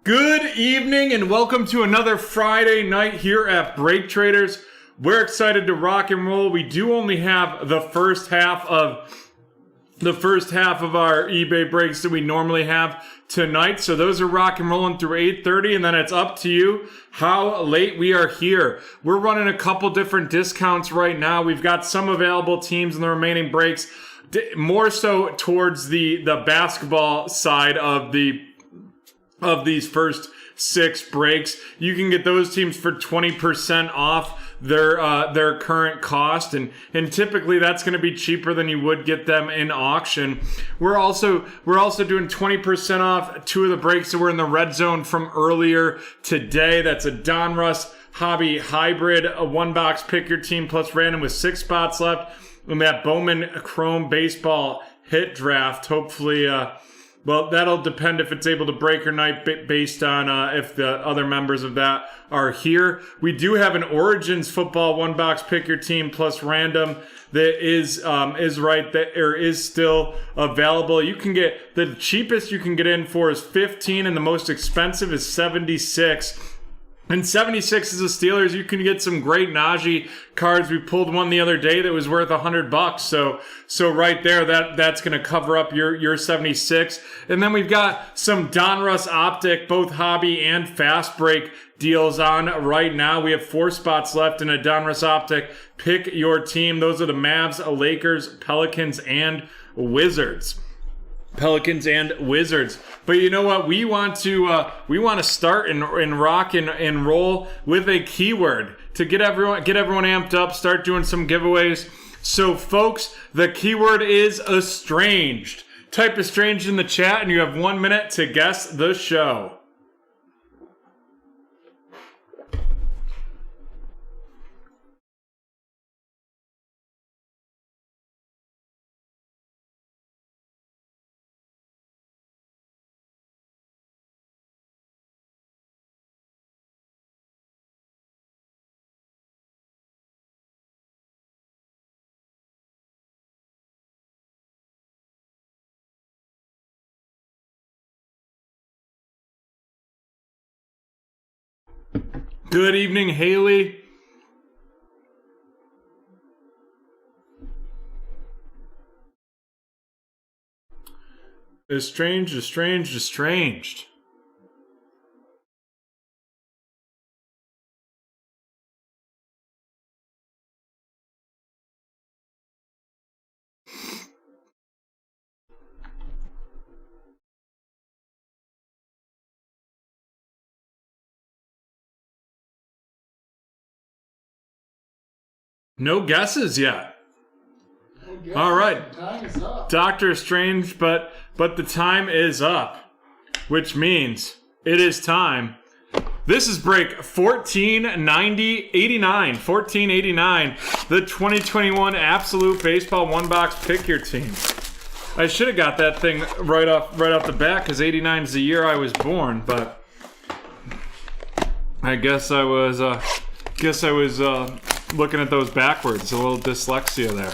Good evening and welcome to another Friday night here at BreakTraders. We're excited to rock and roll. We do only have the first half of our eBay breaks that we normally have tonight. So those are rock and rolling through 8:30, and then it's up to you how late we are here. We're running a couple different discounts right now. We've got some available teams in the remaining breaks, more so towards the basketball side of these first 6 breaks. You can get those teams for 20% off their current cost, and typically that's going to be cheaper than you would get them in auction. We're also doing 20% off 2 of the breaks that were in the red zone from earlier today. That's a Donruss Hobby Hybrid, a 1-box pick your team plus random with 6 spots left, and that Bowman Chrome Baseball hit draft. Hopefully, well, that'll depend if it's able to break or not based on if the other members of that are here. We do have an Origins football 1-box pick your team plus random that is still available. You can get, the cheapest you can get in for is 15 and the most expensive is 76. And 76 is the Steelers. You can get some great Najee cards. We pulled one the other day that was worth $100. So right there, that's going to cover up your 76. And then we've got some Donruss Optic, both hobby and fast break deals on right now. We have 4 spots left in a Donruss Optic. Pick your team. Those are the Mavs, Lakers, Pelicans, and Wizards. But you know what? We want to start and rock and roll with a keyword to get everyone amped up, start doing some giveaways. So folks, the keyword is estranged. Type estranged in the chat and you have 1 minute to guess the show. Good evening, Haley. Estranged. No guesses yet. All right. Time is up. Doctor Strange, but the time is up, which means it is time. This is break 1489, the 2021 Absolute Baseball 1-box pick your team. I should have got that thing right off the bat because 89 is the year I was born, but I guess I was looking at those backwards. A little dyslexia there.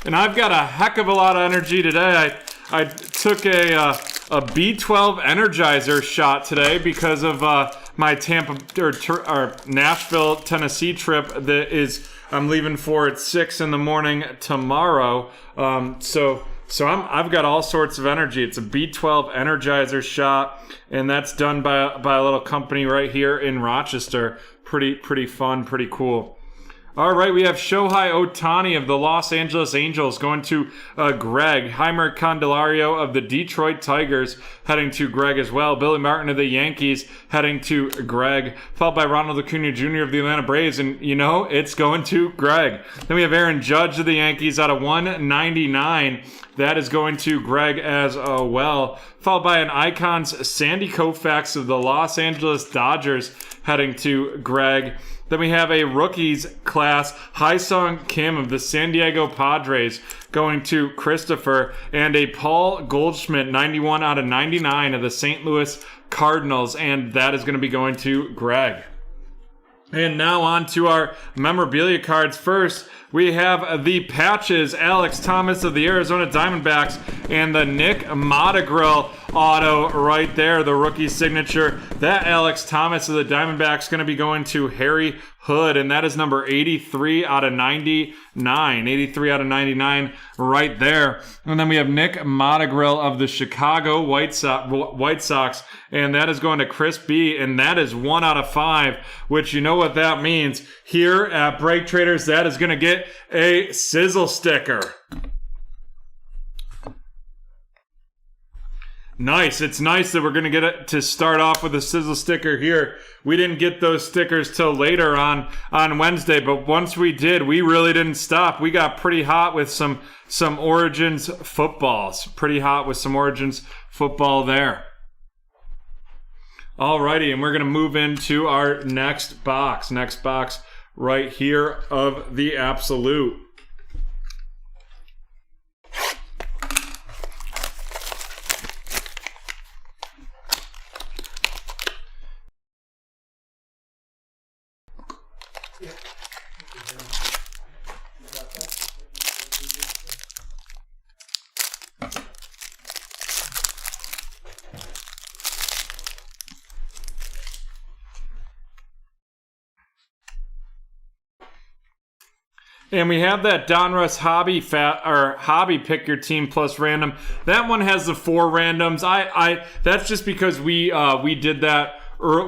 And I've got a heck of a lot of energy today. I took a B12 Energizer shot today because of my Nashville, Tennessee trip that I'm leaving for at 6 in the morning tomorrow. So I've got all sorts of energy. It's a B12 Energizer shot, and that's done by a little company right here in Rochester. Pretty fun, pretty cool. All right, we have Shohei Ohtani of the Los Angeles Angels going to Greg. Heimer Candelario of the Detroit Tigers heading to Greg as well. Billy Martin of the Yankees heading to Greg. Followed by Ronald Acuna Jr. of the Atlanta Braves, and it's going to Greg. Then we have Aaron Judge of the Yankees out of 199. That is going to Greg as well. Followed by an Icons Sandy Koufax of the Los Angeles Dodgers heading to Greg. Then we have a rookies class, Hyesung Kim of the San Diego Padres going to Christopher, and a Paul Goldschmidt 91 out of 99 of the St. Louis Cardinals, and that is going to be going to Greg. And now on to our memorabilia cards. First, we have the patches, Alex Thomas of the Arizona Diamondbacks, and the Nick Montagrill auto right there, the rookie signature. That Alex Thomas of the Diamondbacks going to be going to Harry Hood, and that is number 83 out of 99. 83 out of 99 right there. And then we have Nick Montagrill of the Chicago White Sox, and that is going to Chris B, and that is 1 out of 5, which you know what that means. Here at BreakTraders, that is going to get a sizzle sticker. Nice. It's nice that we're going to get it to start off with a sizzle sticker here. We didn't get those stickers till later on Wednesday, but once we did, we really didn't stop. We got pretty hot with some Origins footballs. Pretty hot with some Origins football there. Alrighty, and we're going to move into our next box. Next box right here of the Absolute. And we have that Donruss hobby pick your team plus random. That one has the 4 randoms. That's just because we did that.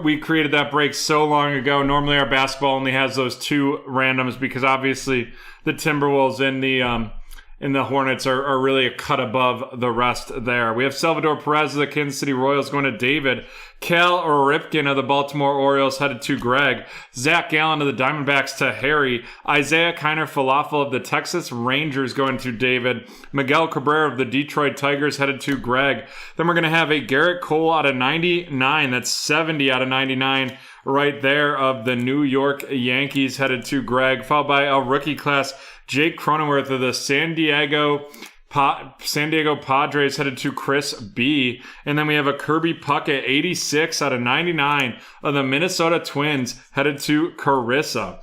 We created that break so long ago. Normally our basketball only has those 2 randoms because obviously the Timberwolves and the Hornets are really a cut above the rest there. We have Salvador Perez of the Kansas City Royals going to David. Cal Ripken of the Baltimore Orioles headed to Greg. Zach Gallen of the Diamondbacks to Harry. Isaiah Kiner Falafel of the Texas Rangers going to David. Miguel Cabrera of the Detroit Tigers headed to Greg. Then we're going to have a Garrett Cole out of 99. That's 70 out of 99 right there of the New York Yankees headed to Greg. Followed by a rookie class, Jake Cronenworth of the San Diego Padres headed to Chris B. And then we have a Kirby Puckett, 86 out of 99 of the Minnesota Twins headed to Carissa.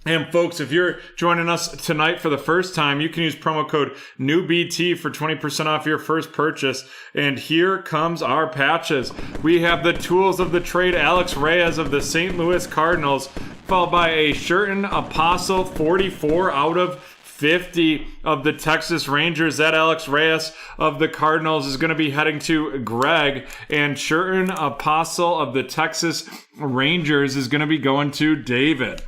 And folks, if you're joining us tonight for the first time, you can use promo code NEWBT for 20% off your first purchase. And here comes our patches. We have the tools of the trade, Alex Reyes of the St. Louis Cardinals, followed by a Sherton Apostle, 44 out of 50 of the Texas Rangers. That Alex Reyes of the Cardinals is going to be heading to Greg, and Sherton Apostle of the Texas Rangers is going to be going to David.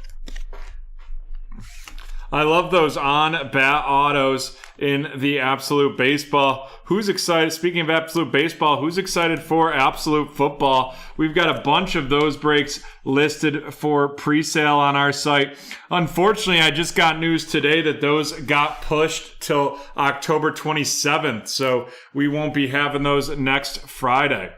I love those on-bat autos in the Absolute Baseball. Who's excited? Speaking of Absolute Baseball, who's excited for Absolute Football? We've got a bunch of those breaks listed for pre-sale on our site. Unfortunately, I just got news today that those got pushed till October 27th, so we won't be having those next Friday.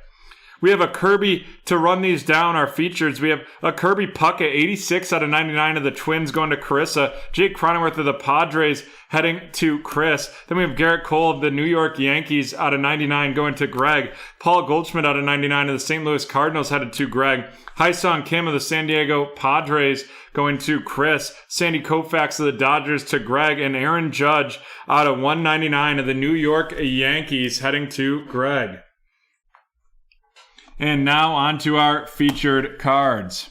We have a Kirby to run these down, our features. We have a Kirby Puckett, 86 out of 99 of the Twins going to Carissa. Jake Cronenworth of the Padres heading to Chris. Then we have Garrett Cole of the New York Yankees out of 99 going to Greg. Paul Goldschmidt out of 99 of the St. Louis Cardinals headed to Greg. Hyesung Kim of the San Diego Padres going to Chris. Sandy Koufax of the Dodgers to Greg. And Aaron Judge out of 199 of the New York Yankees heading to Greg. And now on to our featured cards.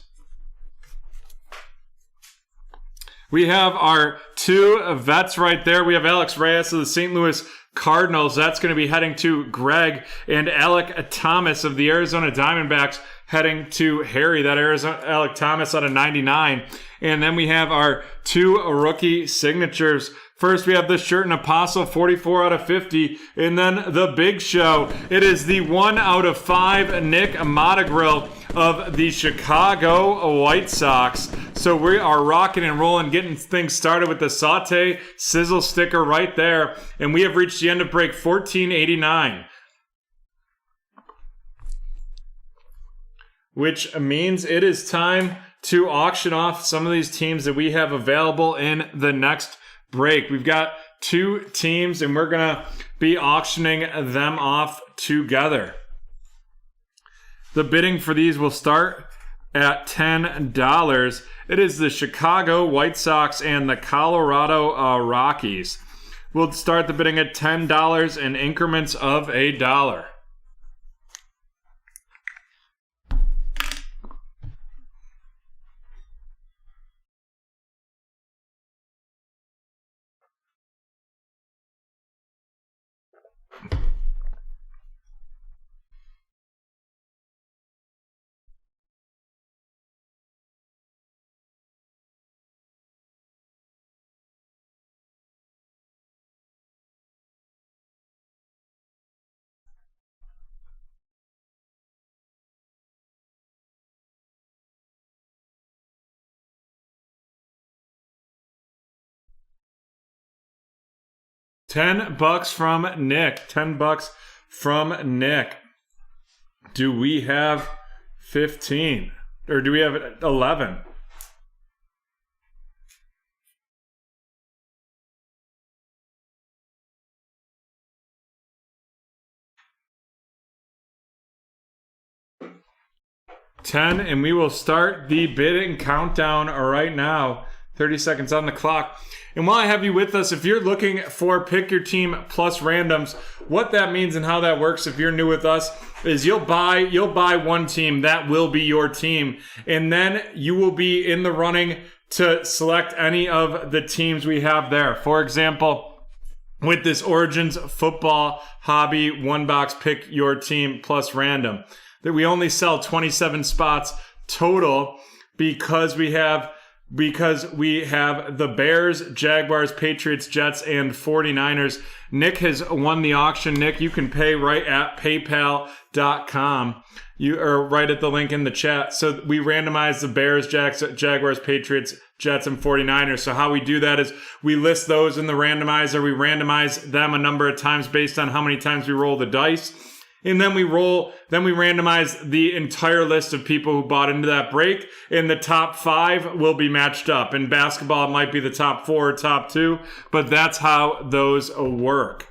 We have our 2 vets right there. We have Alex Reyes of the St. Louis Cardinals. That's going to be heading to Greg. And Alec Thomas of the Arizona Diamondbacks heading to Harry. That Alec Thomas out of 99. And then we have our 2 rookie signatures. First, we have the Sherton Apostle, 44 out of 50. And then the big show. It is the 1 out of 5 Nick Montagrill of the Chicago White Sox. So we are rocking and rolling, getting things started with the Saute Sizzle sticker right there. And we have reached the end of break 1489. Which means it is time to auction off some of these teams that we have available in the next break. We've got 2 teams and we're going to be auctioning them off together. The bidding for these will start at $10. It is the Chicago White Sox and the Colorado Rockies. We'll start the bidding at $10 in increments of $1. 10 bucks from Nick. 10 bucks from Nick. Do we have 15? Or do we have 11? $10, and we will start the bidding countdown right now. 30 seconds on the clock. And while I have you with us, if you're looking for Pick Your Team plus randoms, what that means and how that works, if you're new with us, is you'll buy one team, that will be your team, and then you will be in the running to select any of the teams we have there. For example, with this Origins Football Hobby 1-box Pick Your Team plus random, that we only sell 27 spots total because we have the Bears, Jaguars, Patriots, Jets, and 49ers. Nick has won the auction. Nick, you can pay right at paypal.com. You are right at the link in the chat. So we randomize the Bears, Jaguars, Patriots, Jets, and 49ers. So how we do that is we list those in the randomizer. We randomize them a number of times based on how many times we roll the dice. And then we randomize the entire list of people who bought into that break, and the top 5 will be matched up. In basketball, it might be the top 4 or top 2, but that's how those work.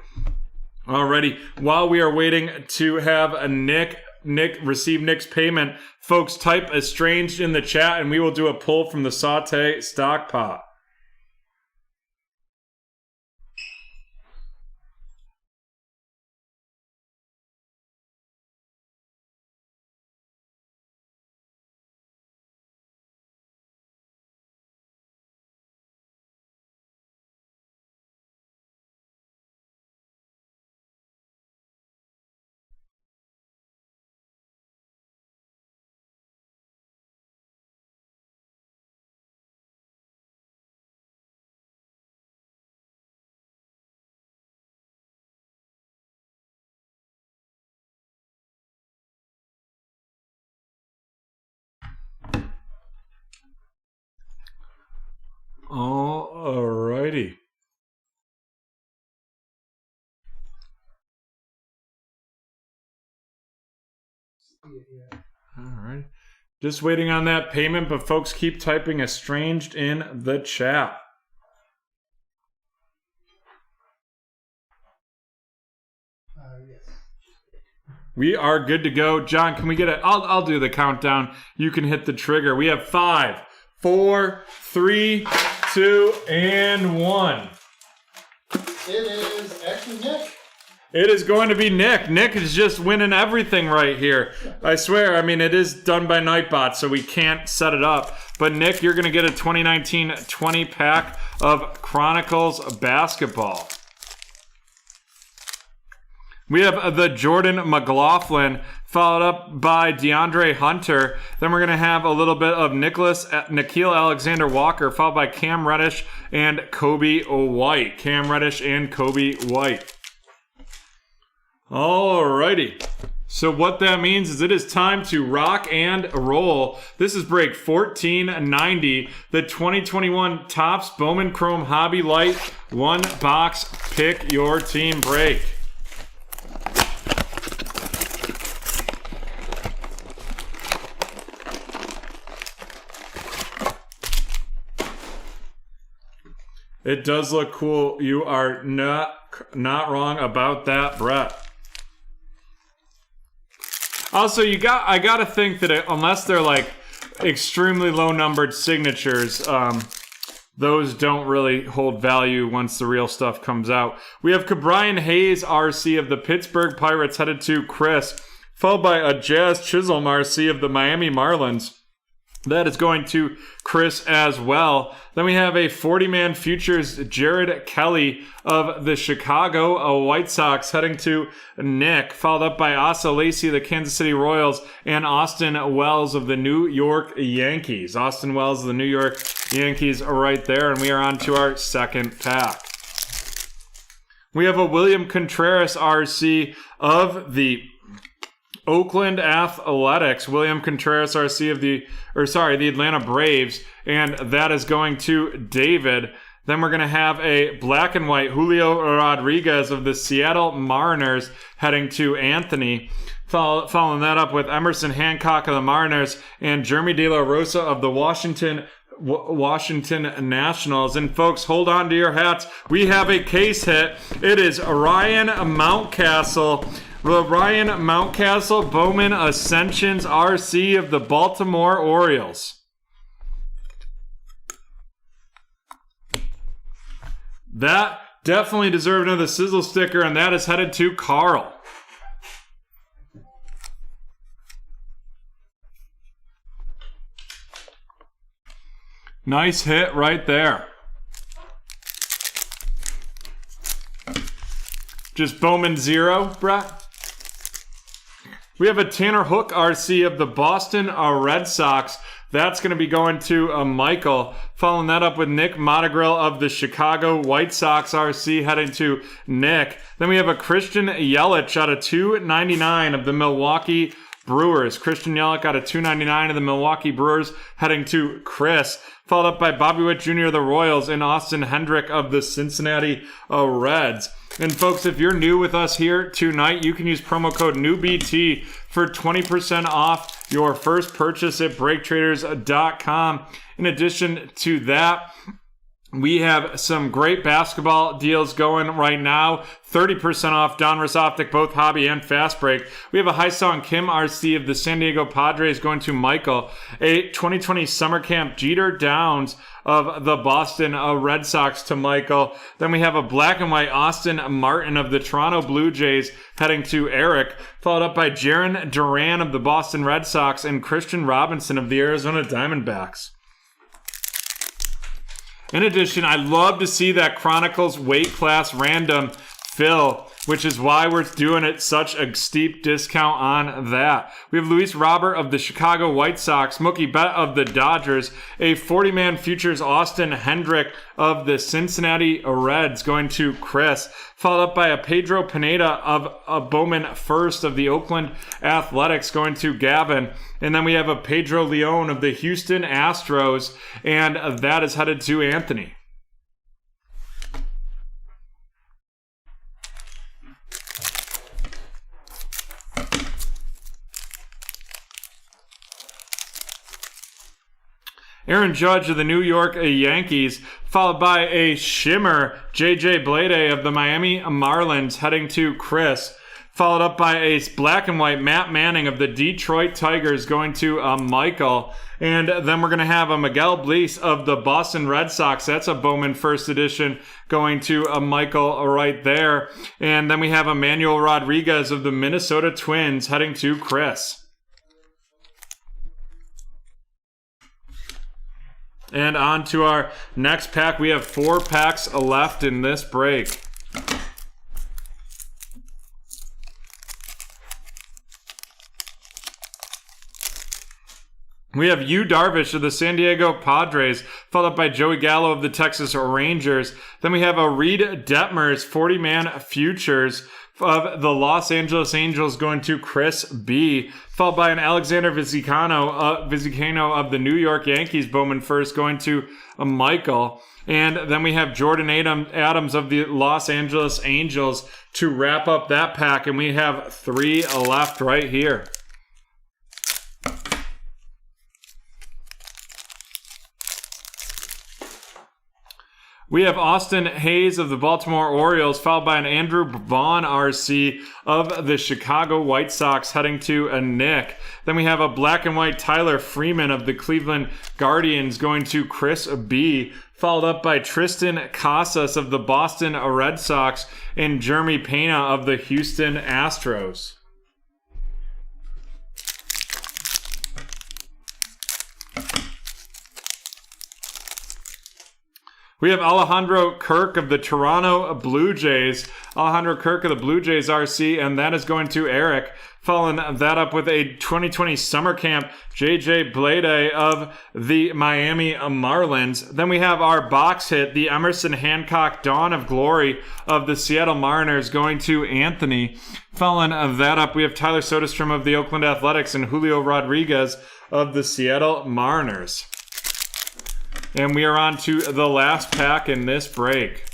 Alrighty, while we are waiting to have Nick receive Nick's payment, folks, type estranged in the chat, and we will do a pull from the Saute stock pot. Alrighty. Alright. Just waiting on that payment, but folks, keep typing estranged in the chat. Yes. We are good to go. John, can we get it? I'll do the countdown. You can hit the trigger. We have 5, 4, 3, 2, and 1. It is actually Nick. It is going to be Nick. Nick is just winning everything right here. I swear, I mean, it is done by Nightbot, so we can't set it up. But Nick, you're going to get a 2019 20-pack of Chronicles basketball. We have the Jordan McLaughlin, followed up by DeAndre Hunter. Then we're going to have a little bit of Nickeil Alexander-Walker, followed by Cam Reddish and Kobe White. Cam Reddish and Kobe White. Alrighty. So what that means is it is time to rock and roll. This is break 1490, the 2021 Topps Bowman Chrome Hobby Light 1-box Pick Your Team break. It does look cool. You are not wrong about that, Brett. Also, I gotta think that unless they're like extremely low numbered signatures, those don't really hold value once the real stuff comes out. We have Cabrian Hayes, RC of the Pittsburgh Pirates, headed to Chris, followed by a Jazz Chisholm, RC of the Miami Marlins. That is going to Chris as well. Then we have a 40-man futures Jared Kelly of the Chicago White Sox heading to Nick, followed up by Asa Lacy of the Kansas City Royals and Austin Wells of the New York Yankees. Austin Wells of the New York Yankees are right there, and we are on to our second pack. We have a William Contreras RC of the Oakland Athletics, William Contreras RC of the Atlanta Braves, and that is going to David. Then we're going to have a black and white Julio Rodriguez of the Seattle Mariners heading to Anthony. Following that up with Emerson Hancock of the Mariners and Jeremy De La Rosa of the Washington Nationals. And folks, hold on to your hats. We have a case hit. It is Ryan Mountcastle. Ryan Mountcastle, Bowman Ascensions RC of the Baltimore Orioles. That definitely deserved another sizzle sticker, and that is headed to Carl. Nice hit right there. Just Bowman 0, Brett. We have a Tanner Hook RC of the Boston Red Sox. That's going to be going to Michael. Following that up with Nick Montagrill of the Chicago White Sox RC heading to Nick. Then we have a Christian Yelich out of 299 of the Milwaukee Brewers. Christian Yelich out of 299 of the Milwaukee Brewers heading to Chris. Followed up by Bobby Witt Jr. of the Royals and Austin Hendrick of the Cincinnati Reds. And folks, if you're new with us here tonight, you can use promo code NEWBT for 20% off your first purchase at BreakTraders.com. In addition to that, we have some great basketball deals going right now. 30% off Donruss Optic, both hobby and fast break. We have a Hye-Sung Kim RC of the San Diego Padres going to Michael. A 2020 Summer Camp Jeter Downs of the Boston Red Sox to Michael. Then we have a black and white Austin Martin of the Toronto Blue Jays heading to Eric. Followed up by Jaron Duran of the Boston Red Sox and Christian Robinson of the Arizona Diamondbacks. In addition, I love to see that Chronicles weight class random fill, which is why we're doing it such a steep discount on that. We have Luis Robert of the Chicago White Sox, Mookie Betts of the Dodgers, a 40-man futures Austin Hendrick of the Cincinnati Reds going to Chris, followed up by a Pedro Pineda of a Bowman First of the Oakland Athletics going to Gavin. And then we have a Pedro Leon of the Houston Astros, and that is headed to Anthony. Aaron Judge of the New York Yankees, followed by a shimmer J.J. Blade of the Miami Marlins heading to Chris, followed up by a black and white Matt Manning of the Detroit Tigers going to Michael. And then we're going to have a Miguel Bleis of the Boston Red Sox. That's a Bowman First Edition going to Michael right there. And then we have Emmanuel Rodriguez of the Minnesota Twins heading to Chris. And on to our next pack. We have 4 packs left in this break. We have Yu Darvish of the San Diego Padres, followed by Joey Gallo of the Texas Rangers. Then we have a Reed Detmers 40-man futures of the Los Angeles Angels going to Chris B, followed by an Alexander Vizcaino of the New York Yankees Bowman First going to Michael. And then we have Jordan Adams of the Los Angeles Angels to wrap up that pack. And we have 3 left right here. We have Austin Hayes of the Baltimore Orioles, followed by an Andrew Vaughn RC of the Chicago White Sox, heading to a Nick. Then we have a black and white Tyler Freeman of the Cleveland Guardians going to Chris B, followed up by Tristan Casas of the Boston Red Sox and Jeremy Pena of the Houston Astros. We have Alejandro Kirk of the Toronto Blue Jays. Alejandro Kirk of the Blue Jays RC, and that is going to Eric. Following that up with a 2020 Summer Camp, JJ Blade of the Miami Marlins. Then we have our box hit, the Emerson Hancock Dawn of Glory of the Seattle Mariners, going to Anthony. Following that up, we have Tyler Soderstrom of the Oakland Athletics and Julio Rodriguez of the Seattle Mariners. And we are on to the last pack in this break.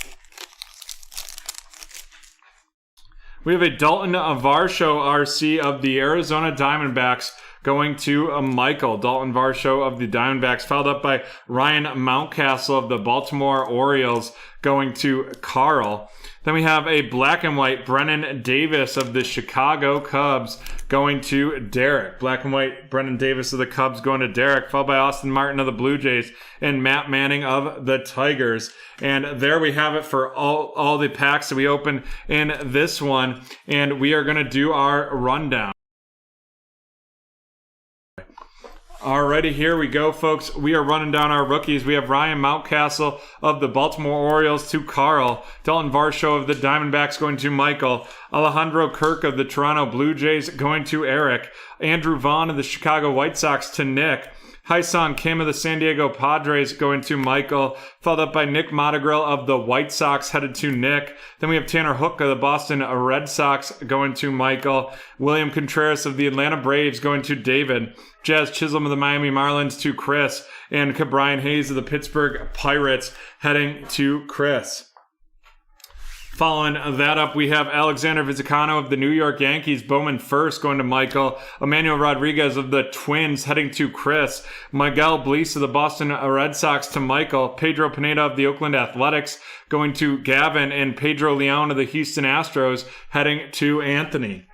We have a Dalton Varsho RC of the Arizona Diamondbacks going to Michael. Dalton Varsho of the Diamondbacks, followed up by Ryan Mountcastle of the Baltimore Orioles going to Carl. Then we have a black and white Brennan Davis of the Chicago Cubs going to Derek. Black and white Brennan Davis of the Cubs going to Derek, followed by Austin Martin of the Blue Jays and Matt Manning of the Tigers. And there we have it for all the packs that we opened in this one. And we are going to do our rundown. Alrighty, here we go, folks. We are running down our rookies. We have Ryan Mountcastle of the Baltimore Orioles to Carl. Dalton Varsho of the Diamondbacks going to Michael. Alejandro Kirk of the Toronto Blue Jays going to Eric. Andrew Vaughn of the Chicago White Sox to Nick. Hyun Kim of the San Diego Padres going to Michael, followed up by Nick Montagrill of the White Sox headed to Nick. Then we have Tanner Hook of the Boston Red Sox going to Michael. William Contreras of the Atlanta Braves going to David. Jazz Chisholm of the Miami Marlins to Chris. And Brian Hayes of the Pittsburgh Pirates heading to Chris. Following that up, we have Alexander Vizcano of the New York Yankees, Bowman first, going to Michael. Emmanuel Rodriguez of the Twins heading to Chris. Miguel Bleis of the Boston Red Sox to Michael. Pedro Pineda of the Oakland Athletics going to Gavin. And Pedro Leon of the Houston Astros heading to Anthony.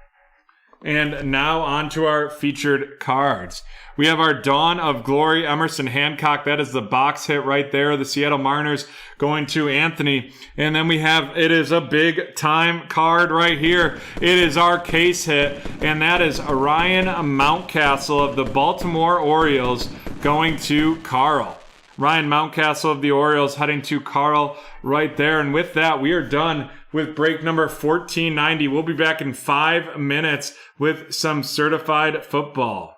And now on to our featured cards. We have our Dawn of Glory, Emerson Hancock. That is the box hit right there. The Seattle Mariners going to Anthony. And then we have, it is a big time card right here. It is our case hit. And that is Ryan Mountcastle of the Baltimore Orioles going to Carl. Ryan Mountcastle of the Orioles heading to Carl right there. And with that, we are done with break number 1490. We'll be back in 5 minutes with some certified football.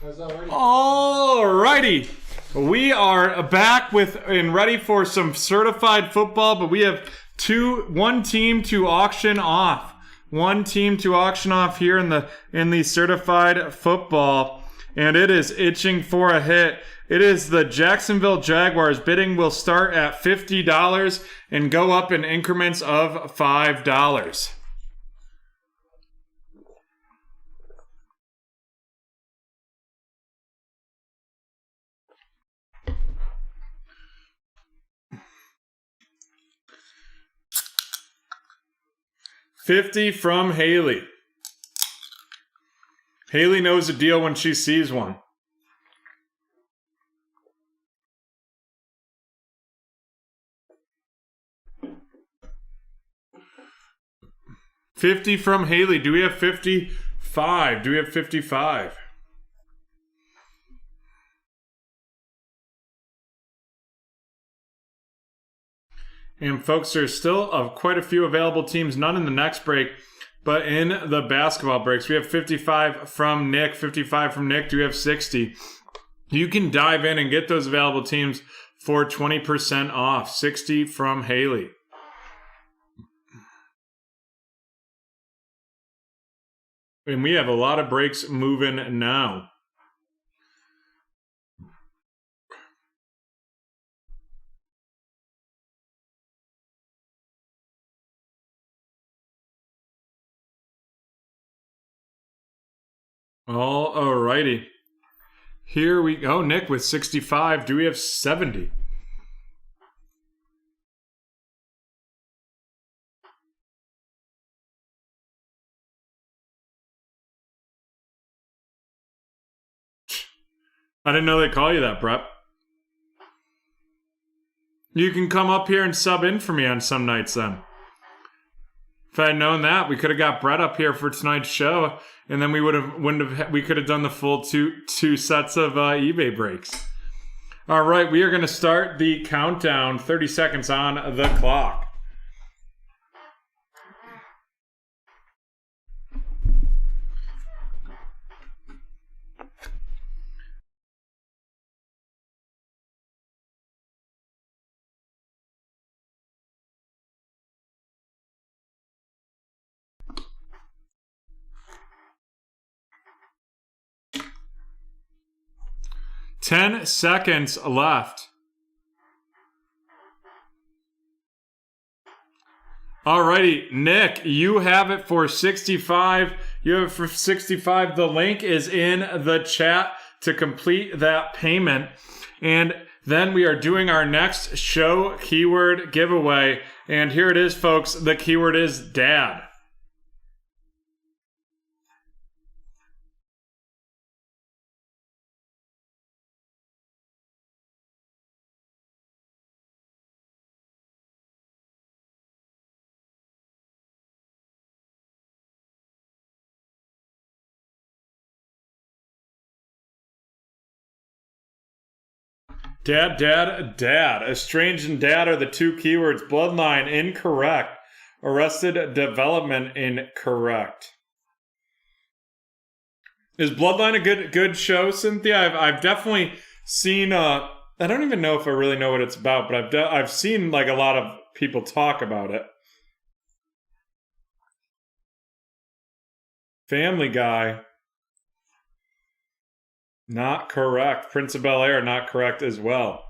That's already. Alrighty. We are back with and ready for some certified football, but we have one team to auction off. One team to auction off here in the certified football, and it is itching for a hit. It is the Jacksonville Jaguars. Bidding will start at $50 and go up in increments of $5. $50 from Haley. Haley knows a deal when she sees one. $50 from Haley. Do we have 55? Do we have 55? And folks, there's still quite a few available teams, none in the next break, but in the basketball breaks. We have 55 from Nick, 55 from Nick. Do we have 60? You can dive in and get those available teams for 20% off. 60 from Haley. And we have a lot of breaks moving now. Alrighty. Here we go. Nick with 65. Do we have 70? I didn't know they call you that, Brett. You can come up here and sub in for me on some nights then. If I had known that, we could have got Brett up here for tonight's show, and then we could have done the full two sets of eBay breaks. All right, we are going to start the countdown. 30 seconds on the clock. Ten seconds left. Alrighty, Nick, you have it for 65. You have it for 65. The link is in the chat to complete that payment. And then we are doing our next show keyword giveaway. And here it is, folks. The keyword is dad. Dad. Estranged and dad are the two keywords. Bloodline, incorrect. Arrested Development, incorrect. Is Bloodline a good show, Cynthia? I've definitely seen. I don't even know if I really know what it's about, but I've seen like a lot of people talk about it. Family Guy. Not correct. Prince of Bel-Air, not correct as well.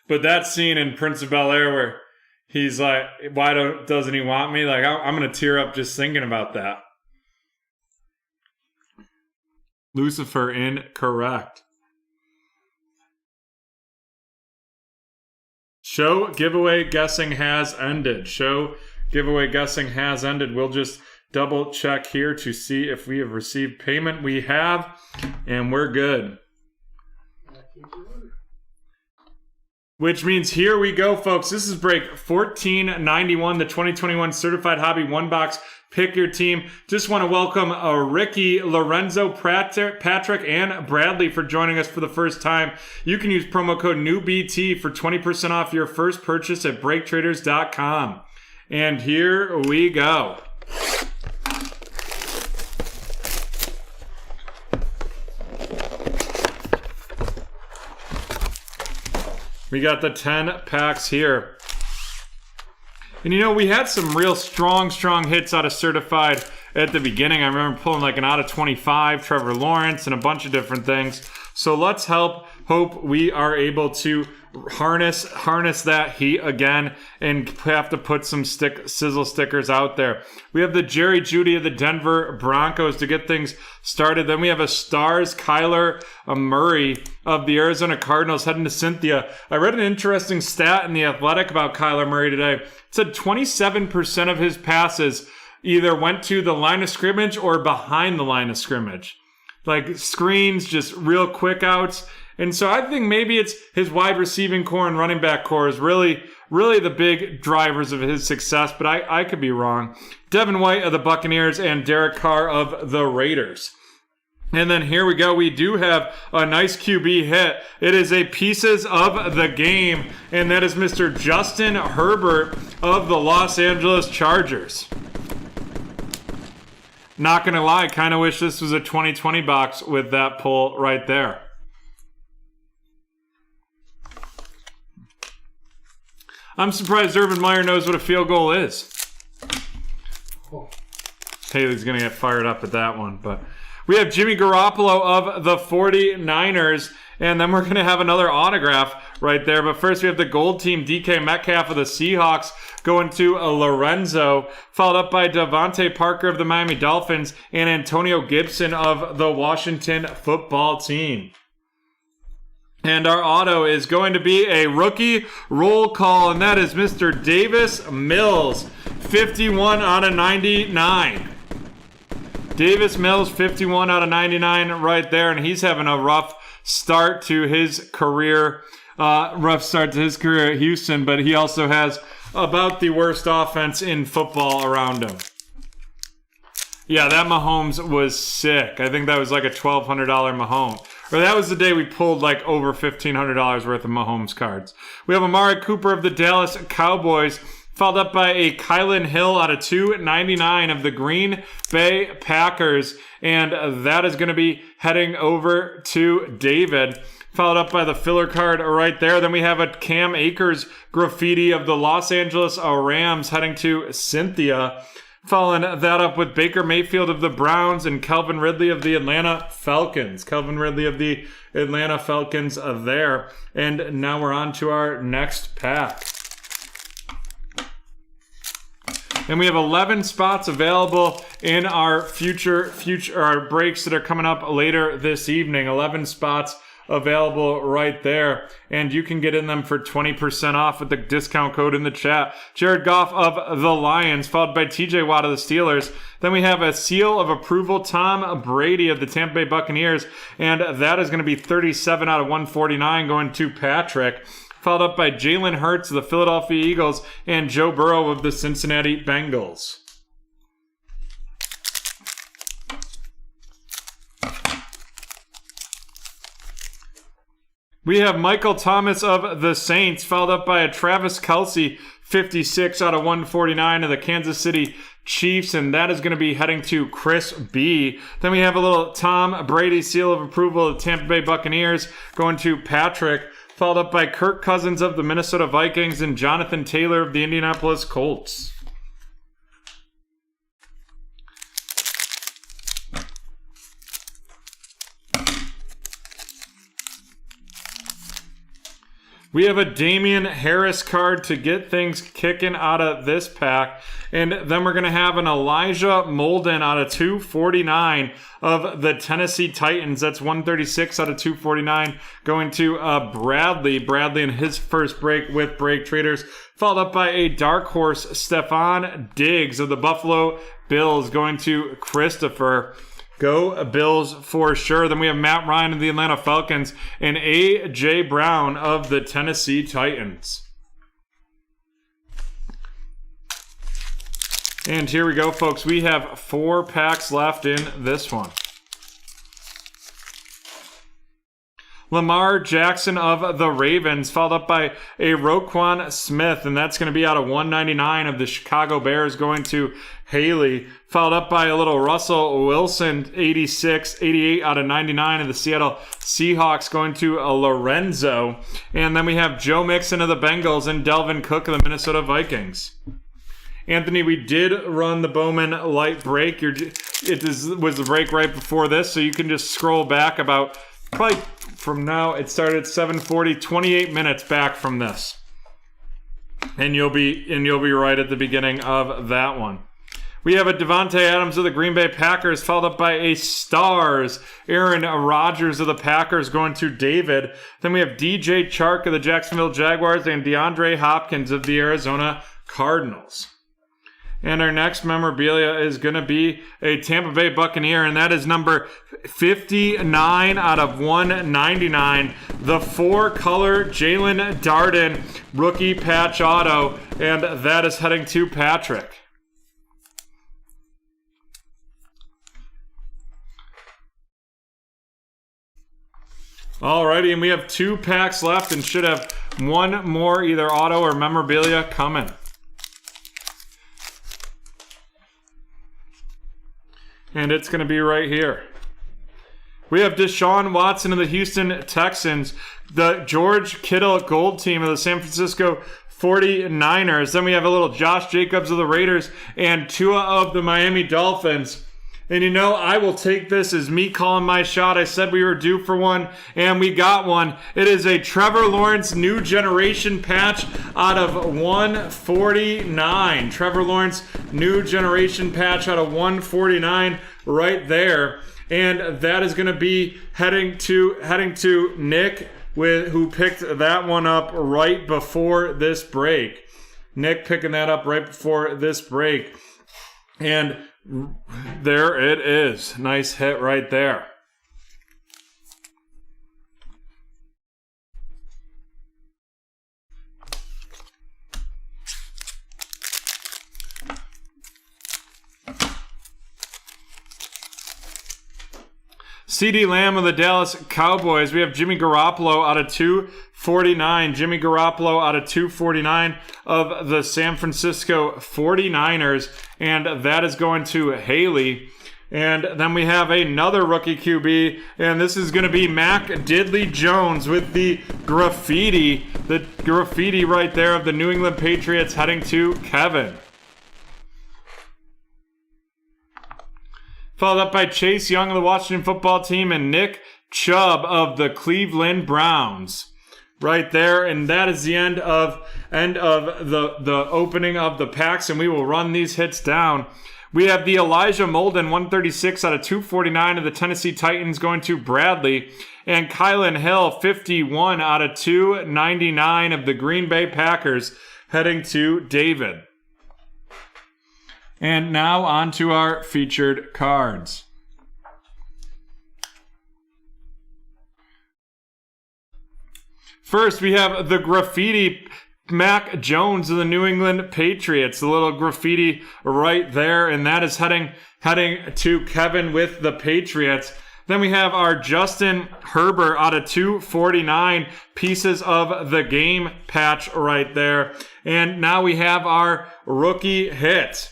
But that scene in Prince of Bel-Air where he's like, doesn't he want me? Like, I'm going to tear up just thinking about that. Lucifer, incorrect. Show giveaway guessing has ended. Show giveaway guessing has ended. We'll just double check here to see if we have received payment. We have, and we're good. Which means here we go, folks. This is break 1491, the 2021 Certified Hobby One Box. Pick your team. Just want to welcome Ricky, Lorenzo, Patrick, and Bradley for joining us for the first time. You can use promo code NEWBT for 20% off your first purchase at BreakTraders.com. And here we go. We got the 10 packs here. And you know, we had some real strong hits out of Certified at the beginning. I remember pulling like an out of 25, Trevor Lawrence, and a bunch of different things. So let's hope we are able to harness that heat again and have to put some sizzle stickers out there. We have the Jerry Jeudy of the Denver Broncos to get things started. Then we have a Stars Kyler Murray of the Arizona Cardinals heading to Cynthia. I read an interesting stat in The Athletic about Kyler Murray today. It said 27% of his passes either went to the line of scrimmage or behind the line of scrimmage. Like screens, just real quick outs. And so I think maybe it's his wide receiving core and running back core is really the big drivers of his success, but I could be wrong. Devin White of the Buccaneers and Derek Carr of the Raiders. And then here we go. We do have a nice QB hit. It is a pieces of the game, and that is Mr. Justin Herbert of the Los Angeles Chargers. Not going to lie, kind of wish this was a 2020 box with that pull right there. I'm surprised Urban Meyer knows what a field goal is. Haley's going to get fired up at that one. But we have Jimmy Garoppolo of the 49ers, and then we're going to have another autograph right there. But first we have the gold team, DK Metcalf of the Seahawks, going to Lorenzo, followed up by Devontae Parker of the Miami Dolphins and Antonio Gibson of the Washington Football Team. And our auto is going to be a rookie roll call, and that is Mr. Davis Mills, 51 out of 99. Davis Mills, 51 out of 99 right there, and he's having a rough start to his career. At Houston, but he also has about the worst offense in football around him. Yeah, that Mahomes was sick. I think that was like a $1,200 Mahomes. Or that was the day we pulled like over $1,500 worth of Mahomes cards. We have Amari Cooper of the Dallas Cowboys, followed up by a Kylan Hill out of 299 of the Green Bay Packers. And that is going to be heading over to David. Followed up by the filler card right there. Then we have a Cam Akers graffiti of the Los Angeles Rams heading to Cynthia. Following that up with Baker Mayfield of the Browns and Calvin Ridley of the Atlanta Falcons. There. And now we're on to our next pack. And we have 11 spots available in our our breaks that are coming up later this evening. 11 spots available right there, and you can get in them for 20% off with the discount code in the chat. Jared Goff of the Lions, followed by TJ Watt of the Steelers. Then we have a seal of approval, Tom Brady of the Tampa Bay Buccaneers, and that is going to be 37 out of 149 going to Patrick. Followed up by Jalen Hurts of the Philadelphia Eagles and Joe Burrow of the Cincinnati Bengals. We have Michael Thomas of the Saints, followed up by a Travis Kelce, 56 out of 149 of the Kansas City Chiefs, and that is going to be heading to Chris B. Then we have a little Tom Brady seal of approval of the Tampa Bay Buccaneers going to Patrick, followed up by Kirk Cousins of the Minnesota Vikings and Jonathan Taylor of the Indianapolis Colts. We have a Damian Harris card to get things kicking out of this pack. And then we're going to have an Elijah Molden out of 249 of the Tennessee Titans. That's 136 out of 249 going to Bradley. Bradley in his first break with BreakTraders. Followed up by a dark horse, Stephon Diggs of the Buffalo Bills going to Christopher. Go Bills for sure. Then we have Matt Ryan of the Atlanta Falcons and A.J. Brown of the Tennessee Titans. And here we go, folks. We have 4 packs left in this one. Lamar Jackson of the Ravens, followed up by a Roquan Smith, and that's going to be out of 199 of the Chicago Bears going to Haley, followed up by a little Russell Wilson, 88 out of 99 of the Seattle Seahawks going to Lorenzo, and then we have Joe Mixon of the Bengals and Delvin Cook of the Minnesota Vikings. Anthony, we did run the Bowman light break. Was the break right before this, so you can just scroll back about probably from now. It started at 7:40, 28 minutes back from this, and you'll be right at the beginning of that one. We have a Devontae Adams of the Green Bay Packers, followed up by a Stars Aaron Rodgers of the Packers going to David. Then we have DJ Chark of the Jacksonville Jaguars and DeAndre Hopkins of the Arizona Cardinals. And our next memorabilia is going to be a Tampa Bay Buccaneer, and that is number 59 out of 199. The 4-color Jalen Darden rookie patch auto, and that is heading to Patrick. Alrighty, and we have 2 packs left and should have one more either auto or memorabilia coming. And it's going to be right here. We have Deshaun Watson of the Houston Texans, the George Kittle Gold Team of the San Francisco 49ers. Then we have a little Josh Jacobs of the Raiders and Tua of the Miami Dolphins. And you know, I will take this as me calling my shot. I said we were due for one, and we got one. It is a Trevor Lawrence New Generation patch out of 149. Trevor Lawrence New Generation patch out of 149 right there. And that is going to be heading to Nick, who picked that one up right before this break. Nick picking that up right before this break. And there it is. Nice hit right there. CeeDee Lamb of the Dallas Cowboys. We have Jimmy Garoppolo out of 249. Jimmy Garoppolo out of 249 of the San Francisco 49ers. And that is going to Haley. And then we have another rookie QB. And this is going to be Mac Diddley Jones with the graffiti. The graffiti right there of the New England Patriots heading to Kevin. Followed up by Chase Young of the Washington Football Team and Nick Chubb of the Cleveland Browns. Right there, and that is the end of the opening of the packs, and we will run these hits down. We have the Elijah Molden 136 out of 249 of the Tennessee Titans going to Bradley, and Kylan Hill 51 out of 299 of the Green Bay Packers heading to David. And now on to our featured cards. First, we have the graffiti Mac Jones of the New England Patriots. The little graffiti right there, and that is heading to Kevin with the Patriots. Then we have our Justin Herbert out of 249 pieces of the game patch right there. And now we have our rookie hit.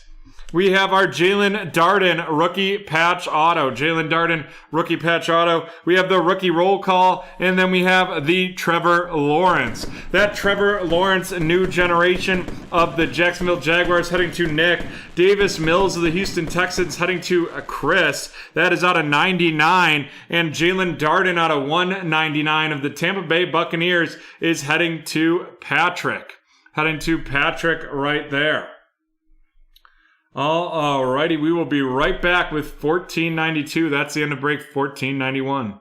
We have our Jalen Darden rookie patch auto. Jalen Darden rookie patch auto. We have the rookie roll call, and then we have the Trevor Lawrence. That Trevor Lawrence New Generation of the Jacksonville Jaguars heading to Nick. Davis Mills of the Houston Texans heading to Chris. That is out of 99. And Jalen Darden out of 199 of the Tampa Bay Buccaneers is heading to Patrick. Heading to Patrick right there. Alrighty, we will be right back with 1492. That's the end of break 1491.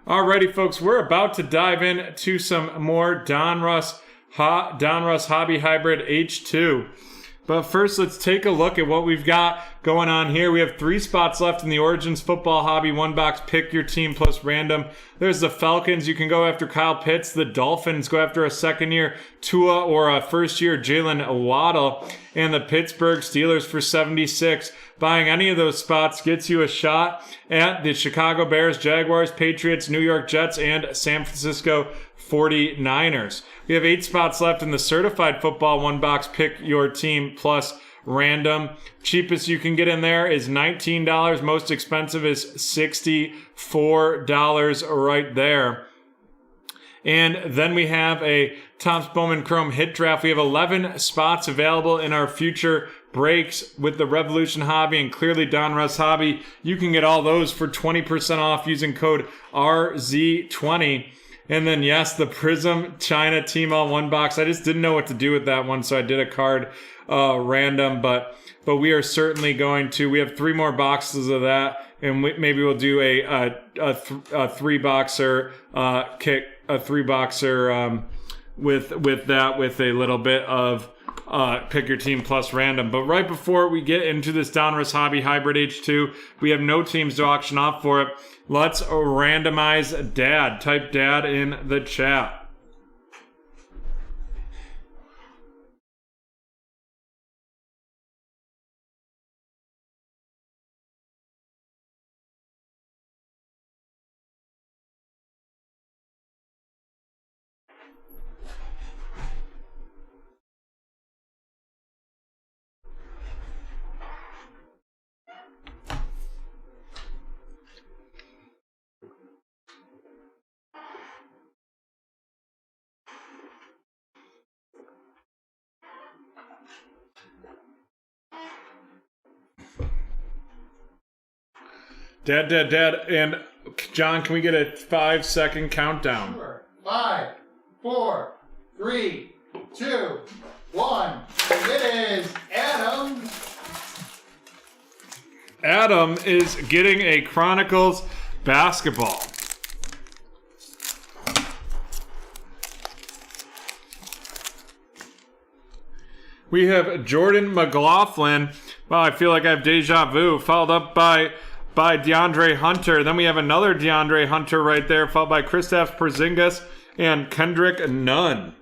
Alrighty, folks, we're about to dive into some more Donruss Hobby Hybrid H2. But first, let's take a look at what we've got going on here. We have 3 spots left in the Origins Football Hobby 1-box pick your team plus random. There's the Falcons. You can go after Kyle Pitts. The Dolphins go after a second-year Tua or a first-year Jalen Waddle. And the Pittsburgh Steelers for 76. Buying any of those spots gets you a shot at the Chicago Bears, Jaguars, Patriots, New York Jets, and San Francisco 49ers. We have 8 spots left in the Certified Football 1-box pick your team plus random. Cheapest you can get in there is $19. Most expensive is $64 right there. And then we have a Topps Bowman Chrome Hit Draft. We have 11 spots available in our future breaks with the Revolution Hobby and clearly Donruss Hobby. You can get all those for 20% off using code RZ20. And then, yes, the Prism China Tmall 1-box. I just didn't know what to do with that one, so I did a card random. But we are certainly going to. We have 3 more boxes of that, and maybe we'll do a 3-boxer kick, a 3-boxer with that, with a little bit of pick your team plus random. But right before we get into this Donruss Hobby Hybrid H2, we have no teams to auction off for it. Let's randomize dad. Type dad in the chat. Dad. And John, can we get a 5-second countdown? Sure. 5, 4, 3, 2, 1. And it is Adam. Adam is getting a Chronicles basketball. We have Jordan McLaughlin. Wow, I feel like I have deja vu. Followed up by DeAndre Hunter. Then we have another DeAndre Hunter right there, followed by Kristaps Porzingis and Kendrick Nunn.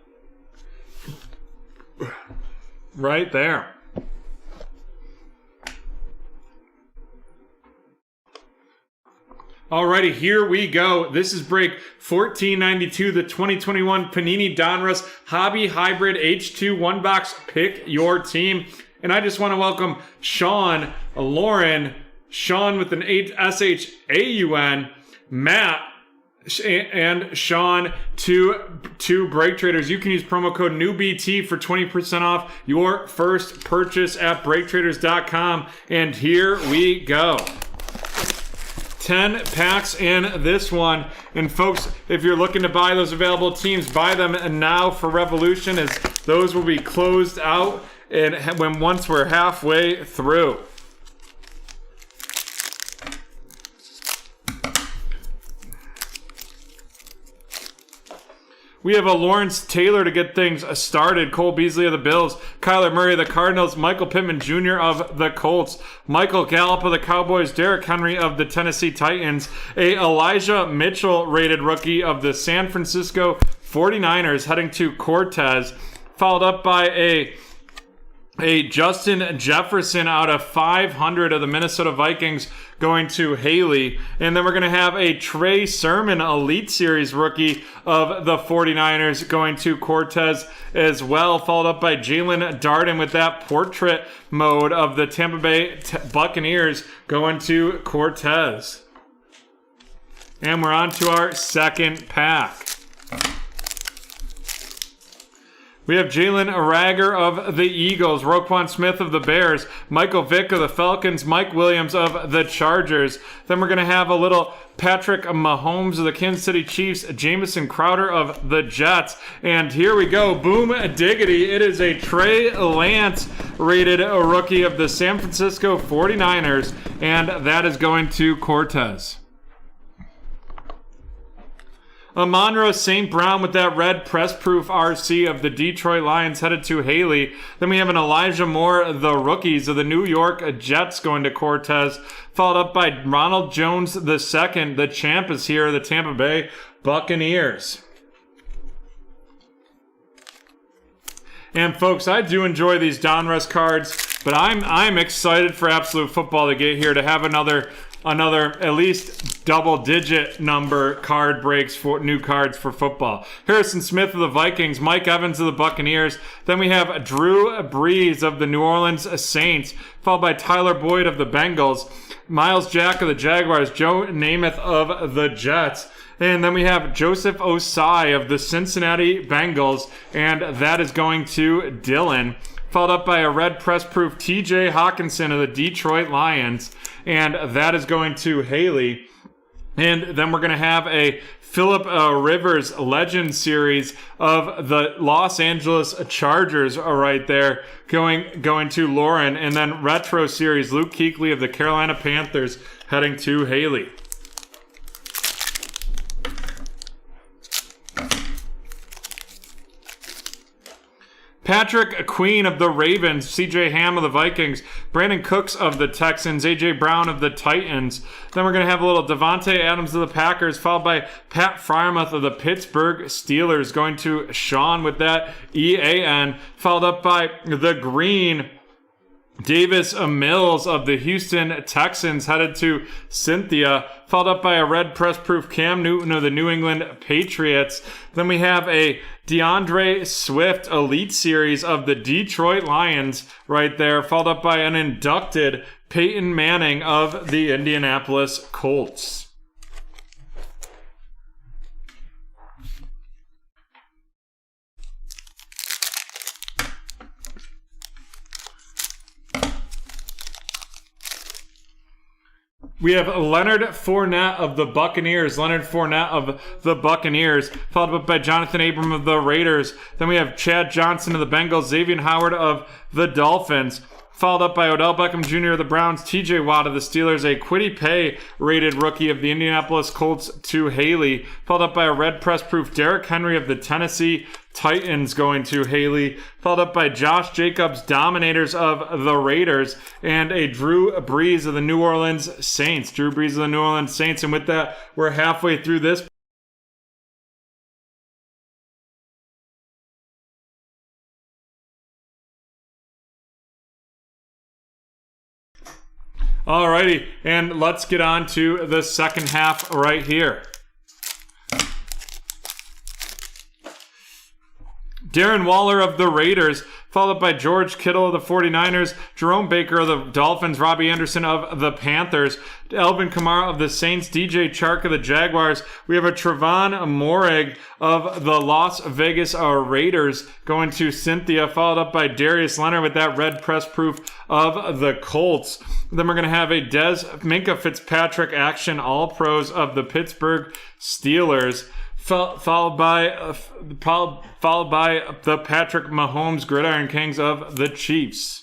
Right there. Alrighty, here we go. This is break 1492, the 2021 Panini Donruss Hobby Hybrid H2 1-box pick your team. And I just want to welcome Sean, Lauren, Sean with an SHAUN, Matt, and Sean to BreakTraders. You can use promo code NEWBT for 20% off your first purchase at BreakTraders.com. And here we go. 10 packs in this one. And folks, if you're looking to buy those available teams, buy them now for Revolution, as those will be closed out and once we're halfway through. We have a Lawrence Taylor to get things started. Cole Beasley of the Bills. Kyler Murray of the Cardinals. Michael Pittman Jr. of the Colts. Michael Gallup of the Cowboys. Derrick Henry of the Tennessee Titans. A Elijah Mitchell rated rookie of the San Francisco 49ers heading to Cortez. Followed up by a Justin Jefferson out of 500 of the Minnesota Vikings going to Haley. And then we're going to have a Trey Sermon Elite Series rookie of the 49ers going to Cortez as well. Followed up by Jalen Darden with that portrait mode of the Tampa Bay Buccaneers going to Cortez. And we're on to our second pack. We have Jalen Rager of the Eagles, Roquan Smith of the Bears, Michael Vick of the Falcons, Mike Williams of the Chargers. Then we're going to have a little Patrick Mahomes of the Kansas City Chiefs, Jamison Crowder of the Jets. And here we go. Boom diggity. It is a Trey Lance rated rookie of the San Francisco 49ers, and that is going to Cortez. Monroe St. Brown with that red press-proof RC of the Detroit Lions headed to Haley. Then we have an Elijah Moore, the rookies of the New York Jets, going to Cortez, followed up by Ronald Jones II. The champ is here, the Tampa Bay Buccaneers. And folks, I do enjoy these Donruss cards, but I'm excited for Absolute Football to get here to have another at least double-digit number card breaks for new cards for football. Harrison Smith of the Vikings, Mike Evans of the Buccaneers. Then we have Drew Brees of the New Orleans Saints, followed by Tyler Boyd of the Bengals, Miles Jack of the Jaguars, Joe Namath of the Jets. And then we have Joseph Osai of the Cincinnati Bengals, and that is going to Dylan, followed up by a red press-proof TJ Hawkinson of the Detroit Lions, and that is going to Haley. And then we're going to have a Phillip Rivers Legend Series of the Los Angeles Chargers right there going to Lauren. And then Retro Series Luke Kuechly of the Carolina Panthers heading to Haley. Patrick Queen of the Ravens, CJ Ham of the Vikings, Brandon Cooks of the Texans, AJ Brown of the Titans. Then we're going to have a little Devontae Adams of the Packers, followed by Pat Frymouth of the Pittsburgh Steelers, going to Sean with that EAN, followed up by the green Davis Mills of the Houston Texans headed to Cynthia, followed up by a red press-proof Cam Newton of the New England Patriots. Then we have a DeAndre Swift Elite Series of the Detroit Lions right there, followed up by an inducted Peyton Manning of the Indianapolis Colts. We have Leonard Fournette of the Buccaneers. Followed up by Jonathan Abram of the Raiders. Then we have Chad Johnson of the Bengals. Xavier Howard of the Dolphins. Followed up by Odell Beckham Jr. of the Browns. TJ Watt of the Steelers. A Kwity Paye rated rookie of the Indianapolis Colts to Haley. Followed up by a red press proof Derrick Henry of the Tennessee Titans going to Haley, followed up by Josh Jacobs, Dominators of the Raiders, and a Drew Brees of the New Orleans Saints. And with that, we're halfway through this. Alrighty, and let's get on to the second half right here. Darren Waller of the Raiders, followed by George Kittle of the 49ers, Jerome Baker of the Dolphins, Robbie Anderson of the Panthers, Alvin Kamara of the Saints, DJ Chark of the Jaguars. We have a Trevon Moehrig of the Las Vegas Raiders going to Cynthia, followed up by Darius Leonard with that red press proof of the Colts. Then we're going to have a Minkah Fitzpatrick Action All-Pros of the Pittsburgh Steelers, followed by the Patrick Mahomes Gridiron Kings of the Chiefs.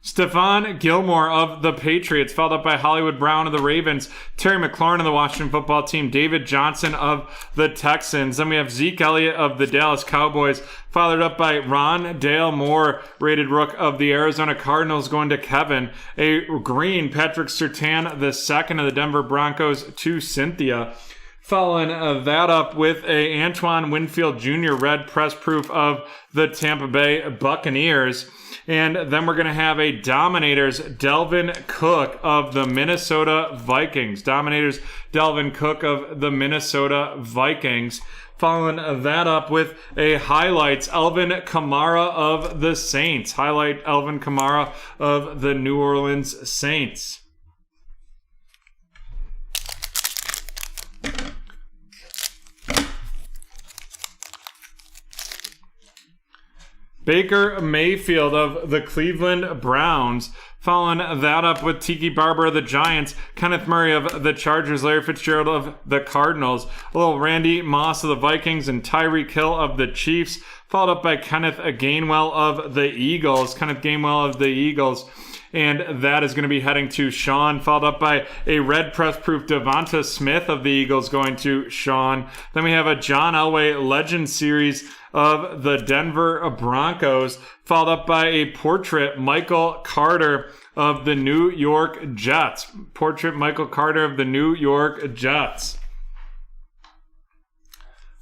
Stephon Gilmore of the Patriots, followed up by Hollywood Brown of the Ravens, Terry McLaurin of the Washington Football Team, David Johnson of the Texans. Then we have Zeke Elliott of the Dallas Cowboys, followed up by Ron Dale Moore, rated rook of the Arizona Cardinals, going to Kevin. A green Patrick Surtain II of the Denver Broncos to Cynthia. Following that up with a Antoine Winfield Jr. red press proof of the Tampa Bay Buccaneers. And then we're going to have a Dominators Delvin Cook of the Minnesota Vikings. Following that up with a Highlights Alvin Kamara of the Saints. Highlight Alvin Kamara of the New Orleans Saints. Baker Mayfield of the Cleveland Browns. Following that up with Tiki Barber of the Giants, Kenneth Murray of the Chargers, Larry Fitzgerald of the Cardinals, a little Randy Moss of the Vikings, and Tyreek Hill of the Chiefs, followed up by Kenneth Gainwell of the Eagles. And that is going to be heading to Sean, followed up by a red press-proof Devonta Smith of the Eagles going to Sean. Then we have a John Elway Legend Series of the Denver Broncos, followed up by a portrait Michael Carter of the New York Jets.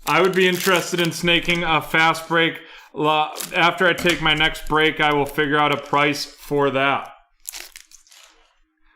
I would be interested in snaking a fast break. After I take my next break, I will figure out a price for that.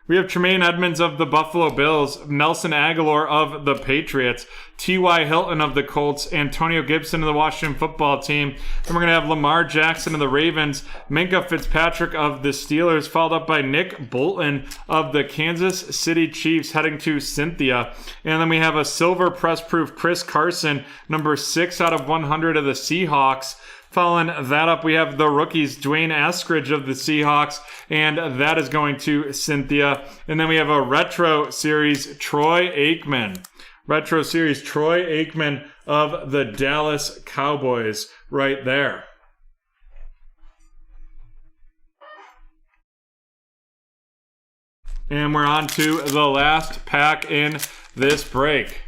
We have Tremaine Edmonds of the Buffalo Bills, Nelson Aguilar of the Patriots, T.Y. Hilton of the Colts, Antonio Gibson of the Washington Football Team. Then we're going to have Lamar Jackson of the Ravens, Minka Fitzpatrick of the Steelers, followed up by Nick Bolton of the Kansas City Chiefs heading to Cynthia. And then we have a silver press-proof Chris Carson, number 6 out of 100 of the Seahawks. Following that up, we have the rookies, Dwayne Eskridge of the Seahawks, and that is going to Cynthia. And then we have a retro series, Troy Aikman of the Dallas Cowboys right there. And we're on to the last pack in this break.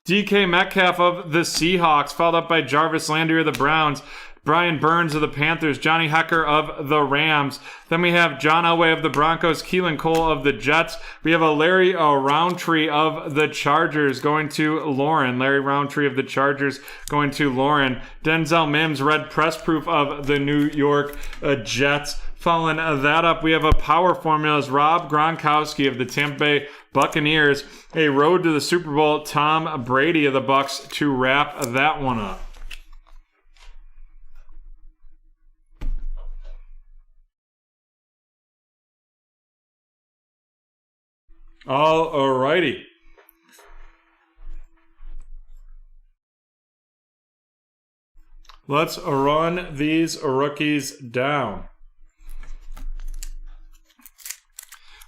DK Metcalf of the Seahawks, followed up by Jarvis Landry of the Browns, Brian Burns of the Panthers, Johnny Hecker of the Rams. Then we have John Elway of the Broncos, Keelan Cole of the Jets. We have a Larry Roundtree of the Chargers going to Lauren. Denzel Mims, red press proof of the New York Jets. Following that up, we have a Power Formulas, Rob Gronkowski of the Tampa Bay Buccaneers, a Road to the Super Bowl, Tom Brady of the Bucs to wrap that one up. Alrighty. Let's run these rookies down.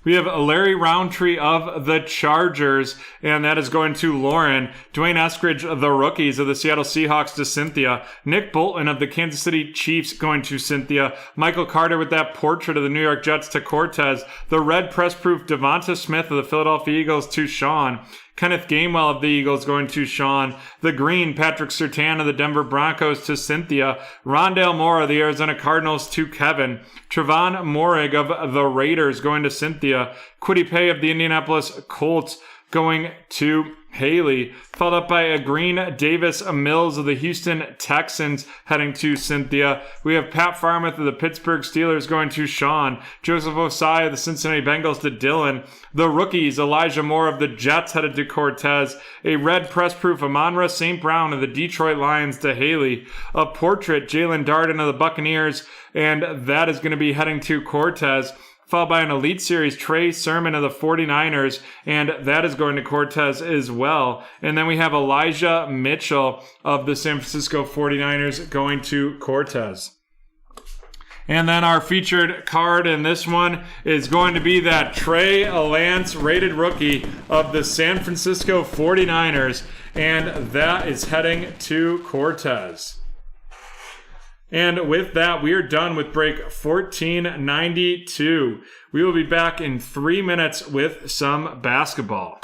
We have Larry Roundtree of the Chargers, and that is going to Lauren. Dwayne Eskridge of the rookies of the Seattle Seahawks to Cynthia. Nick Bolton of the Kansas City Chiefs going to Cynthia. Michael Carter with that portrait of the New York Jets to Cortez. The red press-proof Devonta Smith of the Philadelphia Eagles to Sean. Kenneth Gainwell of the Eagles going to Sean. The green, Patrick Surtain of the Denver Broncos to Cynthia. Rondale Moore of the Arizona Cardinals to Kevin. Trevon Moehrig of the Raiders going to Cynthia. Kwity Paye of the Indianapolis Colts going to Haley, followed up by a green Davis Mills of the Houston Texans heading to Cynthia. We have Pat Farmouth of the Pittsburgh Steelers going to Sean. Joseph Osai of the Cincinnati Bengals to Dylan. The rookies, Elijah Moore of the Jets headed to Cortez. A red press-proof Amon-Ra St. Brown of the Detroit Lions to Haley. A portrait, Jalen Darden of the Buccaneers, and that is going to be heading to Cortez. Followed by an Elite Series, Trey Sermon of the 49ers, and that is going to Cortez as well. And then we have Elijah Mitchell of the San Francisco 49ers going to Cortez. And then our featured card in this one is going to be that Trey Lance rated rookie of the San Francisco 49ers, and that is heading to Cortez. And with that, we are done with break 1492. We will be back in 3 minutes with some basketball.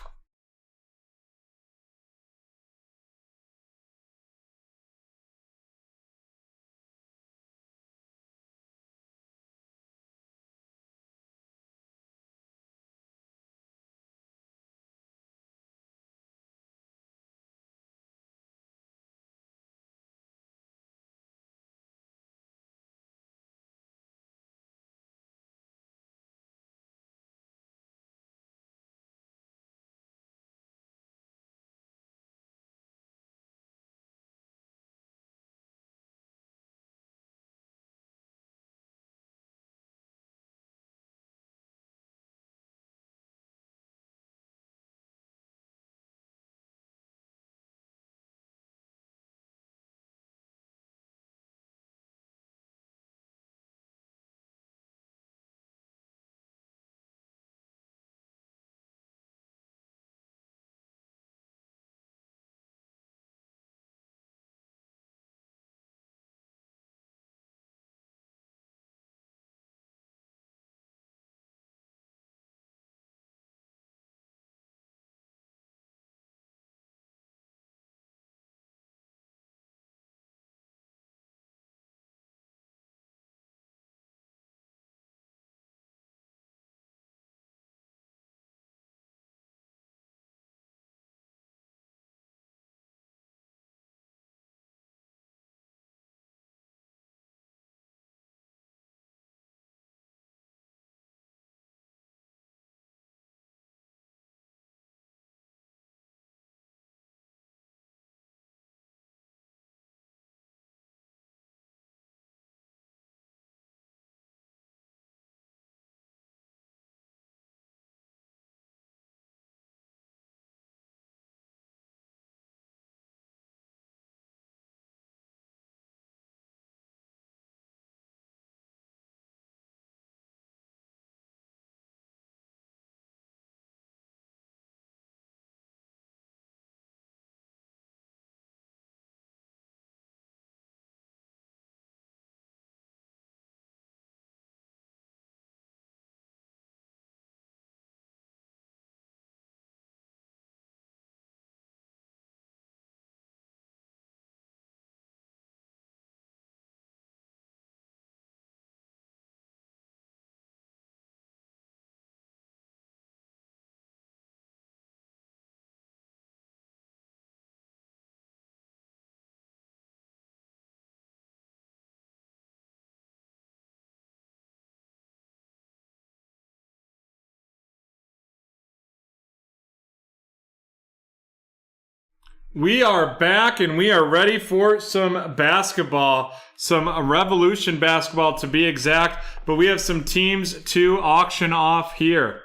We are back and we are ready for some basketball, some Revolution basketball to be exact, but we have some teams to auction off here.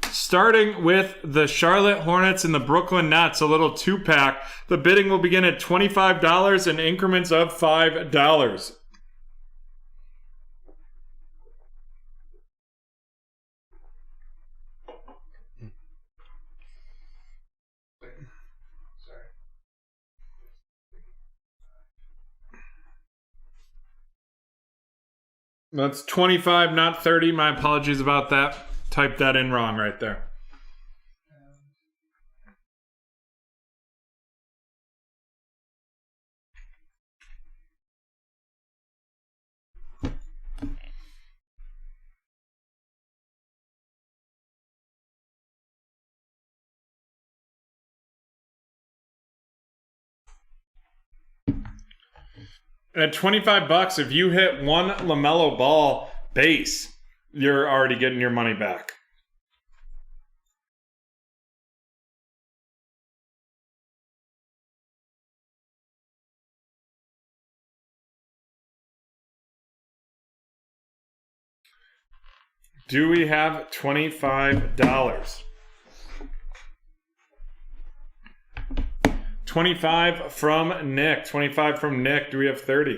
Starting with the Charlotte Hornets and the Brooklyn Nets, a little two-pack. The bidding will begin at $25 in increments of $5. That's 25, not 30. My apologies about that. Typed that in wrong right there. At 25 bucks, if you hit one LaMelo Ball base, you're already getting your money back. Do we have $25? 25 from Nick. 25 from Nick. Do we have 30?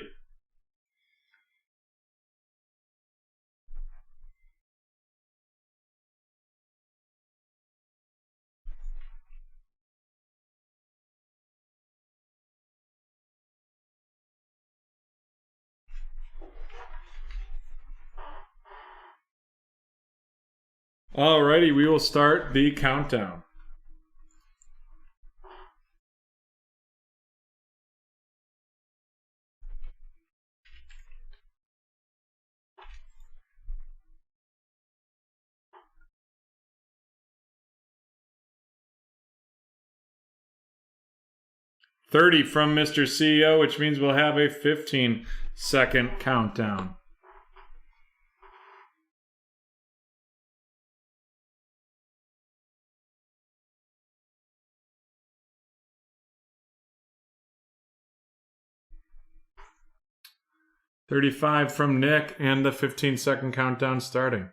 Alrighty, we will start the countdown. $30 from Mr. CEO, which means we'll have a 15-second countdown. $35 from Nick, and the 15-second countdown starting.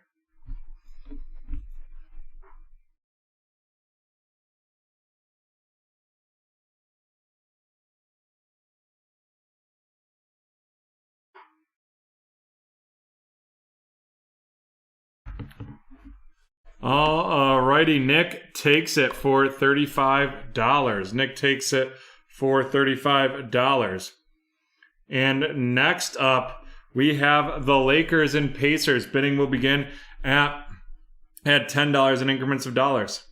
Alrighty, Nick takes it for $35. Nick takes it for $35. And next up, we have the Lakers and Pacers. Bidding will begin at $10 in increments of dollars.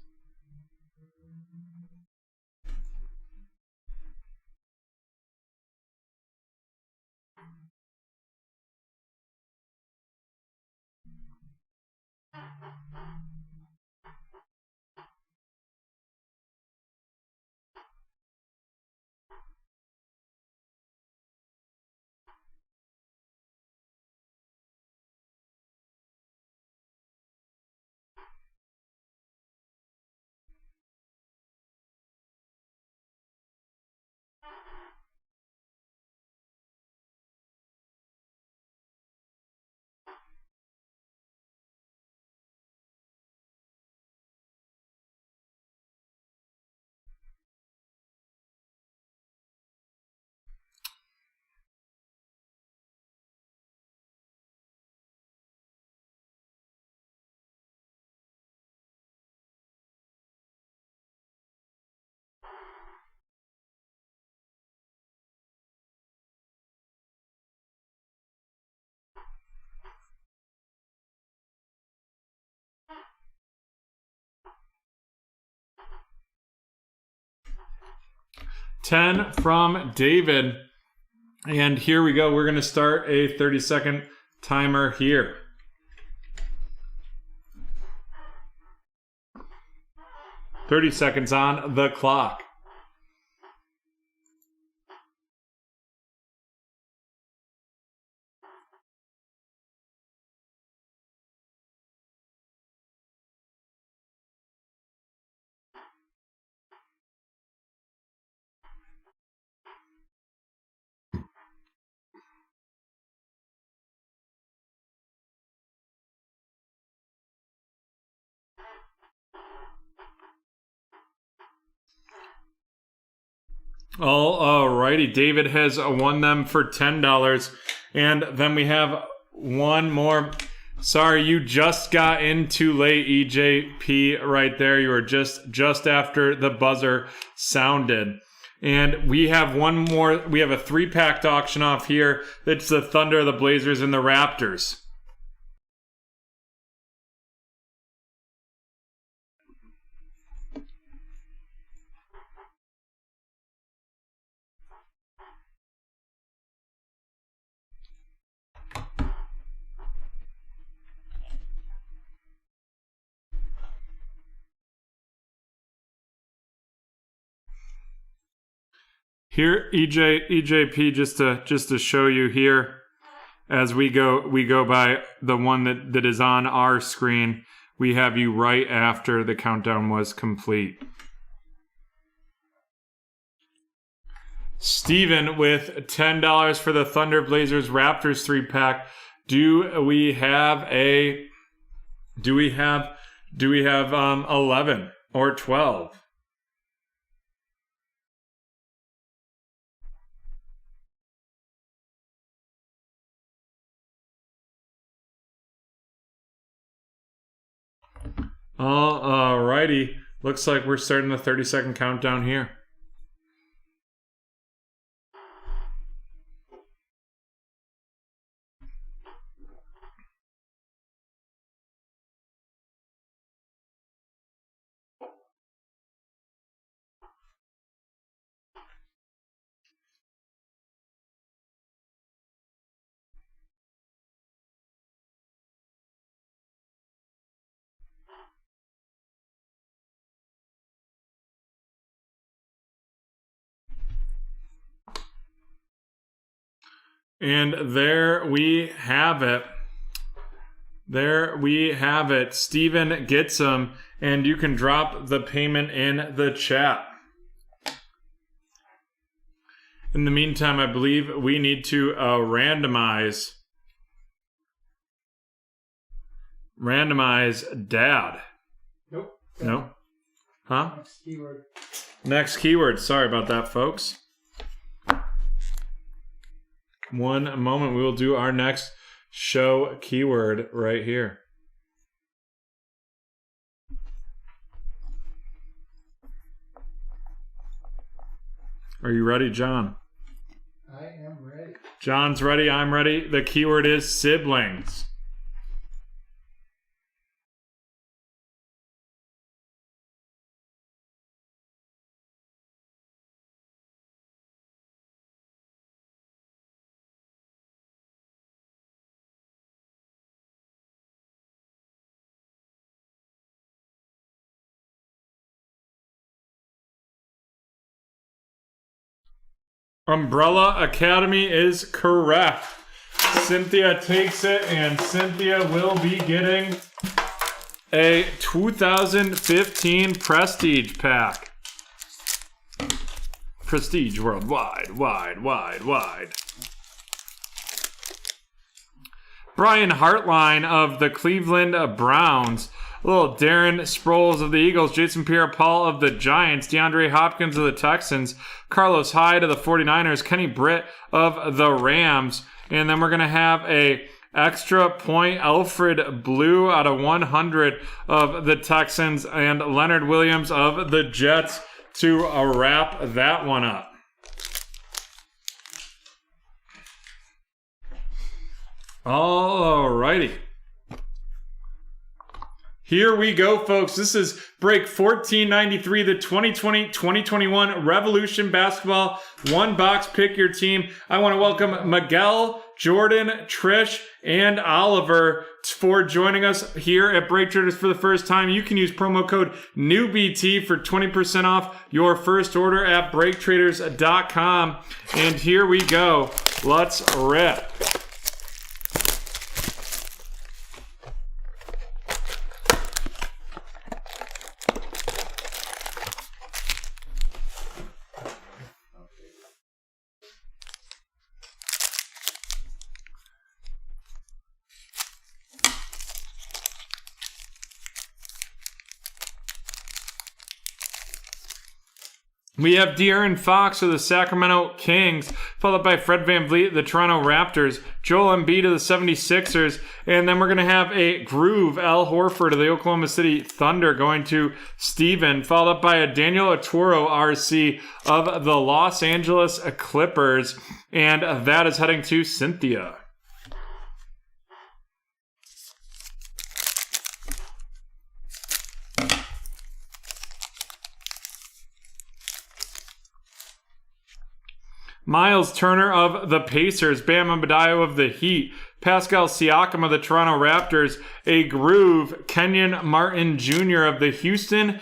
$10 from David. And here we go. We're going to start a 30-second timer here. $30 seconds on the clock. Alrighty, David has won them for $10. And then we have one more. Sorry, you just got in too late, EJP, right there. You were just after the buzzer sounded. And we have one more. We have a 3-pack auction off here. It's the Thunder, the Blazers, and the Raptors. Here, EJP, just to show you here, as we go by the one that is on our screen. We have you right after the countdown was complete. Steven with $10 for the Thunder, Blazers, Raptors 3-pack. Do we have 11 or 12? Alrighty. Looks like we're starting the 30-second countdown here. And there we have it. There we have it. Steven gets them, and you can drop the payment in the chat. In the meantime, I believe we need to randomize Dad. Nope. No? Huh? Next keyword. Next keyword. Sorry about that, folks. One moment. We will do our next show keyword right here. Are you ready, John? I am ready. John's ready. I'm ready. The keyword is siblings. Umbrella Academy is correct. Cynthia takes it, and Cynthia will be getting a 2015 Prestige pack. Prestige worldwide, wide. Brian Hartline of the Cleveland Browns. Little Darren Sproles of the Eagles, Jason Pierre-Paul of the Giants, DeAndre Hopkins of the Texans, Carlos Hyde of the 49ers, Kenny Britt of the Rams, and then we're going to have a extra point Alfred Blue out of 100 of the Texans, and Leonard Williams of the Jets to wrap that one up. Alrighty. Here we go, folks. This is break 1493, the 2020-2021 Revolution Basketball One Box Pick Your Team. I want to welcome Miguel, Jordan, Trish, and Oliver for joining us here at BreakTraders for the first time. You can use promo code NEWBT for 20% off your first order at BreakTraders.com. And here we go. Let's rip. We have De'Aaron Fox of the Sacramento Kings, followed by Fred VanVleet of the Toronto Raptors, Joel Embiid of the 76ers, and then we're going to have a Groove Al Horford of the Oklahoma City Thunder going to Steven, followed up by a Daniel Oturu RC of the Los Angeles Clippers, and that is heading to Cynthia. Miles Turner of the Pacers, Bam Adebayo of the Heat, Pascal Siakam of the Toronto Raptors, a Groove, Kenyon Martin Jr. of the Houston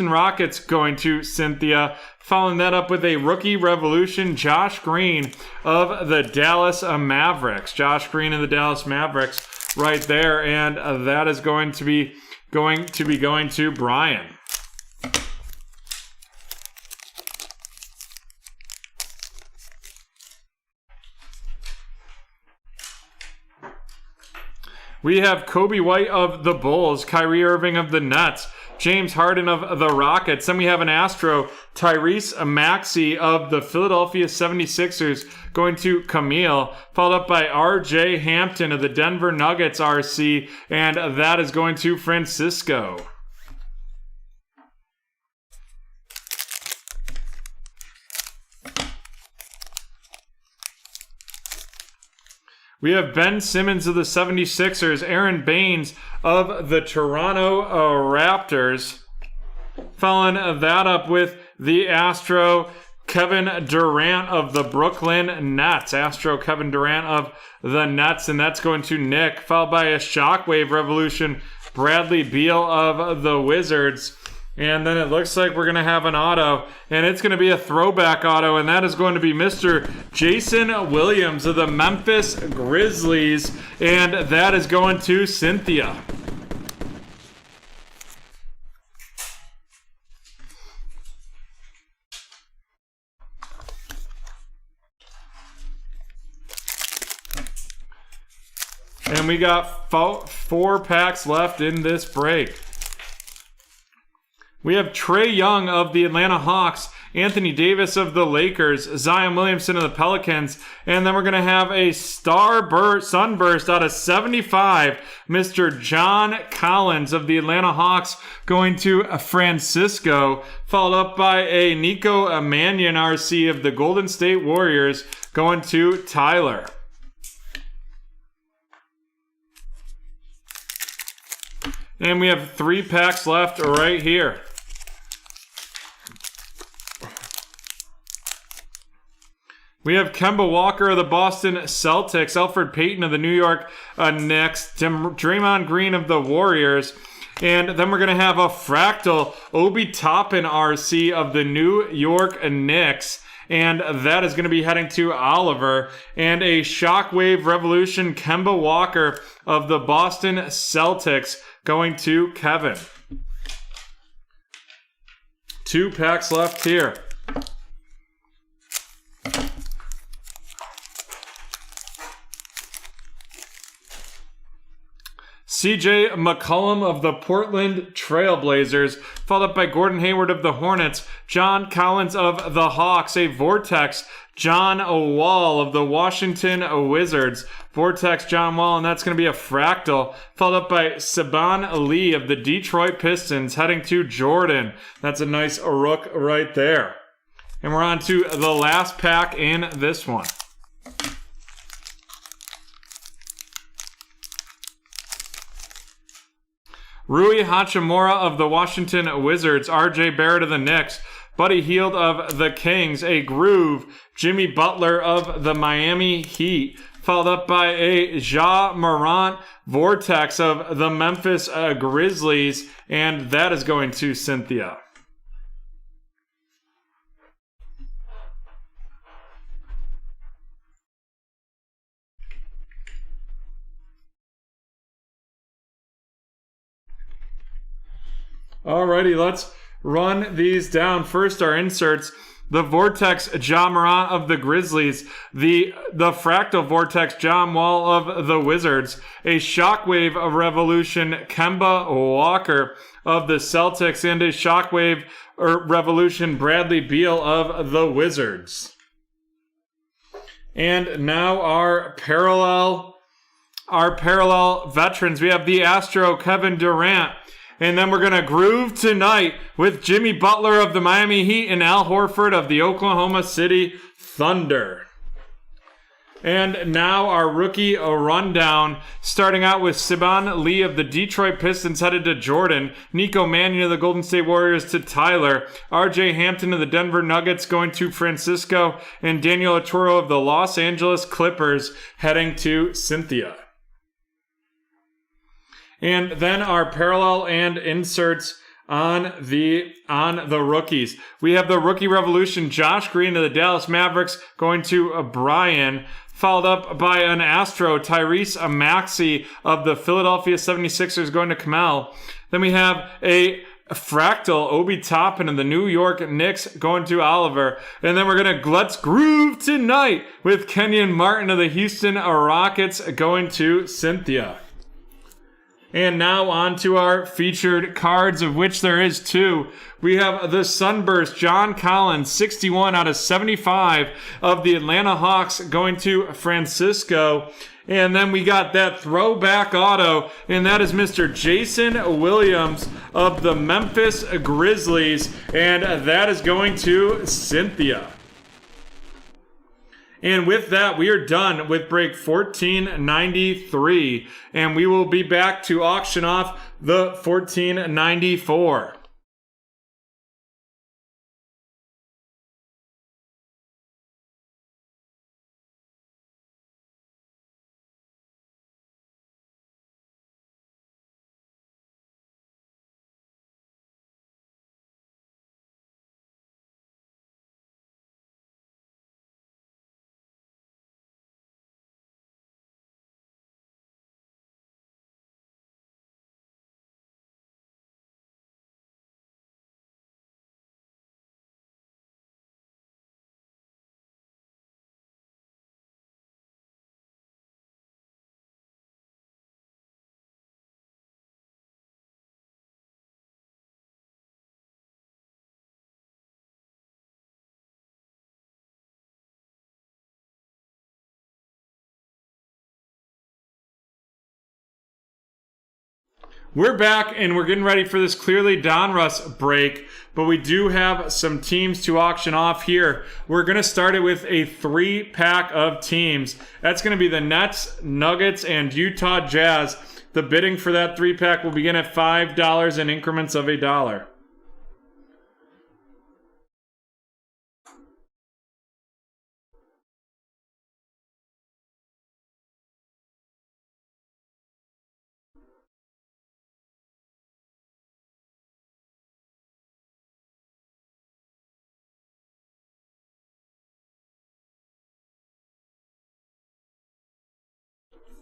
Rockets going to Cynthia. Following that up with a Rookie Revolution, Josh Green of the Dallas Mavericks. Josh Green of the Dallas Mavericks right there, and that is going to be going to Brian. We have Kobe White of the Bulls, Kyrie Irving of the Nets, James Harden of the Rockets. Then we have an Astro, Tyrese Maxey of the Philadelphia 76ers going to Camille, followed up by RJ Hampton of the Denver Nuggets RC, and that is going to Francisco. We have Ben Simmons of the 76ers, Aaron Baines of the Toronto Raptors. Following that up with the Astro, Kevin Durant of the Brooklyn Nets. Astro Kevin Durant of the Nets, and that's going to Nick. Followed by a Shockwave Revolution, Bradley Beal of the Wizards. And then it looks like we're going to have an auto, and it's going to be a throwback auto, and that is going to be Mr. Jason Williams of the Memphis Grizzlies, and that is going to Cynthia. And we got 4 packs left in this break. We have Trae Young of the Atlanta Hawks, Anthony Davis of the Lakers, Zion Williamson of the Pelicans, and then we're going to have a sunburst out of 75, Mr. John Collins of the Atlanta Hawks going to Francisco, followed up by a Nico Mannion RC of the Golden State Warriors going to Tyler. And we have 3 packs left right here. We have Kemba Walker of the Boston Celtics, Elfrid Payton of the New York Knicks, Draymond Green of the Warriors, and then we're going to have a Fractal Obi Toppin RC of the New York Knicks, and that is going to be heading to Oliver, and a Shockwave Revolution Kemba Walker of the Boston Celtics going to Kevin. 2 packs left here. CJ McCollum of the Portland Trailblazers, followed up by Gordon Hayward of the Hornets, John Collins of the Hawks, a Vortex, John Wall of the Washington Wizards, Vortex John Wall, and that's going to be a Fractal, followed up by Saban Lee of the Detroit Pistons, heading to Jordan. That's a nice rook right there. And we're on to the last pack in this one. Rui Hachimura of the Washington Wizards, RJ Barrett of the Knicks, Buddy Hield of the Kings, a Groove, Jimmy Butler of the Miami Heat, followed up by a Ja Morant Vortex of the Memphis Grizzlies, and that is going to Cynthia. Alrighty, let's run these down. First, our inserts. the Vortex Ja Morant of the Grizzlies, the Fractal Vortex John Wall of the Wizards, a Shockwave Revolution Kemba Walker of the Celtics, and a Shockwave Revolution Bradley Beal of the Wizards. And now our parallel veterans. We have the Astro Kevin Durant. And then we're going to groove tonight with Jimmy Butler of the Miami Heat and Al Horford of the Oklahoma City Thunder. And now our rookie rundown, starting out with Saban Lee of the Detroit Pistons headed to Jordan, Nico Mannion of the Golden State Warriors to Tyler, RJ Hampton of the Denver Nuggets going to Francisco, and Daniel Oturu of the Los Angeles Clippers heading to Cynthia. And then our parallel and inserts on the rookies. We have the rookie revolution, Josh Green of the Dallas Mavericks going to Brian, followed up by an Astro, Tyrese Maxey of the Philadelphia 76ers going to Kamal. Then we have a Fractal, Obi Toppin of the New York Knicks going to Oliver. And then we're going to let's groove tonight with Kenyon Martin of the Houston Rockets going to Cynthia. And now on to our featured cards, of which there is 2. We have the Sunburst, John Collins, 61 out of 75 of the Atlanta Hawks going to Francisco. And then we got that throwback auto, and that is Mr. Jason Williams of the Memphis Grizzlies, and that is going to Cynthia. And with that, we are done with break 1493, and we will be back to auction off the 1494. We're back, and we're getting ready for this clearly Donruss break, but we do have some teams to auction off here. We're going to start it with a 3-pack of teams. That's going to be the Nets, Nuggets, and Utah Jazz. The bidding for that 3-pack will begin at $5 in increments of $1.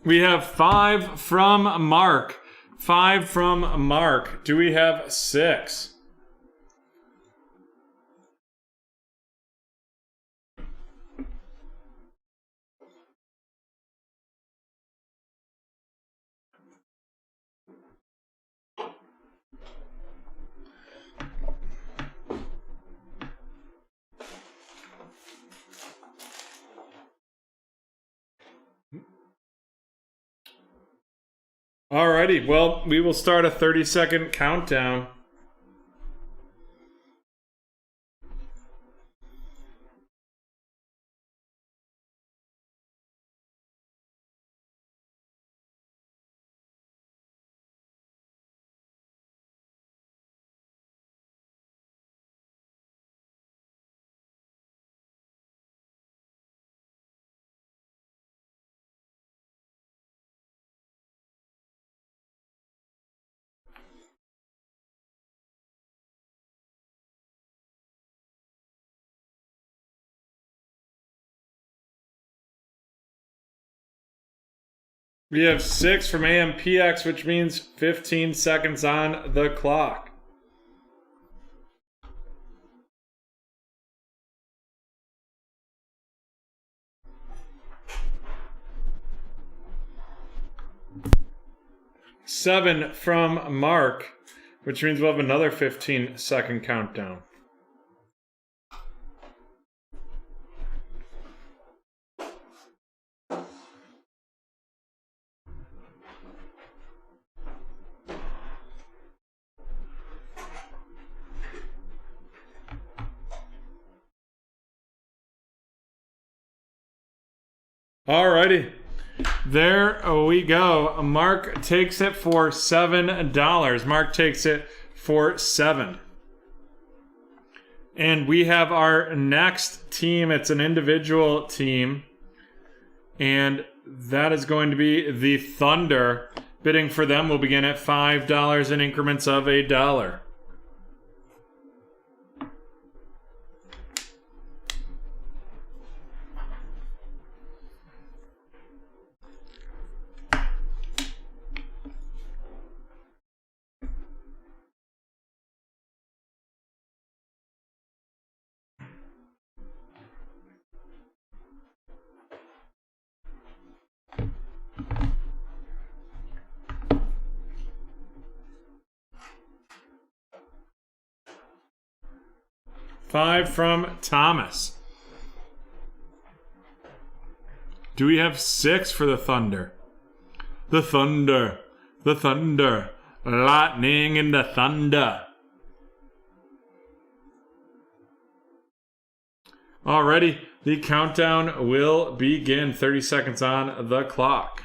We have 5 from Mark. 5 from Mark. Do we have 6? Alrighty, well, we will start a 30-second countdown. We have 6 from AMPX, which means 15 seconds on the clock. 7 from Mark, which means we'll have another 15-second countdown. Alrighty, there we go. Mark takes it for $7. Mark takes it for 7. And we have our next team. It's an individual team. And that is going to be the Thunder. Bidding for them will begin at $5 in increments of $1. 5 from Thomas. Do we have 6 for the Thunder? The Thunder. The Thunder. Lightning in the Thunder. Alrighty, the countdown will begin. 30 seconds on the clock.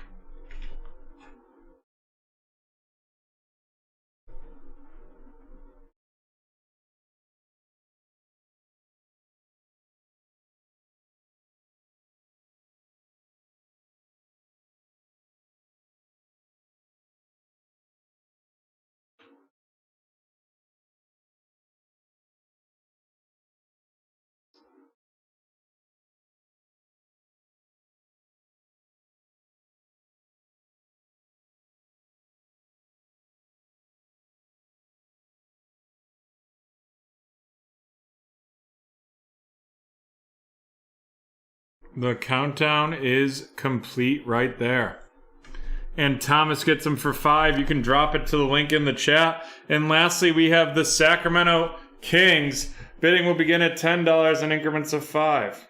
The countdown is complete right there. And Thomas gets them for 5. You can drop it to the link in the chat. And lastly, we have the Sacramento Kings. Bidding will begin at $10 in increments of 5.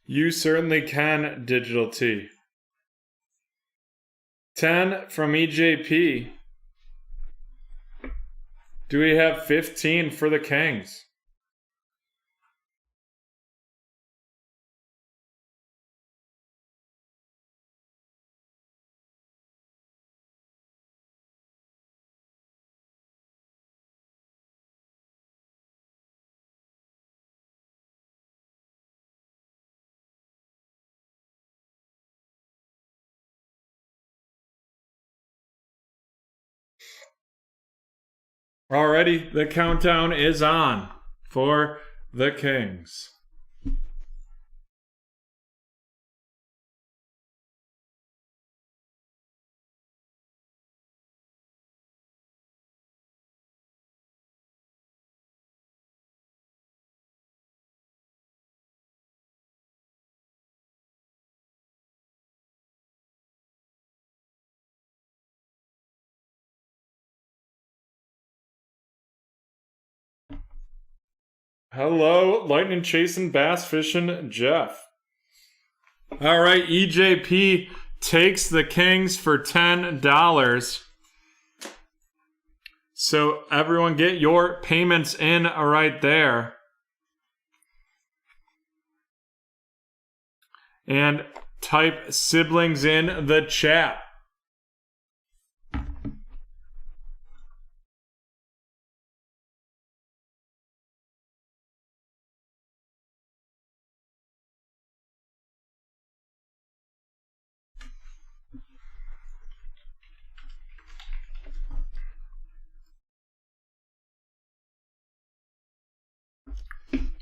You certainly can, Digital T. 10 from EJP. Do we have 15 for the Kings? Alrighty, the countdown is on for the Kings. Hello, lightning chasing, bass fishing, Jeff. All right, EJP takes the Kings for $10. So everyone get your payments in right there. And type siblings in the chat.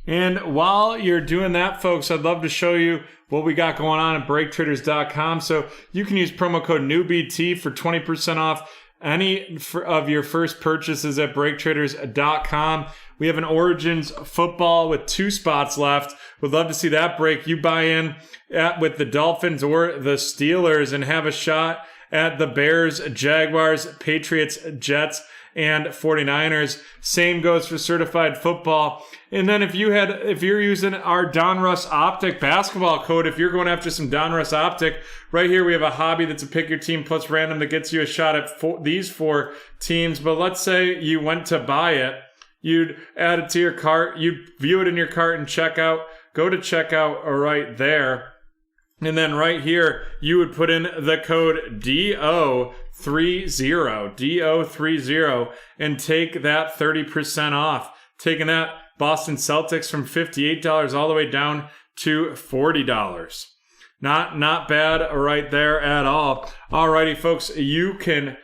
And while you're doing that, folks, I'd love to show you what we got going on at BreakTraders.com. So you can use promo code NEWBT for 20% off any of your first purchases at BreakTraders.com. We have an Origins football with 2 spots left. Would love to see that break. You buy in with the Dolphins or the Steelers and have a shot at the Bears, Jaguars, Patriots, Jets, and 49ers. Same goes for certified football. And then if you're using our Donruss Optic basketball code, if you're going after some Donruss Optic, right here we have a hobby that's a pick your team plus random that gets you a shot at these 4 teams. But let's say you went to buy it, you'd add it to your cart, you'd view it in your cart and check out. Go to checkout right there. And then right here, you would put in the code DO30, and take that 30% off. Taking that Boston Celtics from $58 all the way down to $40. Not bad right there at all. Alrighty, folks, you can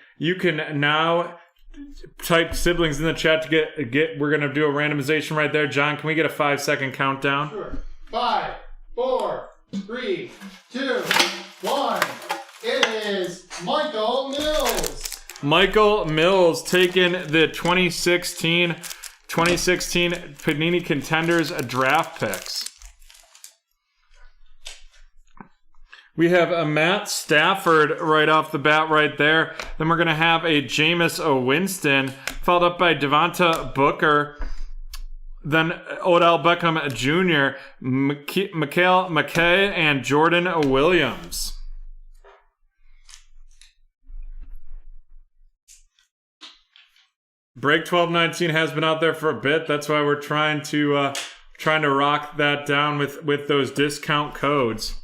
now type siblings in the chat to get. We're gonna do a randomization right there. John, can we get a 5-second countdown? Sure. 5, 4, 3, 2, 1. It is Michael Mills. Michael Mills taking the 2016 Panini Contenders draft picks. We have a Matt Stafford right off the bat right there. Then we're going to have a Jameis Winston, followed up by Devonta Booker. Then Odell Beckham Jr., Mikael McKay, and Jordan Williams. Break 1219 has been out there for a bit. That's why we're trying to rock that down with those discount codes.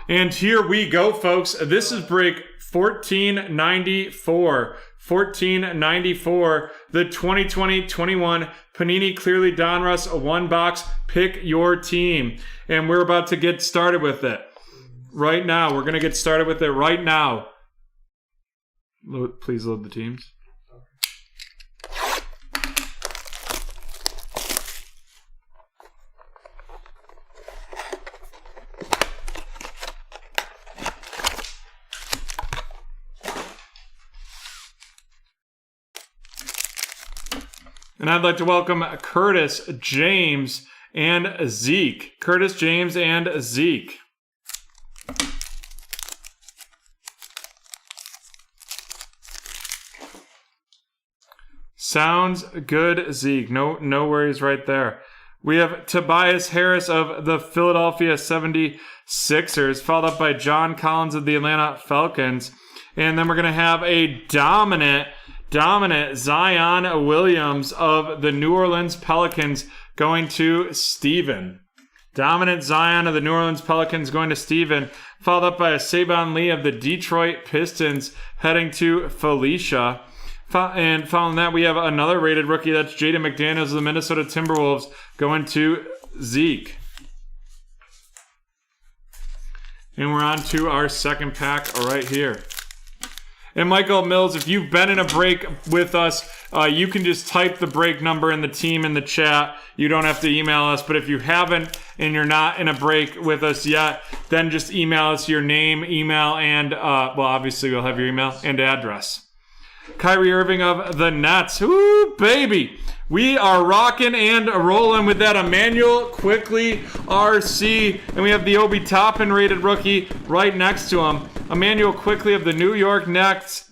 And here we go, folks. This is break 1494. 1494, the 2020-21 Panini Clearly Donruss 1-box Pick Your Team. And we're about to get started with it right now. We're going to get started with it right now. Please load the teams. And I'd like to welcome Curtis, James, and Zeke. Curtis, James, and Zeke. Sounds good, Zeke. No worries right there. We have Tobias Harris of the Philadelphia 76ers, followed up by John Collins of the Atlanta Falcons. And then we're going to have a dominant Zion Williams of the New Orleans Pelicans going to Steven. Dominant Zion of the New Orleans Pelicans going to Steven, followed up by a Saban Lee of the Detroit Pistons heading to Felicia. And following that, we have another rated rookie. That's Jaden McDaniels of the Minnesota Timberwolves going to Zeke. And we're on to our second pack right here. And Michael Mills, if you've been in a break with us, you can just type the break number and the team in the chat. You don't have to email us. But if you haven't and you're not in a break with us yet, then just email us your name, email, and, well, obviously we'll have your email and address. Kyrie Irving of the Nets. Ooh, baby. We are rocking and rolling with that Emmanuel Quickley RC. And we have the Obi Toppin rated rookie right next to him. Emmanuel Quickley of the New York Knicks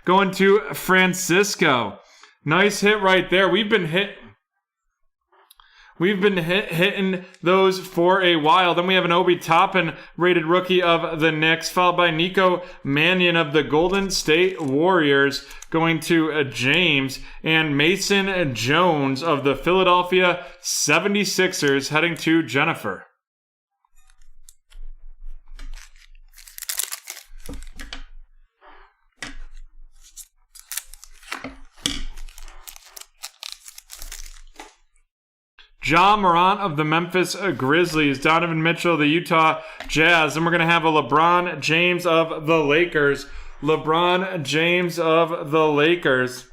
going to Francisco. Nice hit right there. We've been hitting those for a while. Then we have an Obi Toppin rated rookie of the Knicks, followed by Nico Mannion of the Golden State Warriors going to James, and Mason Jones of the Philadelphia 76ers heading to Jennifer. Ja Morant of the Memphis Grizzlies, Donovan Mitchell of the Utah Jazz, and we're going to have a LeBron James of the Lakers. LeBron James of the Lakers.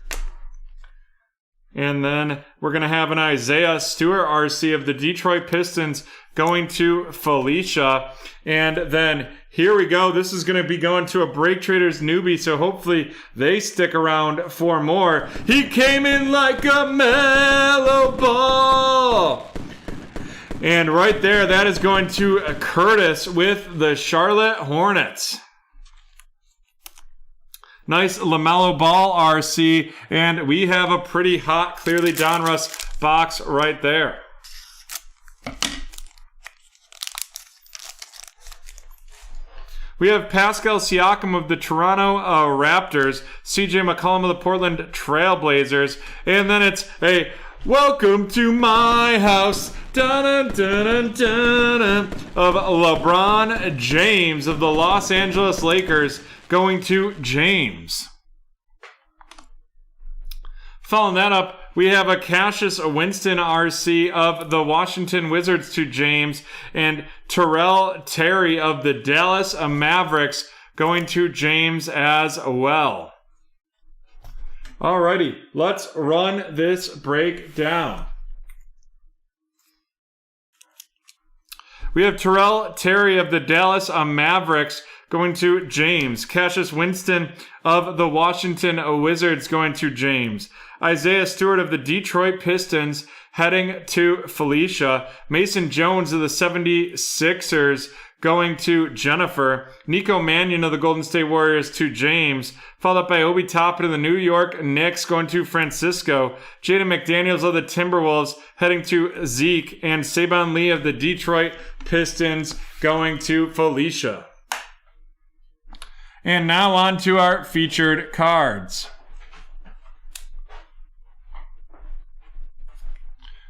And then we're going to have an Isaiah Stewart RC of the Detroit Pistons going to Felicia. And then here we go. This is going to be going to a BreakTraders newbie, so hopefully they stick around for more. He came in like a mellow ball. And right there, that is going to Curtis with the Charlotte Hornets. Nice LaMelo Ball RC, and we have a pretty hot, clearly Donruss box right there. We have Pascal Siakam of the Toronto Raptors, CJ McCollum of the Portland Trailblazers, and then it's a welcome to my house of LeBron James of the Los Angeles Lakers going to James. Following that up, we have a Cassius Winston RC of the Washington Wizards to James, and Terrell Terry of the Dallas Mavericks going to James as well. Alrighty, let's run this break down. We have Terrell Terry of the Dallas Mavericks going to James. Cassius Winston of the Washington Wizards going to James. Isaiah Stewart of the Detroit Pistons heading to Felicia. Mason Jones of the 76ers going to Jennifer. Nico Mannion of the Golden State Warriors to James. Followed up by Obi Toppin of the New York Knicks going to Francisco. Jaden McDaniels of the Timberwolves heading to Zeke. And Saban Lee of the Detroit Pistons going to Felicia. And now on to our featured cards.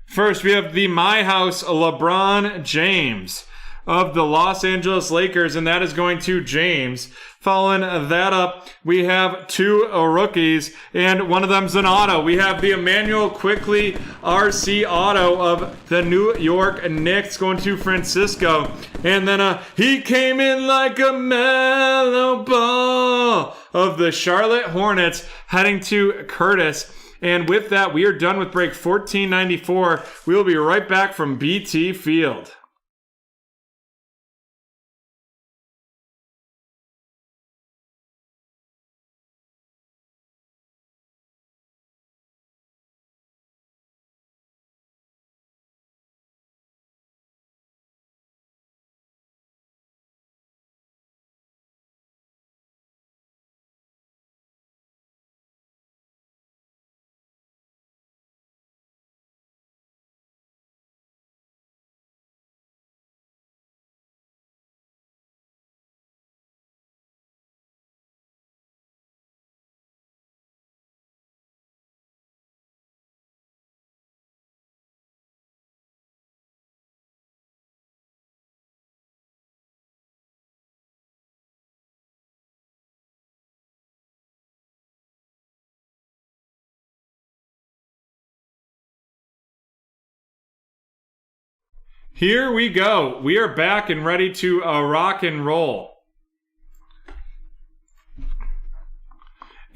First, we have the My House LeBron James of the Los Angeles Lakers, and that is going to James. Following that up, we have two rookies, and one of them's an auto. We have the Emmanuel Quickley RC auto of the New York Knicks going to Francisco. And then he came in like a mellow ball of the Charlotte Hornets heading to Curtis. And with that, we are done with break 1494. We will be right back from BT Field. Here we go. We are back and ready to rock and roll.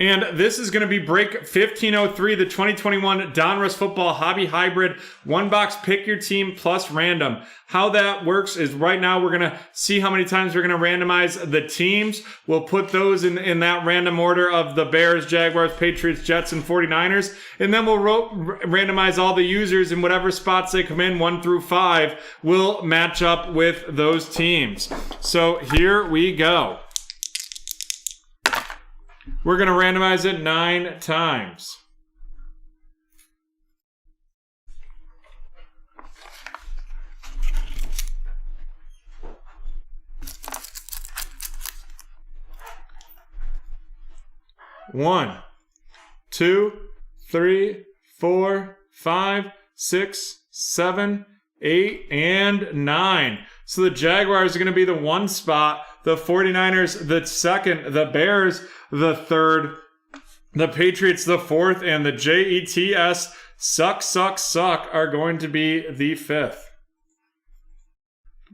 And this is going to be break 1503, the 2021 Donruss Football Hobby Hybrid one box pick your team plus random. How that works is right now we're going to see how many times we're going to randomize the teams. We'll put those in that random order of the Bears, Jaguars, Patriots, Jets, and 49ers. And then we'll randomize all the users in whatever spots they come in, 1 through 5, will match up with those teams. So here we go. We're going to randomize it 9 times. One, 2, 3, 4, 5, 6, 7, 8, and 9. So the Jaguars are going to be the 1 spot, the 49ers the 2nd, the Bears the 3rd, the Patriots the 4th, and the Jets suck are going to be the 5th.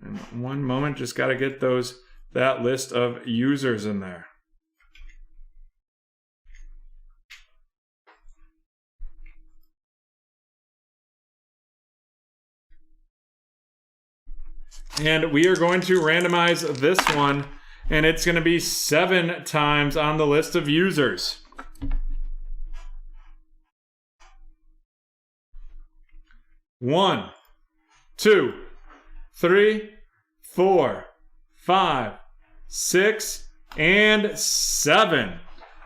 And one moment, just got to get that list of users in there. And we are going to randomize this one, and it's going to be 7 times on the list of users. 1, 2, 3, 4, 5, 6, and 7.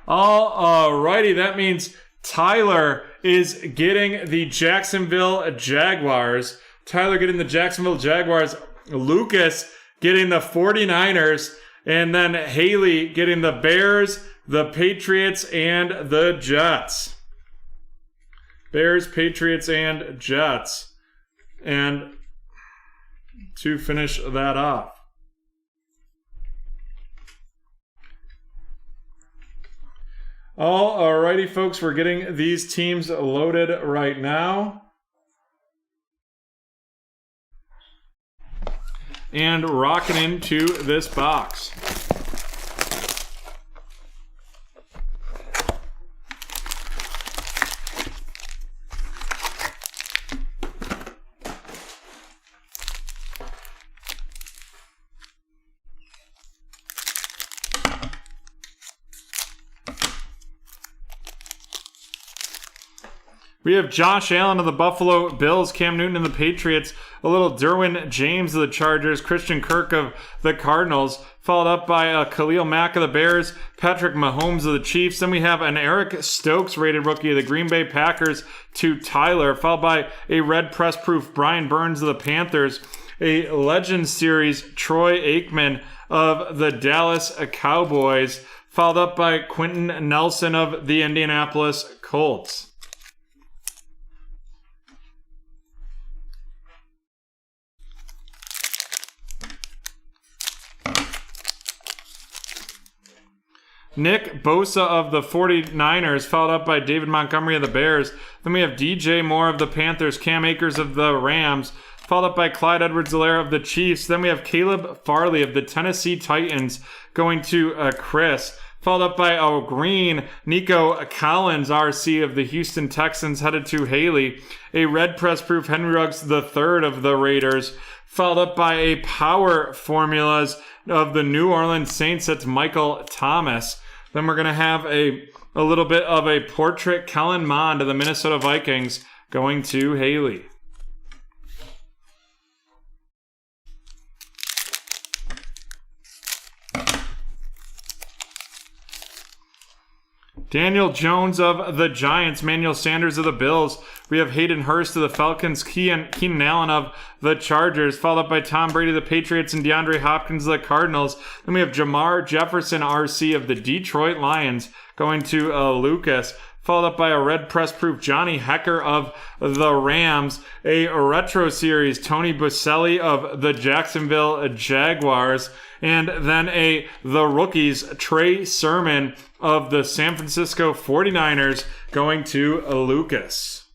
Alrighty, that means Tyler is getting the Jacksonville Jaguars. Tyler getting the Jacksonville Jaguars. Lucas getting the 49ers. And then Haley getting the Bears, the Patriots, and the Jets. Bears, Patriots, and Jets. And to finish that off. Alrighty, folks, we're getting these teams loaded right now. And rocking into this box. We have Josh Allen of the Buffalo Bills, Cam Newton of the Patriots, a little Derwin James of the Chargers, Christian Kirk of the Cardinals, followed up by Khalil Mack of the Bears, Patrick Mahomes of the Chiefs. Then we have an Eric Stokes rated rookie of the Green Bay Packers to Tyler, followed by a red press proof Brian Burns of the Panthers, a Legend Series Troy Aikman of the Dallas Cowboys, followed up by Quentin Nelson of the Indianapolis Colts. Nick Bosa of the 49ers, followed up by David Montgomery of the Bears. Then we have DJ Moore of the Panthers, Cam Akers of the Rams, followed up by Clyde Edwards-Helaire of the Chiefs. Then we have Caleb Farley of the Tennessee Titans going to Chris, followed up by green Nico Collins, RC of the Houston Texans, headed to Haley. A red press proof Henry Ruggs III of the Raiders, followed up by a power formulas of the New Orleans Saints. That's Michael Thomas. Then we're going to have a little bit of a portrait Kellen Mond of the Minnesota Vikings going to Haley. Daniel Jones of the Giants, Manuel Sanders of the Bills. We have Hayden Hurst of the Falcons, Keenan Allen of the Chargers, followed up by Tom Brady of the Patriots and DeAndre Hopkins of the Cardinals. Then we have Jamar Jefferson, RC of the Detroit Lions, going to Lucas, followed up by a red press proof Johnny Hecker of the Rams, a retro series Tony Boselli of the Jacksonville Jaguars, and then the rookies Trey Sermon of the San Francisco 49ers going to Lucas.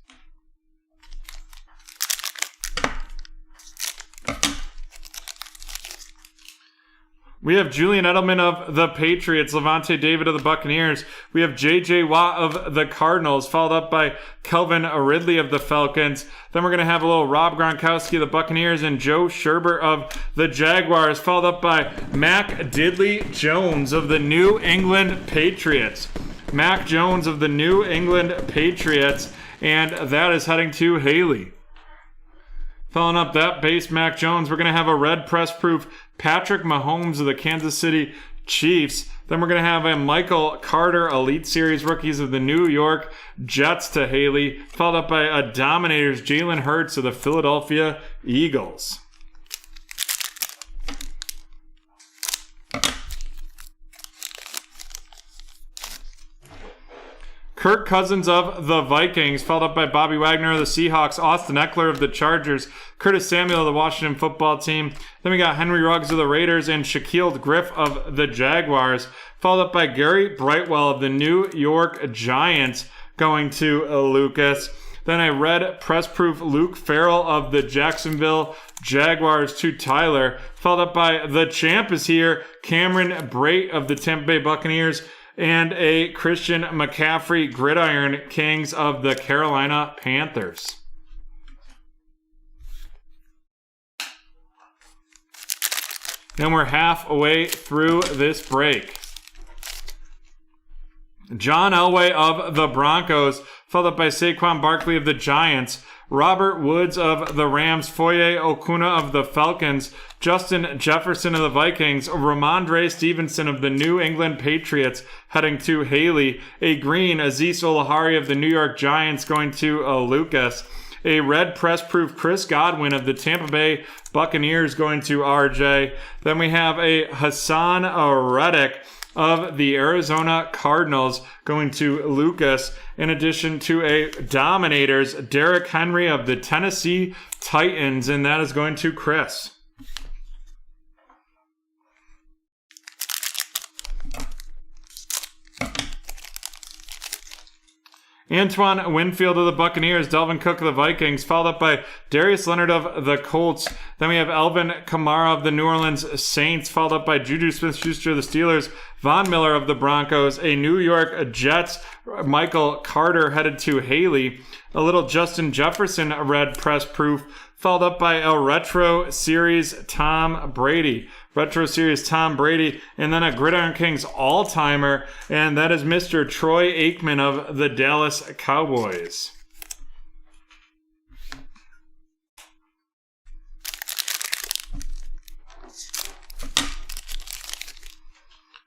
We have Julian Edelman of the Patriots, Levante David of the Buccaneers. We have J.J. Watt of the Cardinals, followed up by Kelvin Ridley of the Falcons. Then we're going to have a little Rob Gronkowski of the Buccaneers and Joe Sherbert of the Jaguars, followed up by Mac Diddley Jones of the New England Patriots. Mac Jones of the New England Patriots, and that is heading to Haley. Following up that base Mac Jones, we're going to have a red press proof Patrick Mahomes of the Kansas City Chiefs. Then we're going to have a Michael Carter Elite Series rookies of the New York Jets to Haley, followed up by a Dominators Jalen Hurts of the Philadelphia Eagles. Kirk Cousins of the Vikings, followed up by Bobby Wagner of the Seahawks, Austin Eckler of the Chargers, Curtis Samuel of the Washington Football Team. Then we got Henry Ruggs of the Raiders and Shaquille Griff of the Jaguars, followed up by Gary Brightwell of the New York Giants going to Lucas. Then a red press proof Luke Farrell of the Jacksonville Jaguars to Tyler, followed up by the champ is here, Cameron Brate of the Tampa Bay Buccaneers, and a Christian McCaffrey Gridiron Kings of the Carolina Panthers. And we're halfway through this break. John Elway of the Broncos, followed up by Saquon Barkley of the Giants, Robert Woods of the Rams, Foye Okuna of the Falcons, Justin Jefferson of the Vikings, Ramondre Stevenson of the New England Patriots heading to Haley, a green Azeez Olahari of the New York Giants going to Lucas, a red press-proof Chris Godwin of the Tampa Bay Buccaneers going to RJ. Then we have a Hassan Reddick of the Arizona Cardinals going to Lucas, in addition to a Dominators Derrick Henry of the Tennessee Titans, and that is going to Chris. Antoine Winfield of the Buccaneers, Dalvin Cook of the Vikings, followed up by Darius Leonard of the Colts. Then we have Alvin Kamara of the New Orleans Saints, followed up by Juju Smith-Schuster of the Steelers, Von Miller of the Broncos, a New York Jets, Michael Carter headed to Haley, a little Justin Jefferson red press proof, followed up by a Retro Series Tom Brady. Retro Series Tom Brady, and then a Gridiron Kings all-timer, and that is Mr. Troy Aikman of the Dallas Cowboys.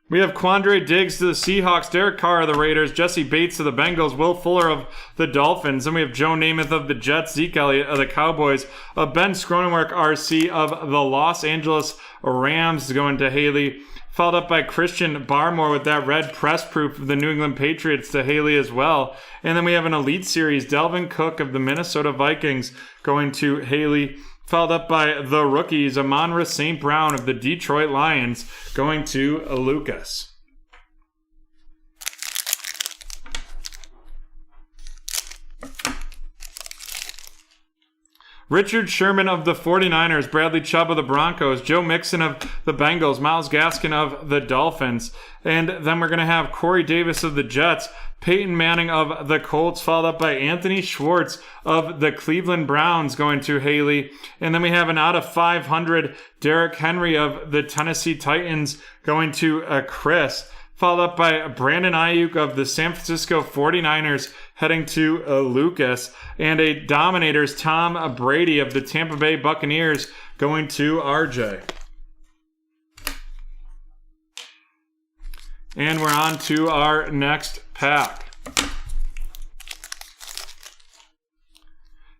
We have Quandre Diggs to the Seahawks, Derek Carr of the Raiders, Jesse Bates of the Bengals, Will Fuller of the Dolphins. Then we have Joe Namath of the Jets, Zeke Elliott of the Cowboys, Ben Cronenworth RC of the Los Angeles Rams going to Haley, followed up by Christian Barmore with that red press proof of the New England Patriots to Haley as well. And then we have an Elite Series, Dalvin Cook of the Minnesota Vikings going to Haley, followed up by the rookies, Amon-Ra St. Brown of the Detroit Lions going to Lucas. Richard Sherman of the 49ers, Bradley Chubb of the Broncos, Joe Mixon of the Bengals, Myles Gaskin of the Dolphins. And then we're going to have Corey Davis of the Jets, Peyton Manning of the Colts, followed up by Anthony Schwartz of the Cleveland Browns going to Haley. And then we have an out of 500 Derrick Henry of the Tennessee Titans going to Chris, followed up by Brandon Ayuk of the San Francisco 49ers heading to Lucas, and a Dominators Tom Brady of the Tampa Bay Buccaneers going to RJ. And we're on to our next pack.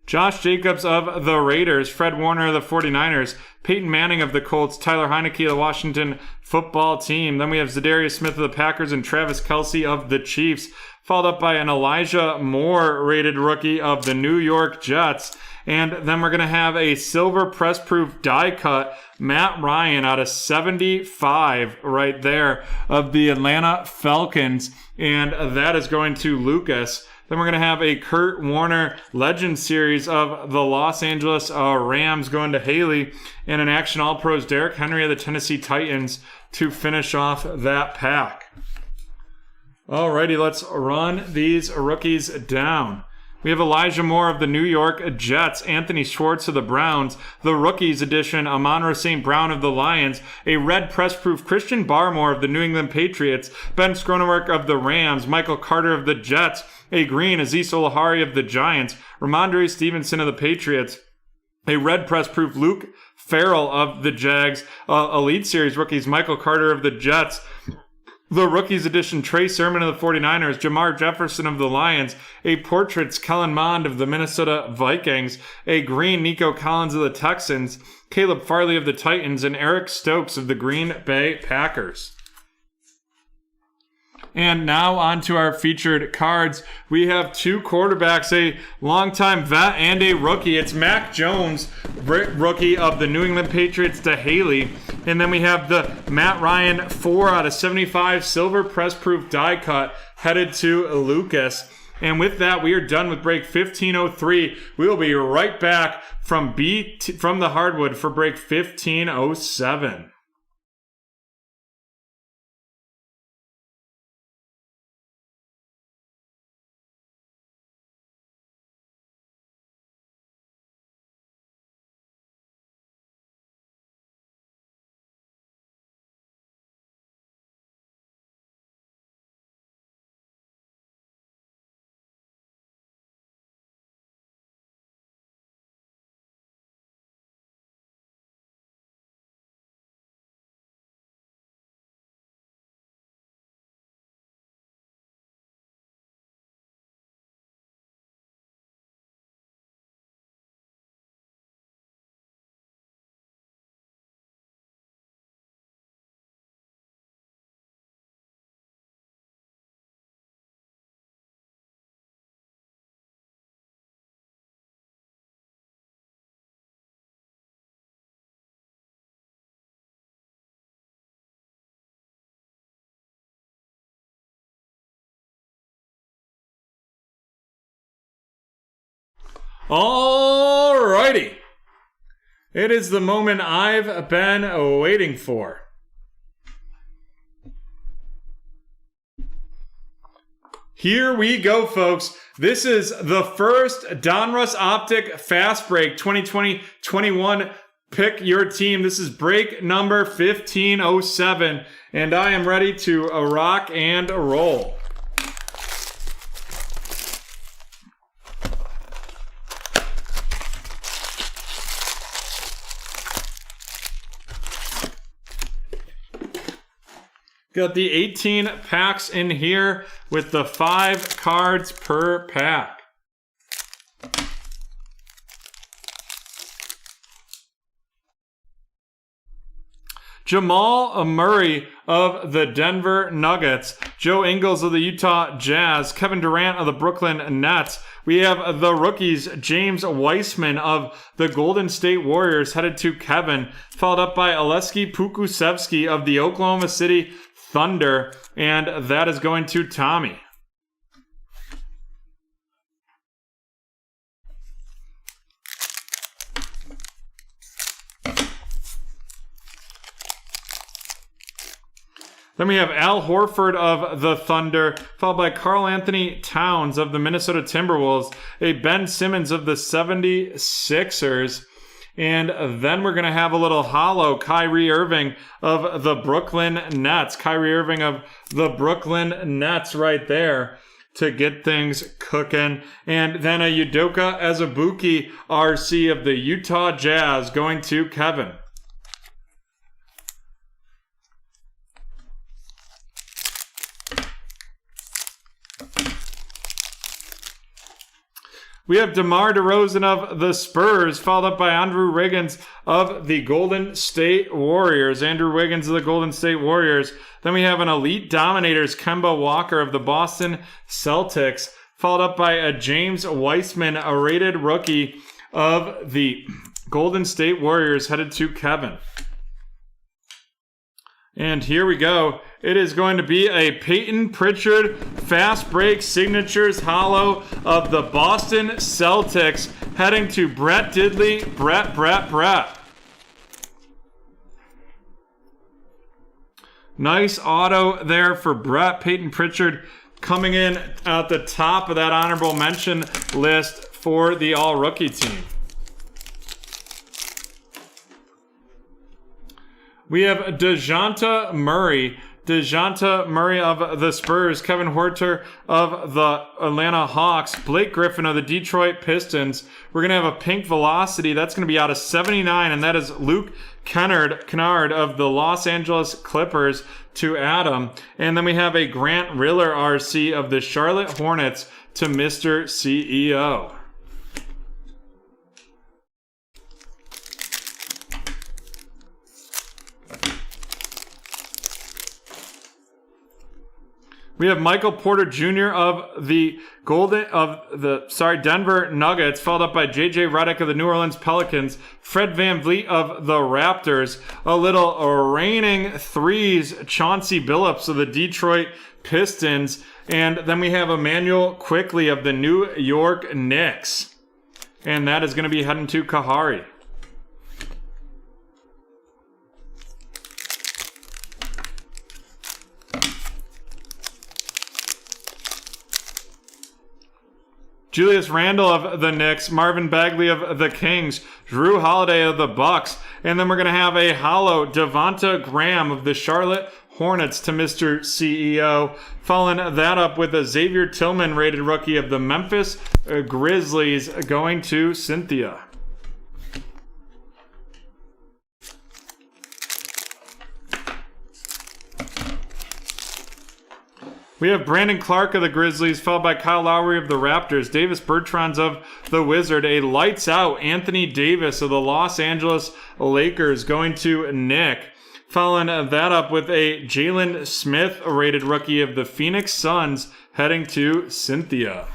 Josh Jacobs of the Raiders, Fred Warner of the 49ers, Peyton Manning of the Colts, Tyler Heineke of the Washington Football Team. Then we have Zadarius Smith of the Packers and Travis Kelce of the Chiefs, followed up by an Elijah Moore rated rookie of the New York Jets. And then we're going to have a silver press proof die cut Matt Ryan out of 75 right there of the Atlanta Falcons. And that is going to Lucas. Then we're going to have a Kurt Warner Legend Series of the Los Angeles Rams going to Haley, and an Action All-Pros Derrick Henry of the Tennessee Titans to finish off that pack. Alrighty, let's run these rookies down. We have Elijah Moore of the New York Jets, Anthony Schwartz of the Browns, the Rookies Edition, Amon-Ra St. Brown of the Lions, a red press-proof Christian Barmore of the New England Patriots, Ben Cronenworth of the Rams, Michael Carter of the Jets, a green Azeez Olahari of the Giants, Ramondre Stevenson of the Patriots, a red press-proof Luke Farrell of the Jags, Elite Series rookies Michael Carter of the Jets, the Rookies Edition Trey Sermon of the 49ers, Jamar Jefferson of the Lions, a Portraits Kellen Mond of the Minnesota Vikings, a green Nico Collins of the Texans, Caleb Farley of the Titans, and Eric Stokes of the Green Bay Packers. And now on to our featured cards. We have two quarterbacks, a longtime vet and a rookie. It's Mac Jones, rookie of the New England Patriots to Haley. And then we have the Matt Ryan 4 out of 75 silver press proof die cut headed to Lucas. And with that, we are done with break 1503. We will be right back from the hardwood for break 1507. Alrighty. It is the moment I've been waiting for. Here we go, folks. This is the first Donruss Optic Fast Break 2020-21. Pick your team. This is break number 1507, and I am ready to rock and roll. Got the 18 packs in here with the 5 cards per pack. Jamal Murray of the Denver Nuggets, Joe Ingles of the Utah Jazz, Kevin Durant of the Brooklyn Nets. We have the rookies, James Weissman of the Golden State Warriors, headed to Kevin, followed up by Oleksiy Pokusevski of the Oklahoma City Thunder, and that is going to Tommy. Then we have Al Horford of the Thunder, followed by Karl Anthony Towns of the Minnesota Timberwolves, a Ben Simmons of the 76ers, and then we're going to have a little hollow Kyrie Irving of the Brooklyn Nets. Kyrie Irving of the Brooklyn Nets right there to get things cooking. And then a Udoka Azubuike RC of the Utah Jazz going to Kevin. We have DeMar DeRozan of the Spurs, followed up by Andrew Wiggins of the Golden State Warriors. Andrew Wiggins of the Golden State Warriors. Then we have an Elite Dominators, Kemba Walker of the Boston Celtics, followed up by a James Weissman, a rated rookie of the Golden State Warriors, headed to Kevin. And here we go. It is going to be a Peyton Pritchard Fast Break Signatures Hollow of the Boston Celtics, heading to Brett Diddley. Brett. Nice auto there for Brett. Peyton Pritchard coming in at the top of that honorable mention list for the all-rookie team. We have DeJounte Murray of the Spurs, Kevin Huerter of the Atlanta Hawks, Blake Griffin of the Detroit Pistons. We're going to have a pink Velocity. That's going to be out of 79, and that is Luke Kennard of the Los Angeles Clippers to Adam. And then we have a Grant Riller RC of the Charlotte Hornets to Mr. CEO. We have Michael Porter Jr. of the Denver Nuggets, followed up by JJ Redick of the New Orleans Pelicans, Fred VanVleet of the Raptors, a little raining threes, Chauncey Billups of the Detroit Pistons, and then we have Emmanuel Quickley of the New York Knicks. And that is going to be heading to Kahari. Julius Randle of the Knicks, Marvin Bagley of the Kings, Drew Holiday of the Bucks, and then we're going to have a hollow Devonta Graham of the Charlotte Hornets to Mr. CEO. Following that up with a Xavier Tillman rated rookie of the Memphis Grizzlies going to Cynthia. We have Brandon Clark of the Grizzlies, followed by Kyle Lowry of the Raptors, Davis Bertans of the Wizard, a lights out Anthony Davis of the Los Angeles Lakers going to Nick. Following that up with a Jalen Smith, a rated rookie of the Phoenix Suns, heading to Cynthia.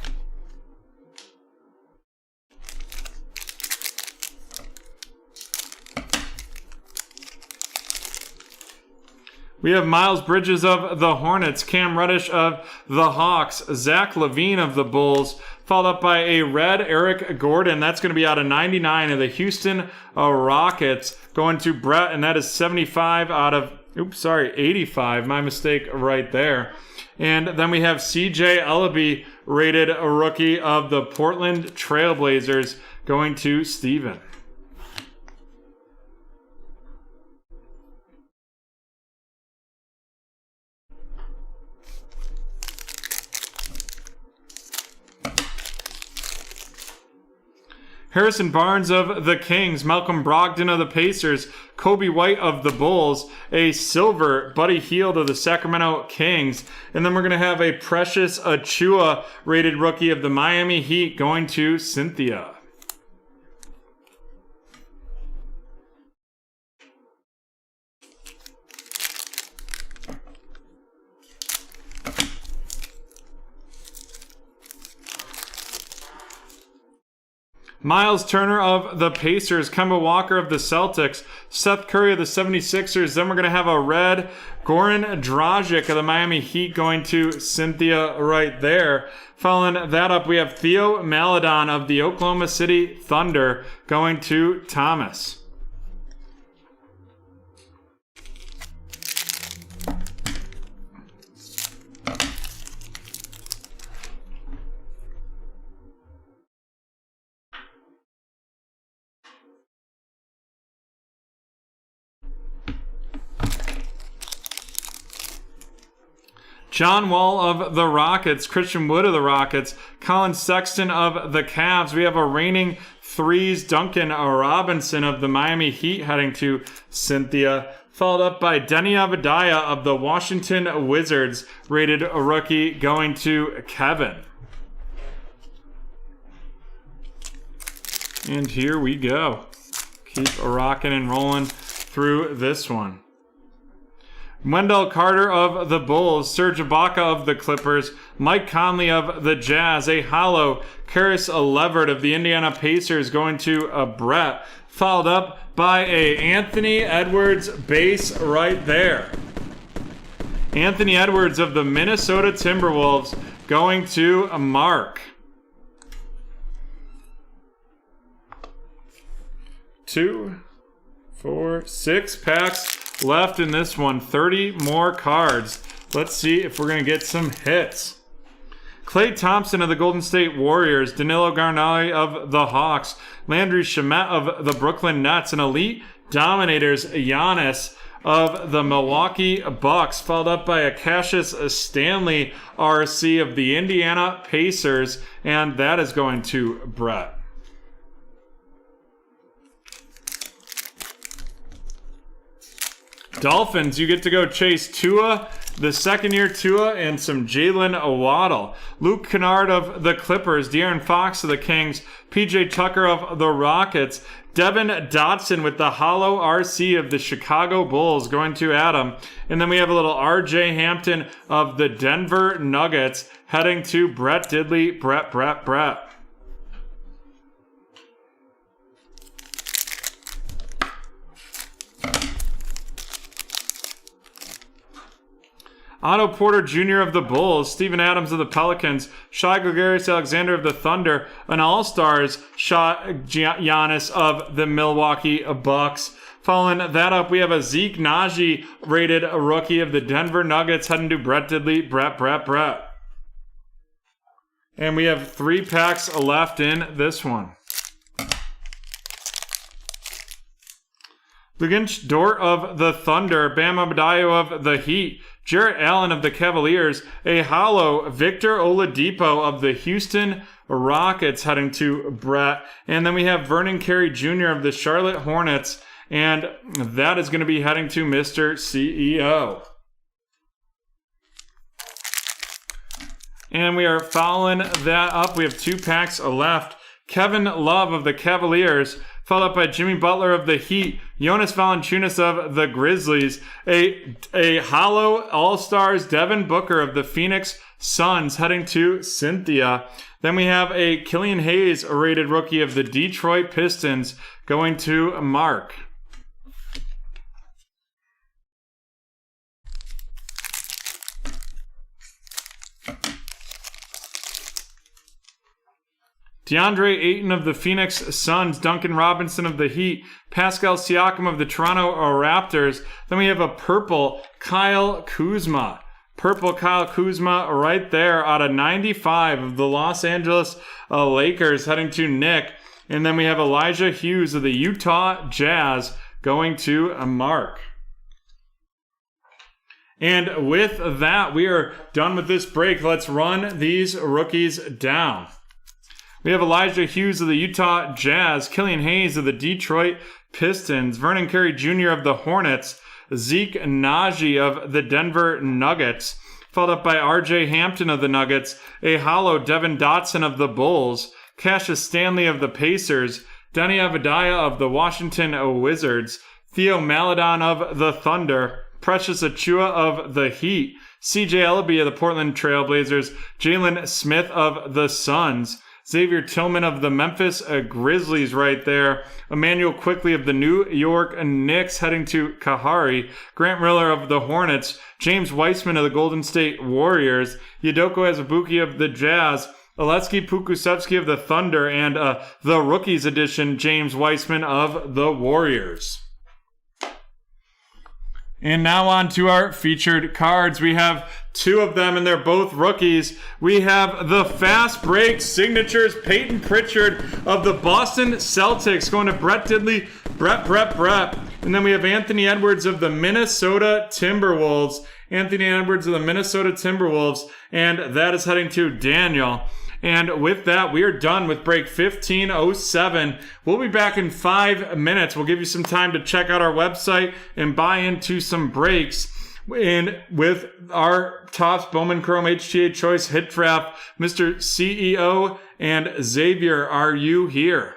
We have Miles Bridges of the Hornets, Cam Reddish of the Hawks, Zach LaVine of the Bulls, followed up by a red Eric Gordon. That's going to be out of 99 of the Houston Rockets, going to Brett, and that is 75 out of, 85. My mistake right there. And then we have CJ Ellaby, rated a rookie of the Portland Trailblazers, going to Steven. Harrison Barnes of the Kings, Malcolm Brogdon of the Pacers, Kobe White of the Bulls, a silver Buddy Hield of the Sacramento Kings, and then we're going to have a Precious Achiuwa rated rookie of the Miami Heat going to Cynthia. Miles Turner of the Pacers, Kemba Walker of the Celtics, Seth Curry of the 76ers. Then we're going to have a red Goran Dragic of the Miami Heat going to Cynthia right there. Following that up, we have Theo Maledon of the Oklahoma City Thunder going to Thomas. John Wall of the Rockets, Christian Wood of the Rockets, Colin Sexton of the Cavs. We have a reigning threes Duncan Robinson of the Miami Heat heading to Cynthia, followed up by Denny Avdija of the Washington Wizards, rated a rookie going to Kevin. And here we go. Keep rocking and rolling through this one. Wendell Carter of the Bulls, Serge Ibaka of the Clippers, Mike Conley of the Jazz, a hollow Karis Levert of the Indiana Pacers going to Brett, followed up by a Anthony Edwards base right there. Anthony Edwards of the Minnesota Timberwolves going to Mark. 2, 4, 6 packs left in this one. 30 more cards. Let's see if we're going to get some hits. Klay Thompson of the Golden State Warriors, Danilo Garnali of the Hawks, Landry Shamet of the Brooklyn Nets, and Elite Dominators Giannis of the Milwaukee Bucks, followed up by a Cassius Stanley RC of the Indiana Pacers, and that is going to Brett. Dolphins, you get to go chase Tua, the second-year Tua, and some Jalen Waddle. Luke Kennard of the Clippers, De'Aaron Fox of the Kings, PJ Tucker of the Rockets, Devin Dotson with the hollow RC of the Chicago Bulls going to Adam. And then we have a little RJ Hampton of the Denver Nuggets heading to Brett Diddley, Brett. Otto Porter Jr. of the Bulls, Steven Adams of the Pelicans, Shai Gilgeous-Alexander of the Thunder, an All-Stars Giannis of the Milwaukee Bucks. Following that up, we have a Zeke Naji rated a rookie of the Denver Nuggets heading to Brett Diddley, Brett. And we have 3 packs left in this one. Luguentz Dort of the Thunder, Bam Adebayo of the Heat, Jarrett Allen of the Cavaliers, a hollow Victor Oladipo of the Houston Rockets heading to Brett. And then we have Vernon Carey Jr. of the Charlotte Hornets, and that is going to be heading to Mr. CEO. And we are following that up. We have 2 packs left. Kevin Love of the Cavaliers, followed up by Jimmy Butler of the Heat, Jonas Valanciunas of the Grizzlies, a hollow All-Stars Devin Booker of the Phoenix Suns heading to Cynthia. Then we have a Killian Hayes, a rated rookie of the Detroit Pistons, going to Mark. DeAndre Ayton of the Phoenix Suns, Duncan Robinson of the Heat, Pascal Siakam of the Toronto Raptors. Then we have a purple Kyle Kuzma. Purple Kyle Kuzma right there out of 95 of the Los Angeles Lakers heading to Nick. And then we have Elijah Hughes of the Utah Jazz going to Mark. And with that, we are done with this break. Let's run these rookies down. We have Elijah Hughes of the Utah Jazz, Killian Hayes of the Detroit Pistons, Vernon Carey Jr. of the Hornets, Zeke Naji of the Denver Nuggets, followed up by R.J. Hampton of the Nuggets, a hollow Devin Dotson of the Bulls, Cassius Stanley of the Pacers, Denny Avdija of the Washington Wizards, Theo Maledon of the Thunder, Precious Achua of the Heat, C.J. Ellaby of the Portland Trailblazers, Jalen Smith of the Suns, Xavier Tillman of the Memphis Grizzlies right there. Emmanuel Quickley of the New York Knicks heading to Kahari. Grant Miller of the Hornets. James Weissman of the Golden State Warriors. Yudoko Azubuike of the Jazz. Aletsky Pukusevsky of the Thunder. And the Rookies edition, James Weissman of the Warriors. And now on to our featured cards. We have two of them, and they're both rookies. We have the fast break signatures, Peyton Pritchard of the Boston Celtics going to Brett Diddley, Brett. And then we have Anthony Edwards of the Minnesota Timberwolves. And that is heading to Daniel. And with that, we are done with break 1507. We'll be back in 5 minutes. We'll give you some time to check out our website and buy into some breaks. And with our Topps Bowman Chrome HTA Choice Hit Draft, Mr. CEO and Xavier, are you here?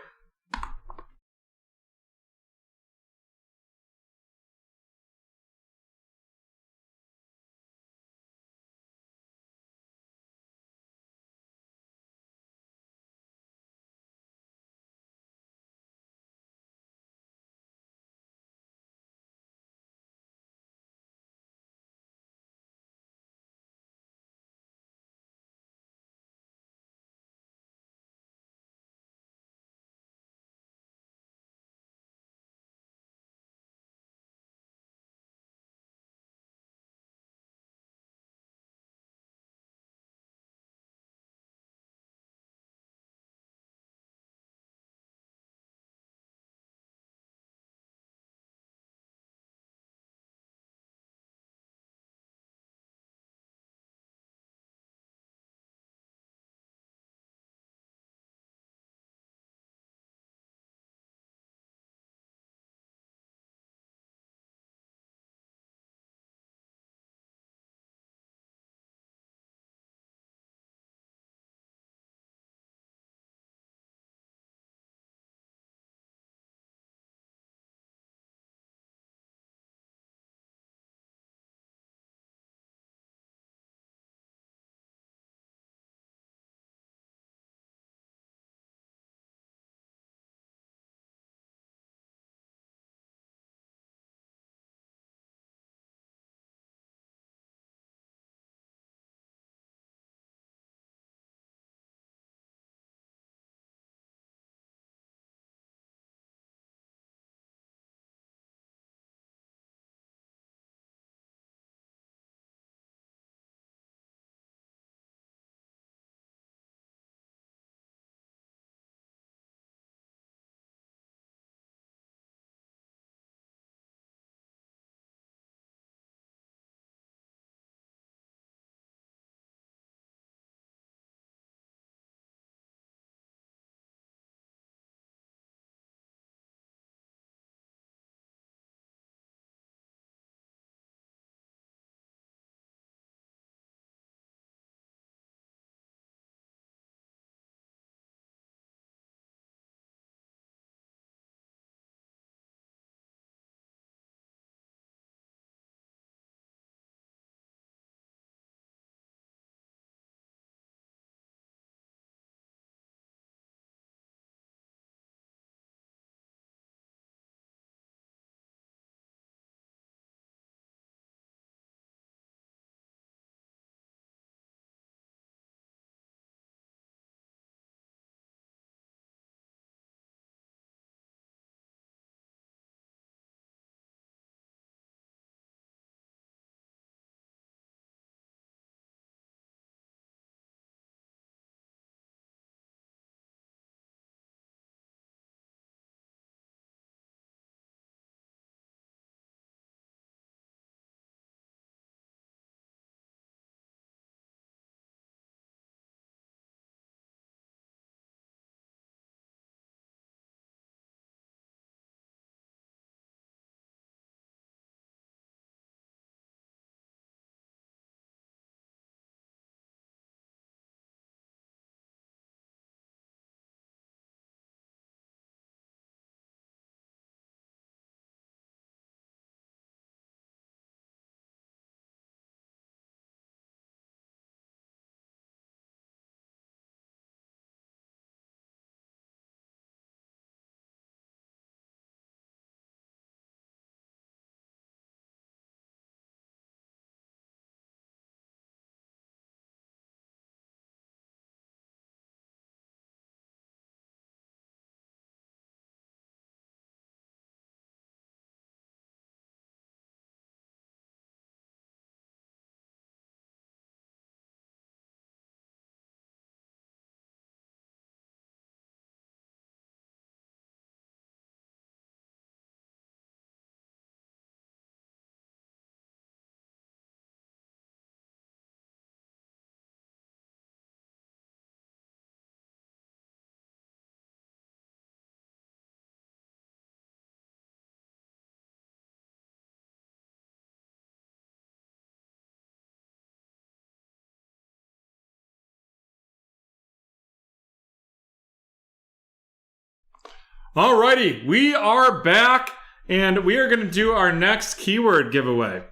Alrighty, we are back, and we are going to do our next keyword giveaway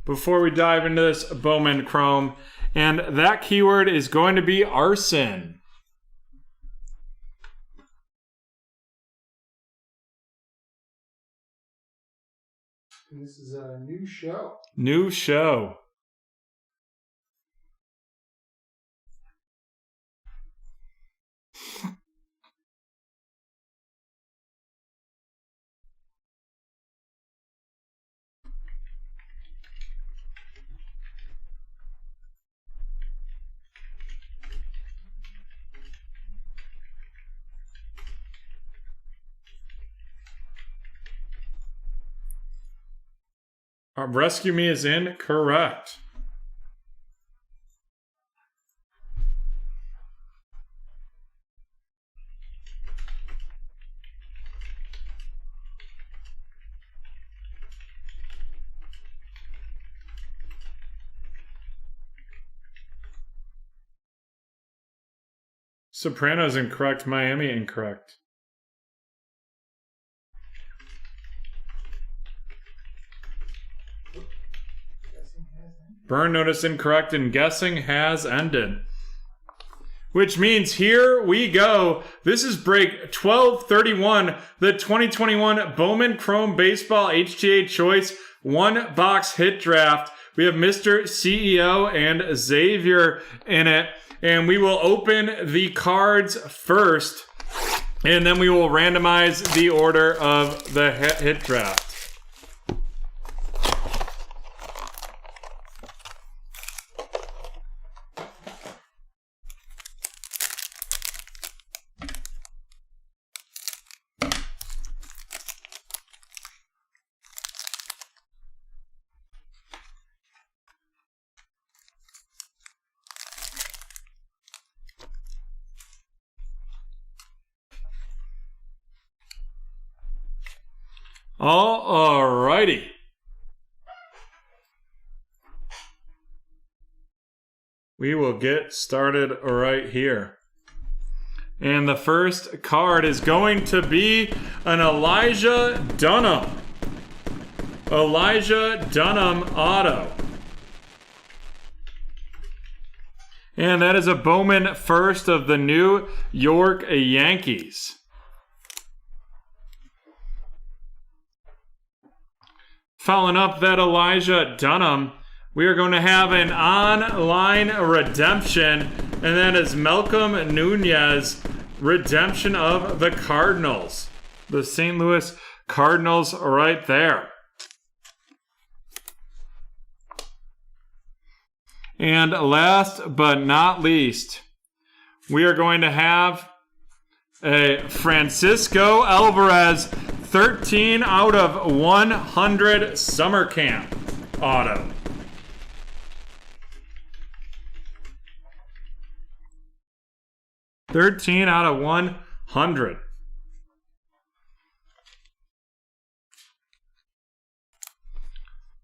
before we dive into this Bowman Chrome, and that keyword is going to be arson. This is a new show. New show. Rescue Me is incorrect. Sopranos incorrect. Miami incorrect. Burn notice incorrect, and guessing has ended. Which means here we go. This is break 1231, the 2021 Bowman Chrome Baseball HTA Choice 1-box hit draft. We have Mr. CEO and Xavier in it. And we will open the cards first, and then we will randomize the order of the hit draft. Alrighty. We will get started right here. And the first card is going to be an Elijah Dunham. Elijah Dunham auto. And that is a Bowman first of the New York Yankees. Following up that Elijah Dunham, we are going to have an online redemption, and that is Malcolm Nunez, redemption of the Cardinals. The St. Louis Cardinals right there. And last but not least, we are going to have a Francisco Alvarez 13 out of 100 summer camp auto. $13 out of 100.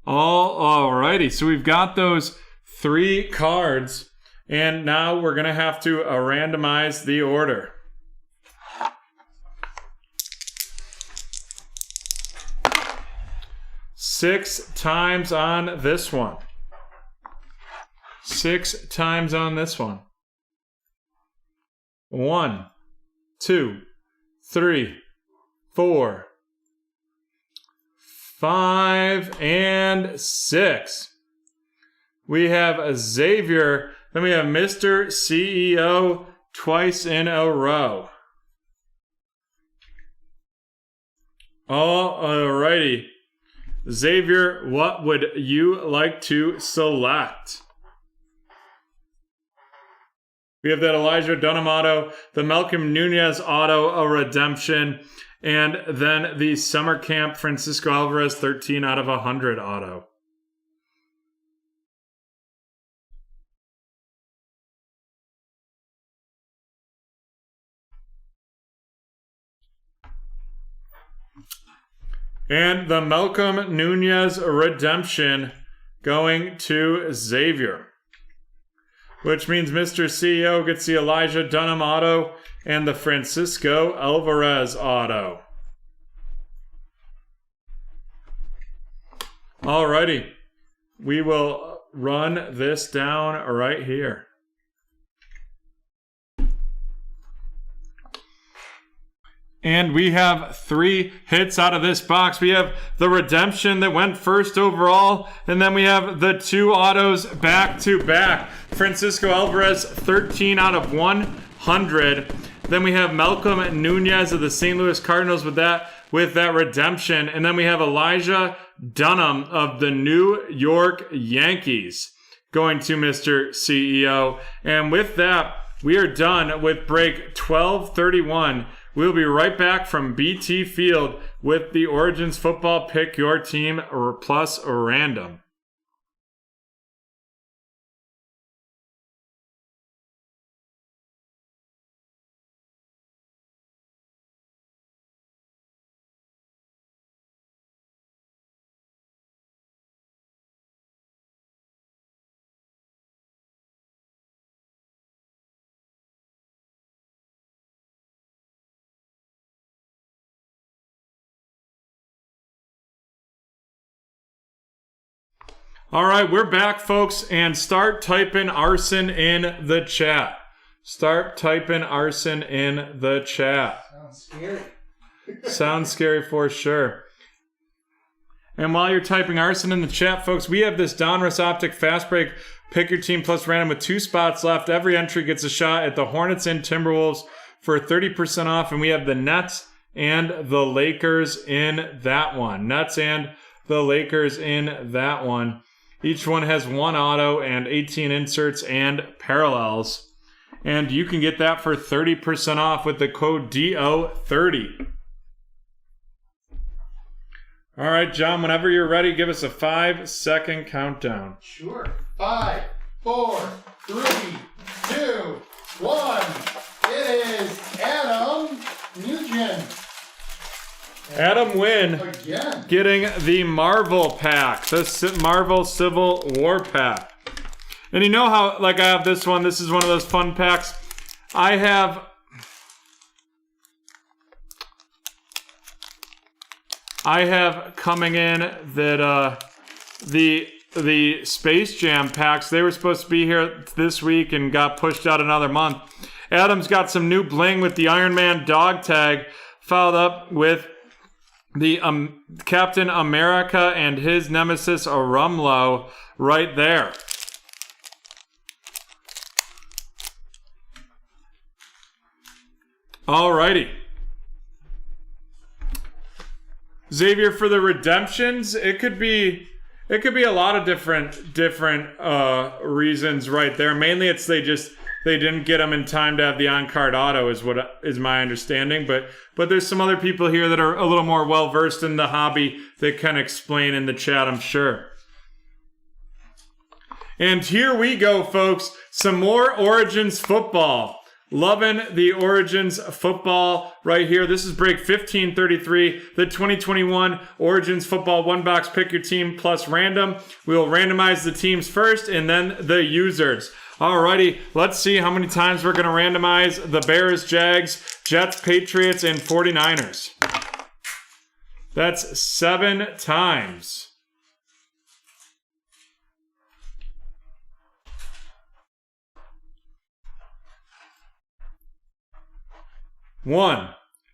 Alrighty, so we've got those 3 cards, and now we're going to have to randomize the order. Six times on this one. 6 times on this one. 1, 2, 3, 4, 5, and 6. We have Xavier. Then we have Mr. CEO twice in a row. Alrighty. Xavier, what would you like to select? We have that Elijah Dunham auto, the Malcolm Nunez auto, a redemption, and then the Summer Camp Francisco Alvarez 13 out of 100 auto. And the Malcolm Nunez redemption going to Xavier. Which means Mr. CEO gets the Elijah Dunham auto, and the Francisco Alvarez auto. Alrighty, we will run this down right here. And we have 3 hits out of this box. We have the redemption that went first overall, and then we have the 2 autos back to back. Francisco Alvarez, 13 out of 100. Then we have Malcolm Nunez of the St. Louis Cardinals with that redemption. And then we have Elijah Dunham of the New York Yankees going to Mr. CEO. And with that, we are done with break 1231. We'll be right back from BT Field with the Origins Football Pick Your Team plus Random. All right, we're back, folks, and start typing arson in the chat. Start typing arson in the chat. Sounds scary. Sounds scary for sure. And while you're typing arson in the chat, folks, we have this Donruss Optic Fast Break Pick Your Team plus Random with 2 spots left. Every entry gets a shot at the Hornets and Timberwolves for 30% off, and we have the Nets and the Lakers in that one. Nets and the Lakers in that one. Each one has 1 auto and 18 inserts and parallels. And you can get that for 30% off with the code DO30. All right, John, whenever you're ready, give us a 5-second countdown. Sure. 5, 4, 3, 2, 1. It is Adam Nugent. Adam Wynn Again. getting the Marvel pack, the Marvel Civil War pack. And you know how, like, I have this one. This is one of those fun packs. I have coming in that the Space Jam packs, they were supposed to be here this week and got pushed out another month. Adam's got some new bling with the Iron Man dog tag, followed up with the Captain America and his nemesis Arumlo right there. Alrighty. Xavier, for the redemptions, it could be a lot of different reasons right there. Mainly it's they didn't get them in time to have the on-card auto is my understanding. But there's some other people here that are a little more well-versed in the hobby that can explain in the chat, I'm sure. And here we go, folks. Some more Origins football. Loving the Origins football right here. This is break 1533, the 2021 Origins football 1-box Pick Your Team plus Random. We will randomize the teams first and then the users. Alrighty, let's see how many times we're going to randomize the Bears, Jags, Jets, Patriots, and 49ers. That's 7 times. One,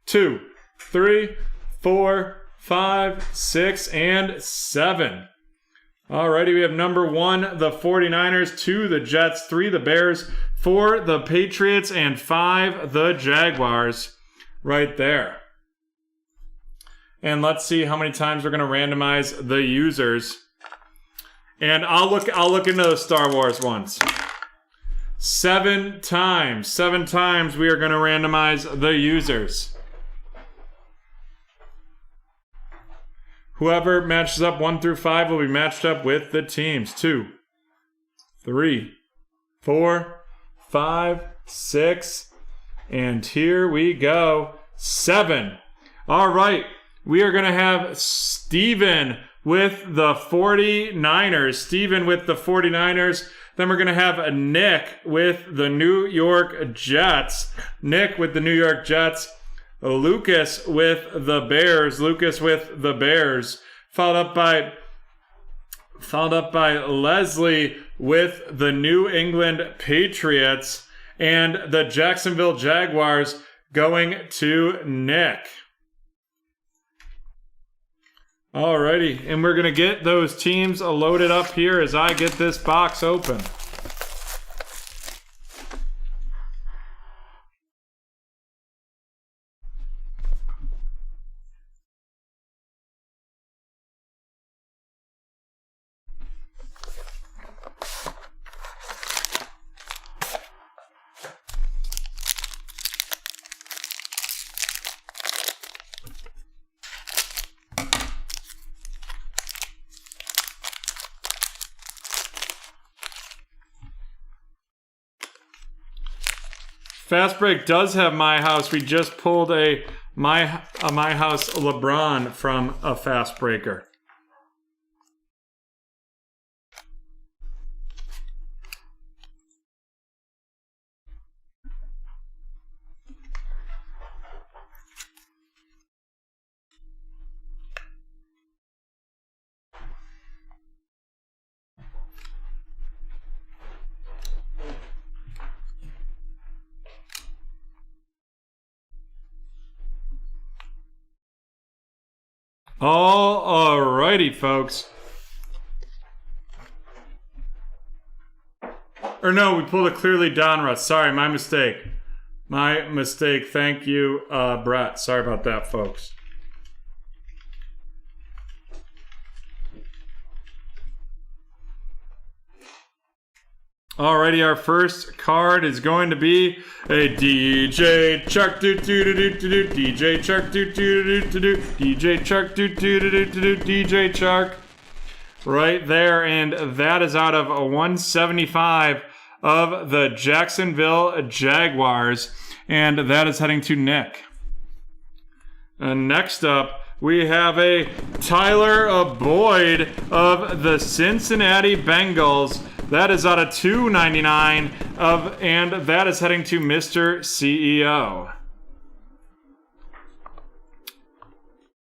2, 3, 4, 5, 6, and 7. Alrighty, we have number 1, the 49ers, 2, the Jets, 3, the Bears, 4, the Patriots, and 5, the Jaguars right there. And let's see how many times we're going to randomize the users. And I'll look into those Star Wars ones. 7 times. 7 times we are going to randomize the users. Whoever matches up 1 through 5 will be matched up with the teams. 2, 3, 4, 5, 6, and here we go. 7. All right. We are going to have Steven with the 49ers. Steven with the 49ers. Then we're going to have Nick with the New York Jets. Nick with the New York Jets. Lucas with the Bears. Lucas with the Bears. Followed up by Leslie with the New England Patriots. And the Jacksonville Jaguars going to Nick. Alrighty, and we're going to get those teams loaded up here as I get this box open. Fast Break does have My House. We just pulled a My House LeBron from a Fast Breaker. Alrighty, folks. Or no, we pulled a Clearly Donruss. Sorry, my mistake. My mistake. Thank you, Brett. Sorry about that, folks. Alrighty, our first card is going to be a DJ Chuck do do do do do DJ Chuck do do do do do DJ Chuck do do do do do DJ Chuck right there, and that is out of a 175 of the Jacksonville Jaguars, and that is heading to Nick. And next up, we have a Tyler Boyd of the Cincinnati Bengals. That is out of 299 and that is heading to Mr. CEO.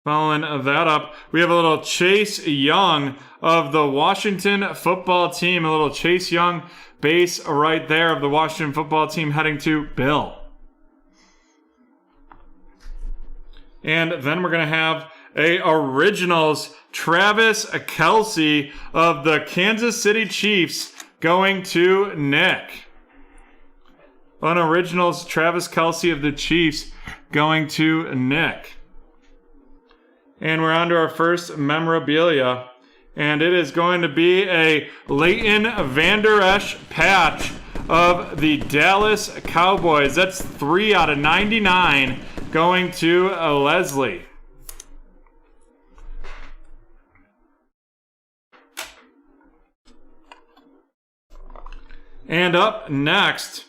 Following that up, we have a little Chase Young of the Washington Football Team. A little Chase Young base right there of the Washington Football Team heading to Bill. And then we're going to have a Originals Travis Kelce of the Kansas City Chiefs going to Nick. On Originals, Travis Kelce of the Chiefs going to Nick. And we're on to our first memorabilia. And it is going to be a Leighton Vander Esch patch of the Dallas Cowboys. That's 3 out of 99 going to Leslie. And up next,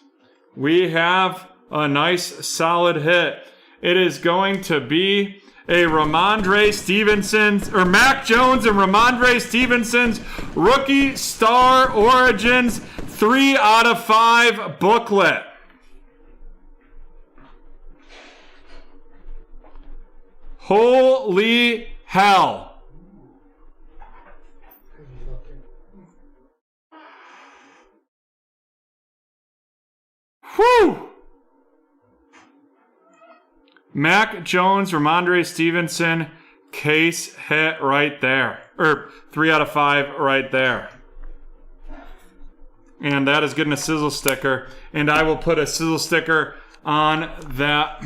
we have a nice solid hit. It is going to be a Ramondre Stevenson's, or Mac Jones and Ramondre Stevenson's Rookie Star Origins 3 out of 5 booklet. Holy hell. Whew! Mac Jones, Ramondre Stevenson, case hit right there. Or 3 out of 5 right there. And that is getting a sizzle sticker. And I will put a sizzle sticker on that.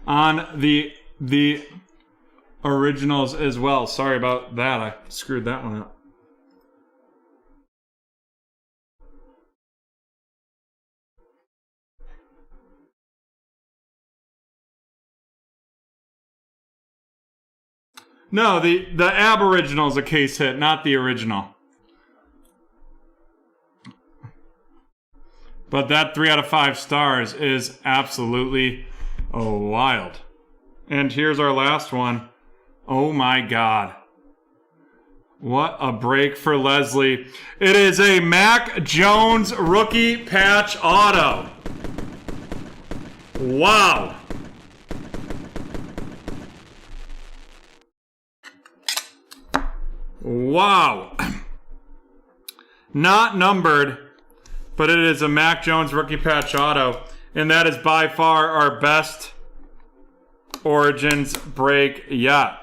On the Originals as well. Sorry about that. I screwed that one up. No, the Aboriginal is a case hit, not the original. But that 3 out of 5 stars is absolutely wild. And here's our last one. Oh my God. What a break for Leslie. It is a Mac Jones rookie patch auto. Wow. Wow. Not numbered, but it is a Mac Jones rookie patch auto. And that is by far our best Origins break yet.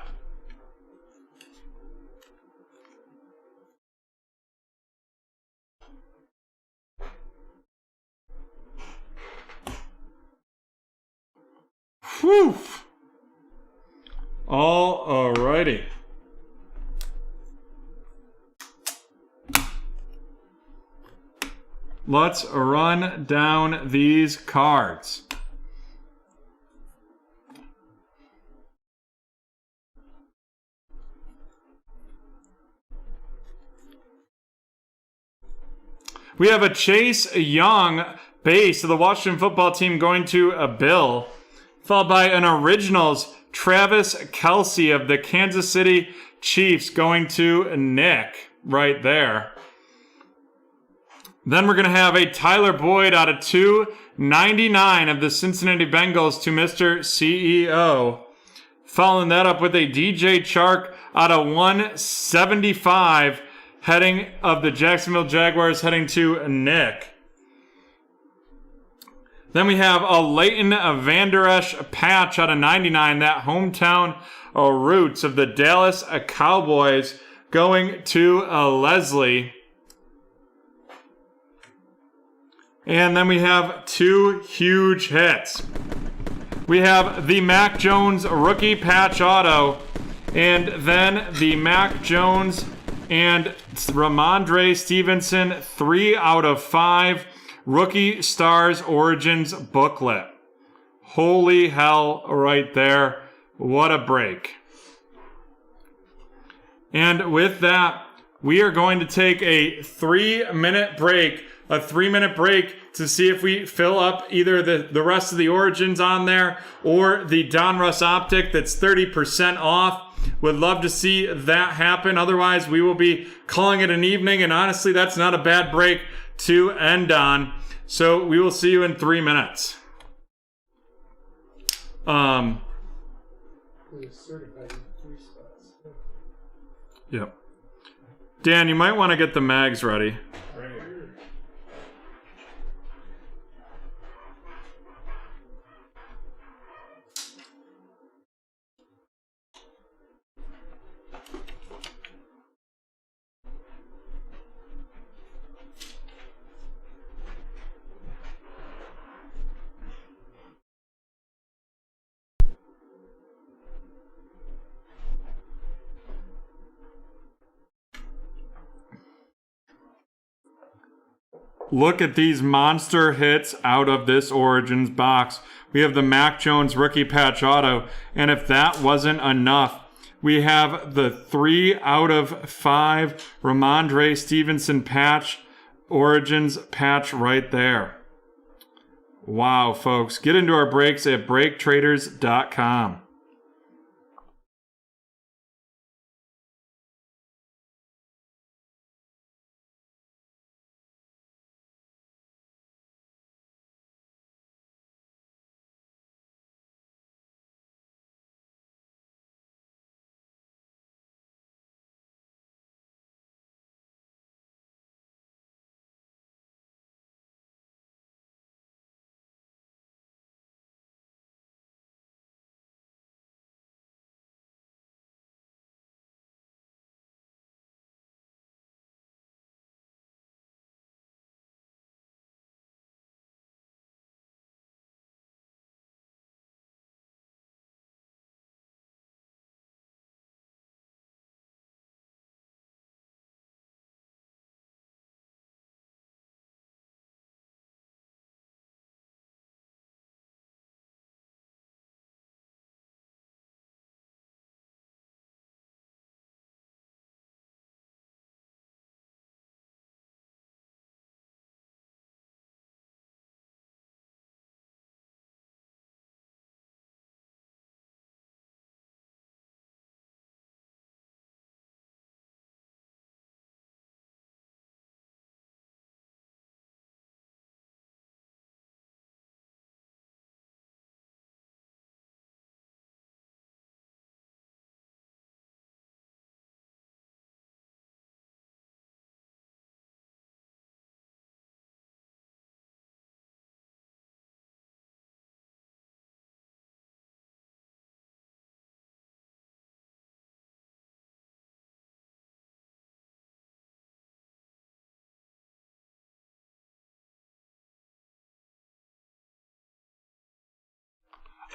Whew. Alrighty. Let's run down these cards. We have a Chase Young base of the Washington football team going to a Bill, followed by an Originals Travis Kelce of the Kansas City Chiefs going to Nick right there. Then we're going to have a Tyler Boyd out of 299 of the Cincinnati Bengals to Mr. CEO. Following that up with a DJ Chark out of 175 heading of the Jacksonville Jaguars heading to Nick. Then we have a Leighton Vander Esch patch out of 99, that hometown roots of the Dallas Cowboys going to Leslie. And then we have two huge hits. We have the Mac Jones rookie patch auto, and then the Mac Jones and Ramondre Stevenson 3 out of 5 Rookie Stars Origins booklet. Holy hell right there. What a break. And with that, we are going to take a 3-minute break. A 3-minute break to see if we fill up either the rest of the Origins on there or the Donruss Optic that's 30% off. Would love to see that happen. Otherwise, we will be calling it an evening. And honestly, that's not a bad break to end on. So we will see you in 3 minutes. Yep. Dan, you might want to get the mags ready. Look at these monster hits out of this Origins box. We have the Mac Jones rookie patch auto, and if that wasn't enough, we have the 3 out of 5 Ramondre Stevenson patch, Origins patch right there. Wow, folks. Get into our breaks at BreakTraders.com.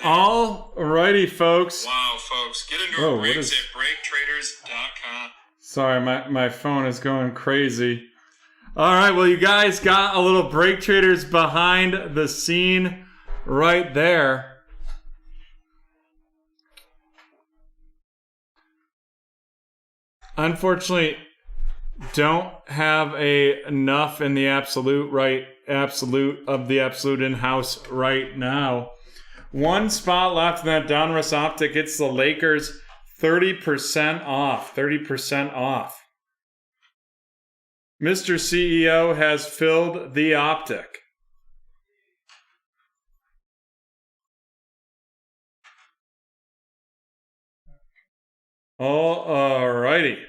All righty, folks. Wow, folks. Get into our breaks at BreakTraders.com. Sorry, my phone is going crazy. All right, well, you guys got a little Break Traders behind the scene right there. Unfortunately, don't have enough in the absolute of the absolute in-house right now. One spot left in that Donruss Optic. It's the Lakers, 30% off. 30% off. Mr. CEO has filled the Optic. All righty.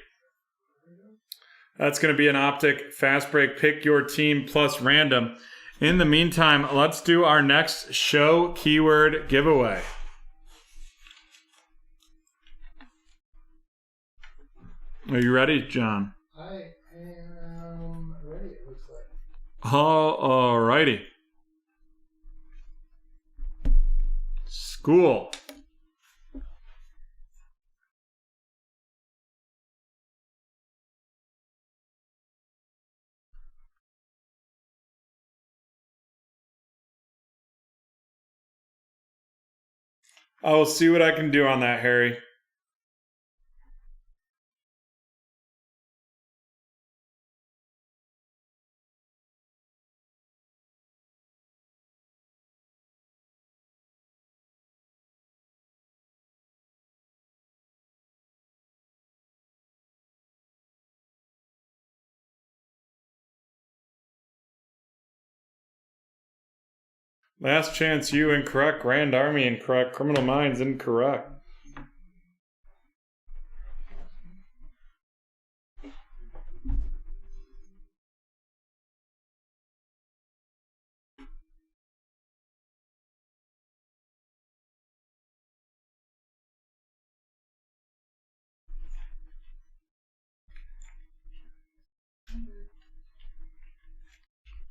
That's going to be an Optic Fast Break. Pick your team plus random. In the meantime, let's do our next show keyword giveaway. Are you ready, John? I am ready, it looks like. All righty. School. I will see what I can do on that, Harry. Last Chance You incorrect. Grand Army incorrect. Criminal Minds incorrect.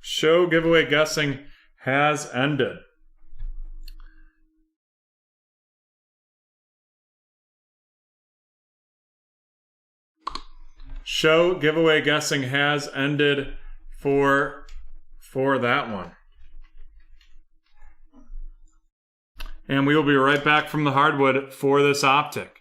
Show giveaway guessing has ended. Show giveaway guessing has ended for that one. And we will be right back from the hardwood for this Optic.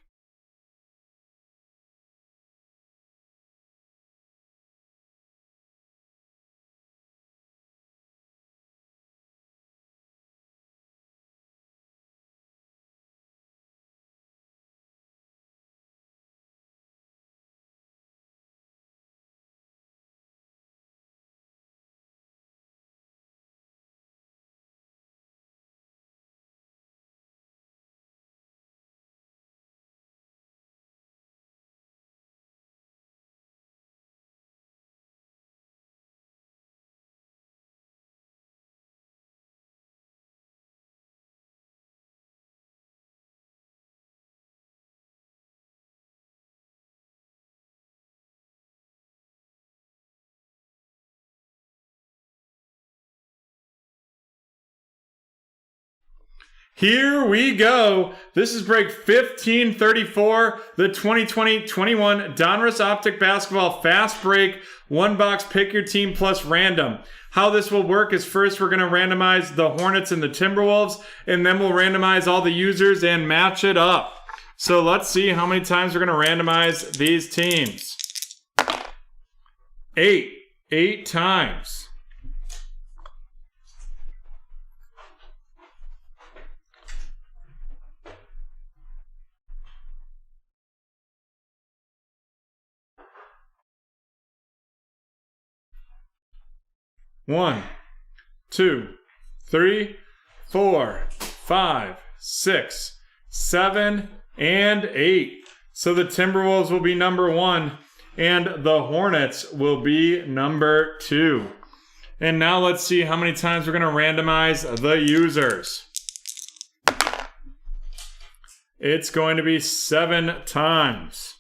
Here we go. This is break 1534, the 2020-21 Donruss Optic Basketball Fast Break. One box, pick your team plus random. How this will work is first we're going to randomize the Hornets and the Timberwolves, and then we'll randomize all the users and match it up. So let's see how many times we're going to randomize these teams. 8. 8 times. One, 2, 3, 4, 5, 6, 7, and 8. So the Timberwolves will be number 1, and the Hornets will be number 2. And now let's see how many times we're going to randomize the users. It's going to be 7 times.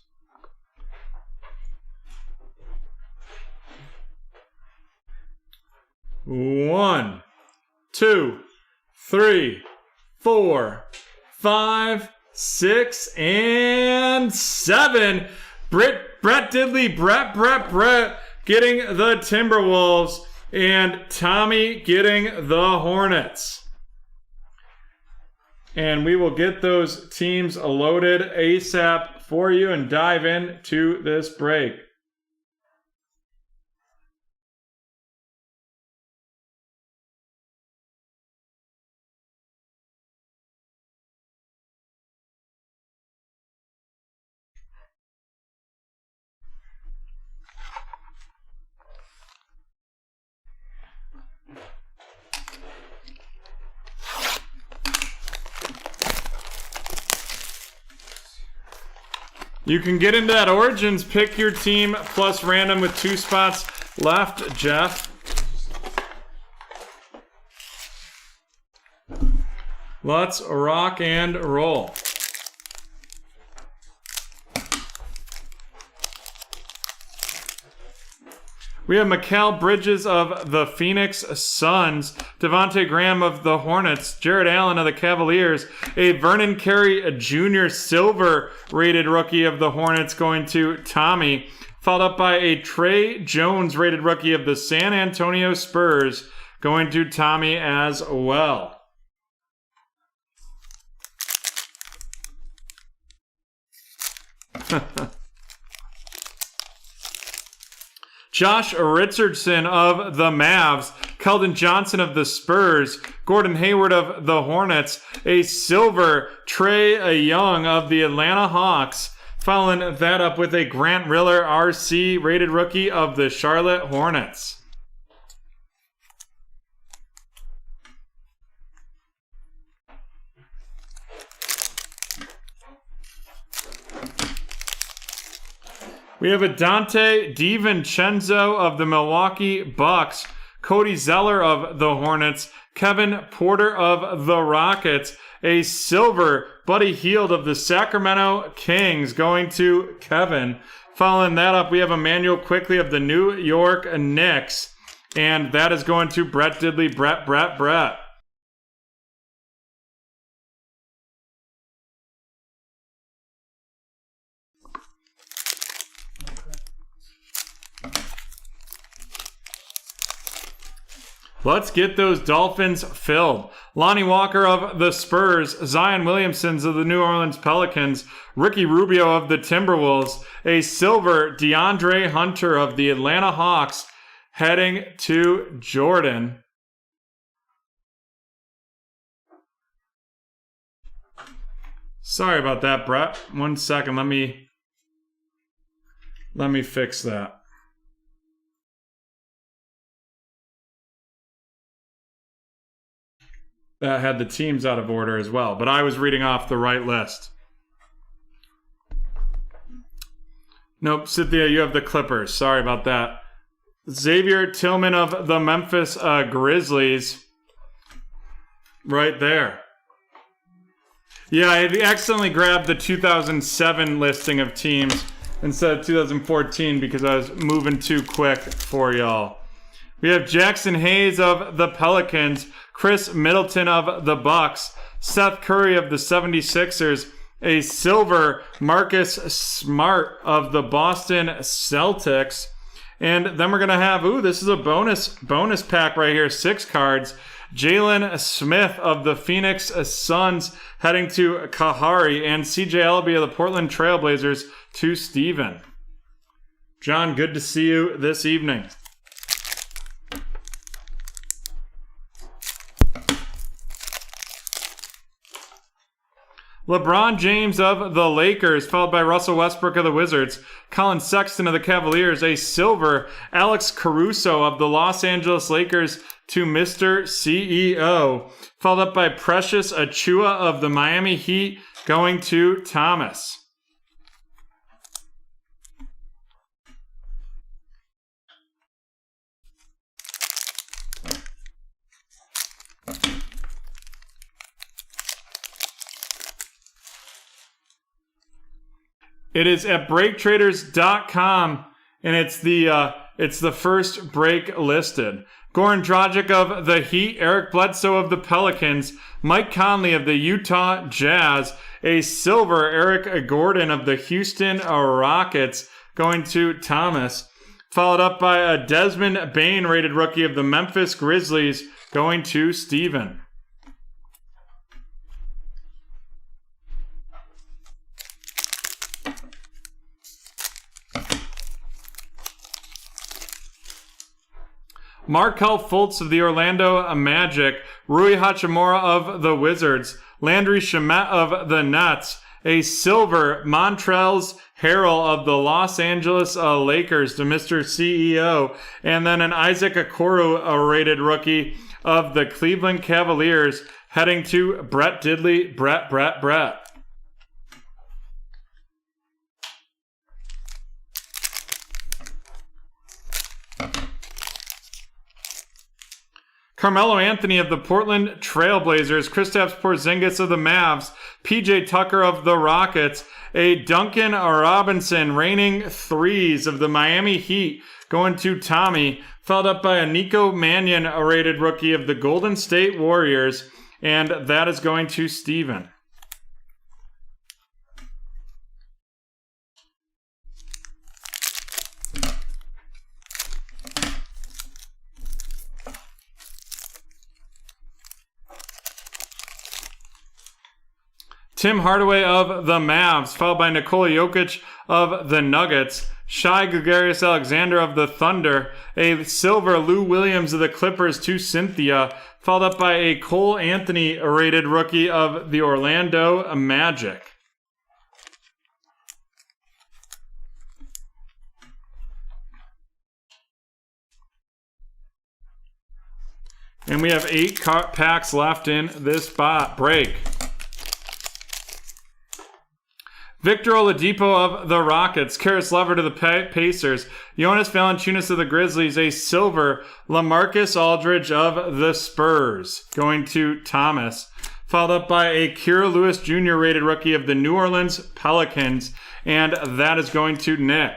1, 2, 3, 4, 5, 6, and 7. Brett Diddley, Brett getting the Timberwolves, and Tommy getting the Hornets. And we will get those teams loaded ASAP for you and dive into this break. You can get into that Origins, pick your team plus random with 2 spots left, Jeff. Let's rock and roll. We have Mikal Bridges of the Phoenix Suns, Devontae Graham of the Hornets, Jared Allen of the Cavaliers, a Vernon Carey Jr. silver-rated rookie of the Hornets going to Tommy, followed up by a Trey Jones-rated rookie of the San Antonio Spurs going to Tommy as well. Josh Richardson of the Mavs, Keldon Johnson of the Spurs, Gordon Hayward of the Hornets, a silver Trae Young of the Atlanta Hawks, following that up with a Grant Riller RC rated rookie of the Charlotte Hornets. We have a Dante DiVincenzo of the Milwaukee Bucks, Cody Zeller of the Hornets, Kevin Porter of the Rockets, a silver Buddy Hield of the Sacramento Kings going to Kevin. Following that up, we have Emmanuel Quickley of the New York Knicks, and that is going to Brett Diddley, Brett. Let's get those Dolphins filled. Lonnie Walker of the Spurs, Zion Williamson of the New Orleans Pelicans, Ricky Rubio of the Timberwolves, a silver DeAndre Hunter of the Atlanta Hawks heading to Jordan. Sorry about that, Brett. 1 second. Let me fix that. That had the teams out of order as well, but I was reading off the right list. Nope, Cynthia, you have the Clippers. Sorry about that. Xavier Tillman of the Memphis Grizzlies. Right there. Yeah, I accidentally grabbed the 2007 listing of teams instead of 2014 because I was moving too quick for y'all. We have Jackson Hayes of the Pelicans, Chris Middleton of the Bucks, Seth Curry of the 76ers, a silver Marcus Smart of the Boston Celtics. And then we're going to have, this is a bonus pack right here, 6 cards. Jalen Smith of the Phoenix Suns heading to Kahari, and CJ Ellaby of the Portland Trailblazers to Steven. John, good to see you this evening. LeBron James of the Lakers, followed by Russell Westbrook of the Wizards, Colin Sexton of the Cavaliers, a silver Alex Caruso of the Los Angeles Lakers to Mr. CEO, followed up by Precious Achua of the Miami Heat going to Thomas. It is at BreakTraders.com, and it's the It's the first break listed. Goran Dragic of the Heat, Eric Bledsoe of the Pelicans, Mike Conley of the Utah Jazz, a silver Eric Gordon of the Houston Rockets going to Thomas, followed up by a Desmond Bane rated rookie of the Memphis Grizzlies going to Steven. Markelle Fultz of the Orlando Magic, Rui Hachimura of the Wizards, Landry Shamet of the Nets, a silver Montrezl Harrell of the Los Angeles Lakers to Mr. CEO, and then an Isaac Okoro rated rookie of the Cleveland Cavaliers heading to Brett Diddley, Brett. Carmelo Anthony of the Portland Trailblazers, Kristaps Porzingis of the Mavs, PJ Tucker of the Rockets, a Duncan Robinson reigning threes of the Miami Heat going to Tommy, followed up by a Nico Mannion rated rookie of the Golden State Warriors, and that is going to Steven. Tim Hardaway of the Mavs, followed by Nikola Jokic of the Nuggets, Shai Gilgeous-Alexander of the Thunder, a silver Lou Williams of the Clippers to Cynthia, followed up by a Cole Anthony rated rookie of the Orlando Magic. And we have 8 packs left in this break. Victor Oladipo of the Rockets, Karis Levert of the Pacers, Jonas Valanciunas of the Grizzlies, a silver LaMarcus Aldridge of the Spurs, going to Thomas, followed up by a Kira Lewis Jr. rated rookie of the New Orleans Pelicans, and that is going to Nick.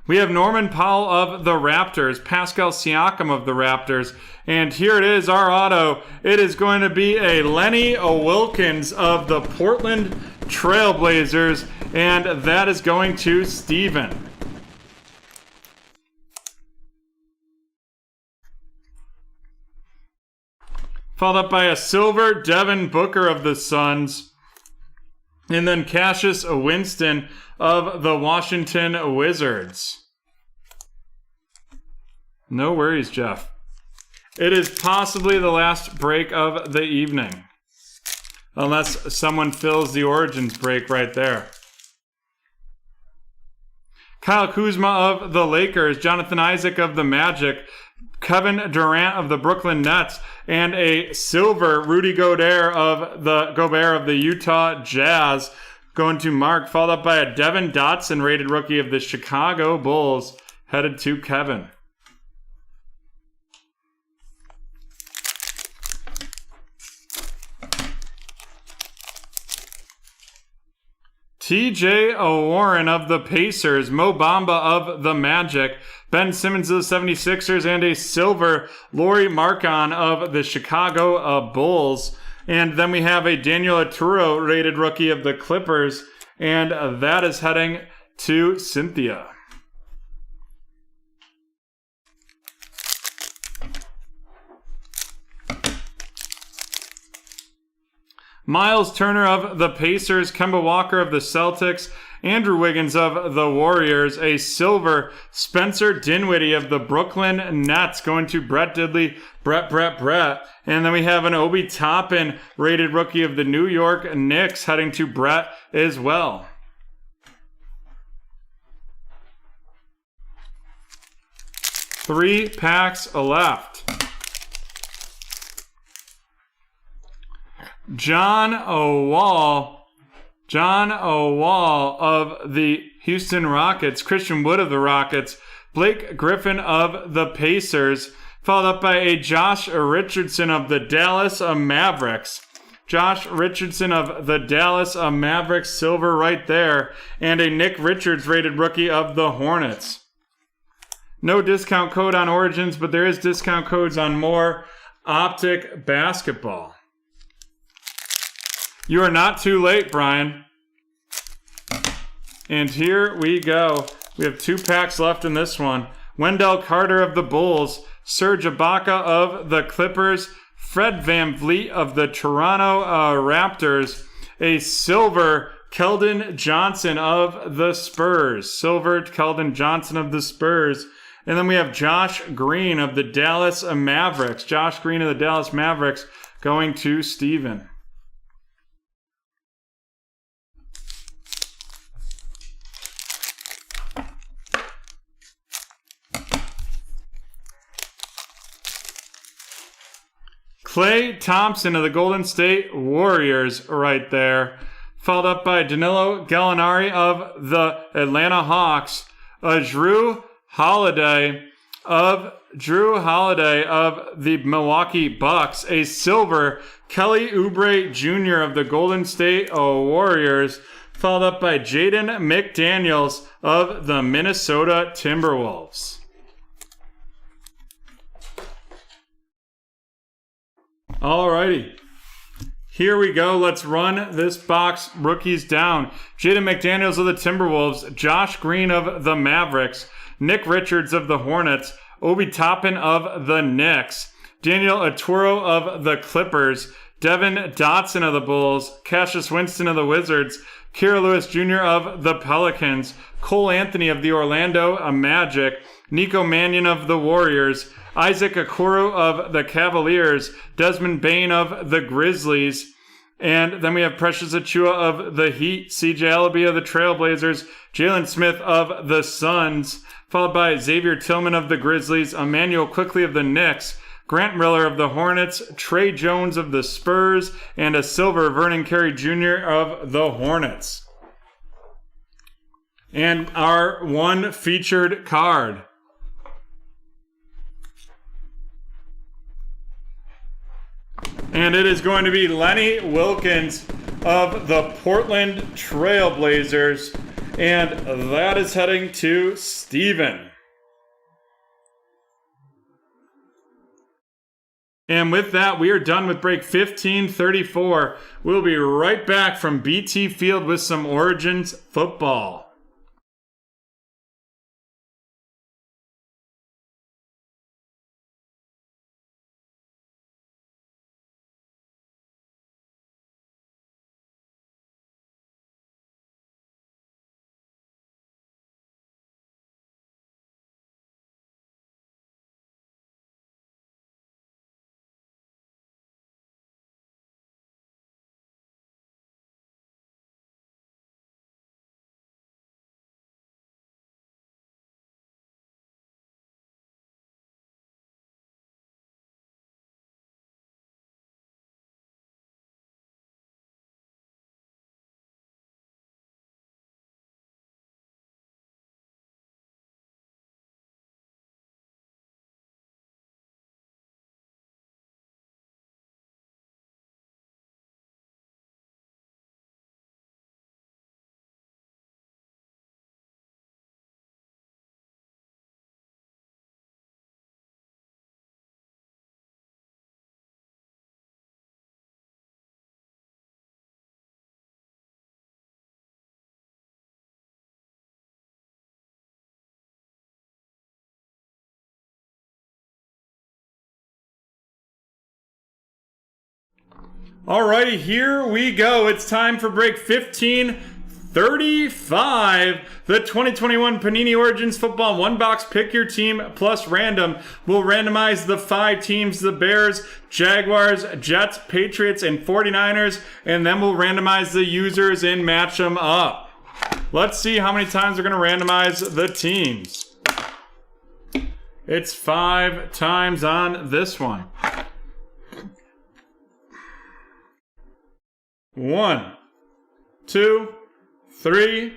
We have Norman Powell of the Raptors, Pascal Siakam of the Raptors, and here it is, our auto. It is going to be a Lenny Wilkens of the Portland Trailblazers, and that is going to Steven. Followed up by a silver Devin Booker of the Suns, and then Cassius Winston of the Washington Wizards. No worries, Jeff. It is possibly the last break of the evening. Unless someone fills the Origins break right there. Kyle Kuzma of the Lakers, Jonathan Isaac of the Magic, Kevin Durant of the Brooklyn Nets, and a silver Rudy Gobert of the Utah Jazz going to Mark, followed up by a Devin Dotson rated rookie of the Chicago Bulls headed to Kevin. TJ Warren of the Pacers, Mo Bamba of the Magic, Ben Simmons of the 76ers, and a silver Lauri Markkanen of the Chicago Bulls. And then we have a Daniel Arturo rated rookie of the Clippers, and that is heading to Cynthia. Miles Turner of the Pacers, Kemba Walker of the Celtics, Andrew Wiggins of the Warriors, a silver Spencer Dinwiddie of the Brooklyn Nets going to Brett Diddley, Brett. And then we have an Obi Toppin rated rookie of the New York Knicks heading to Brett as well. Three packs left. John Wall of the Houston Rockets, Christian Wood of the Rockets, Blake Griffin of the Pacers, followed up by a Josh Richardson of the Dallas Mavericks, Josh Richardson of the Dallas Mavericks, silver right there. And a Nick Richards rated rookie of the Hornets. No discount code on Origins, but there is discount codes on more Optic basketball. You are not too late, Brian. And here we go. We have 2 packs left in this one. Wendell Carter of the Bulls, Serge Ibaka of the Clippers, Fred VanVleet of the Toronto Raptors, a silver Keldon Johnson of the Spurs. Silver Keldon Johnson of the Spurs. And then we have Josh Green of the Dallas Mavericks. Josh Green of the Dallas Mavericks going to Steven. Klay Thompson of the Golden State Warriors right there. Followed up by Danilo Gallinari of the Atlanta Hawks. Drew Holiday of the Milwaukee Bucks. A silver Kelly Oubre Jr. of the Golden State Warriors. Followed up by Jaden McDaniels of the Minnesota Timberwolves. Alrighty, here we go. Let's run this box rookies down. Jaden McDaniels of the Timberwolves, Josh Green of the Mavericks, Nick Richards of the Hornets, Obi Toppin of the Knicks, Daniel Oturu of the Clippers, Devin Dotson of the Bulls, Cassius Winston of the Wizards, Kira Lewis Jr. of the Pelicans, Cole Anthony of the Orlando Magic, Nico Mannion of the Warriors, Isaac Okoro of the Cavaliers, Desmond Bane of the Grizzlies, and then we have Precious Achiuwa of the Heat, CJ Elleby of the Trailblazers, Jalen Smith of the Suns, followed by Xavier Tillman of the Grizzlies, Emmanuel Quickley of the Knicks, Grant Miller of the Hornets, Trey Jones of the Spurs, and a silver Vernon Carey Jr. of the Hornets. And our one featured card. And it is going to be Lenny Wilkens of the Portland Trailblazers. And that is heading to Steven. And with that, we are done with break 1534. We'll be right back from BT Field with some Origins football. Alrighty, here we go. It's time for break 1535. The 2021 Panini Origins Football One Box Pick Your Team plus Random will randomize the 5 teams: the Bears, Jaguars, Jets, Patriots, and 49ers, and then we'll randomize the users and match them up. Let's see how many times we're going to randomize the teams. It's 5 times on this one. 1, 2, 3,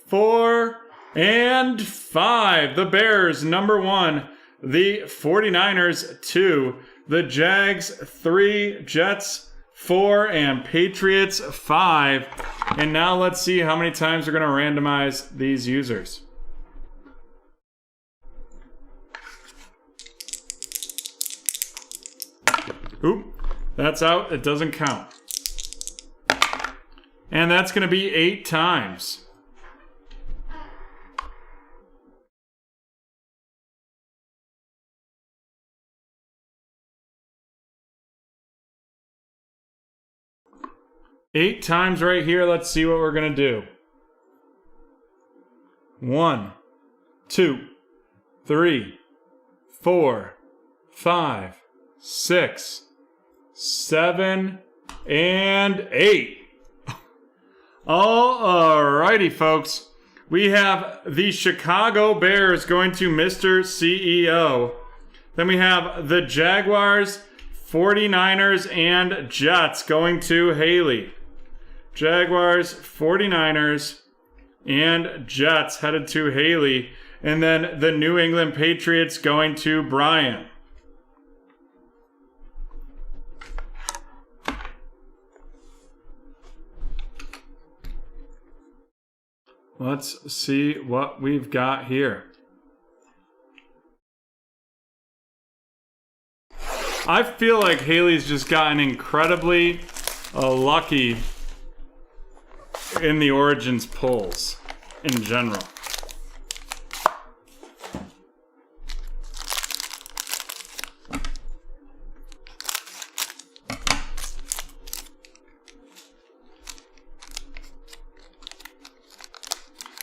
4, and 5. The Bears, number 1. The 49ers, 2. The Jags, 3. Jets, 4, and Patriots 5. And now let's see how many times we're going to randomize these users. Oop, that's out. It doesn't count. And that's going to be 8 times. Eight times right here. Let's see what we're going to do. 1, 2, 3, 4, 5, 6, 7, and 8. Alrighty, folks. We have the Chicago Bears going to Mr. CEO. Then we have the Jaguars, 49ers, and Jets going to Haley. Jaguars, 49ers, and Jets headed to Haley. And then the New England Patriots going to Brian. Let's see what we've got here. I feel like Haley's just gotten incredibly lucky in the Origins pulls in general.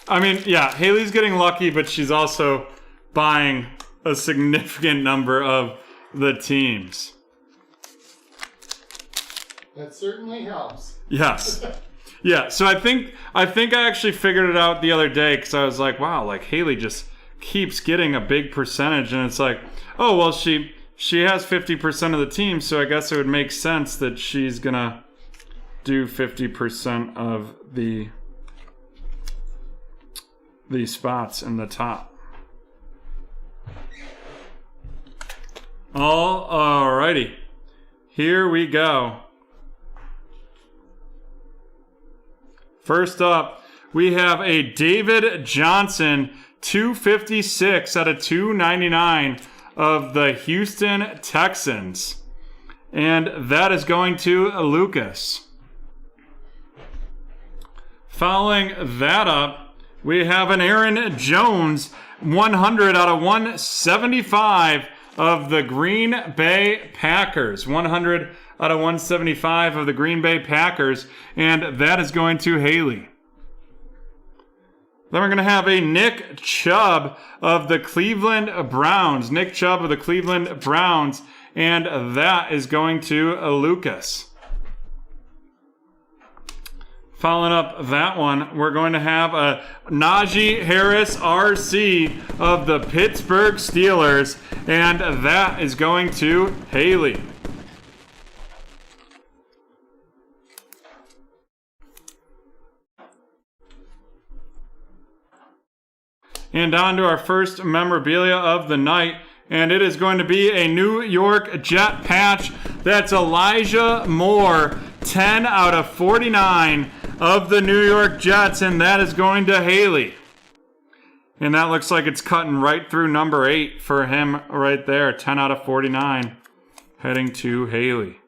I mean, yeah, Haley's getting lucky, but she's also buying a significant number of the teams. That certainly helps. Yes. Yeah, so I think I actually figured it out the other day because I was like, wow, like Haley just keeps getting a big percentage, and it's like, oh, well, she has 50% of the team, so I guess it would make sense that she's gonna do 50% of the spots in the top. Alrighty. Here we go. First up, we have a David Johnson 256 out of 299 of the Houston Texans. And that is going to Lucas. Following that up, we have an Aaron Jones 100 out of 175 of the Green Bay Packers. 100 out of 175 of the Green Bay Packers. And that is going to Haley. Then we're going to have a Nick Chubb of the Cleveland Browns. Nick Chubb of the Cleveland Browns. And that is going to Lucas. Following up that one, we're going to have a Najee Harris RC of the Pittsburgh Steelers, and that is going to Haley. And on to our first memorabilia of the night, and it is going to be a New York Jet patch. That's Elijah Moore, 10 out of 49 of the New York Jets, and that is going to Haley. And that looks like it's cutting right through number 8 for him right there. 10 out of 49 heading to Haley.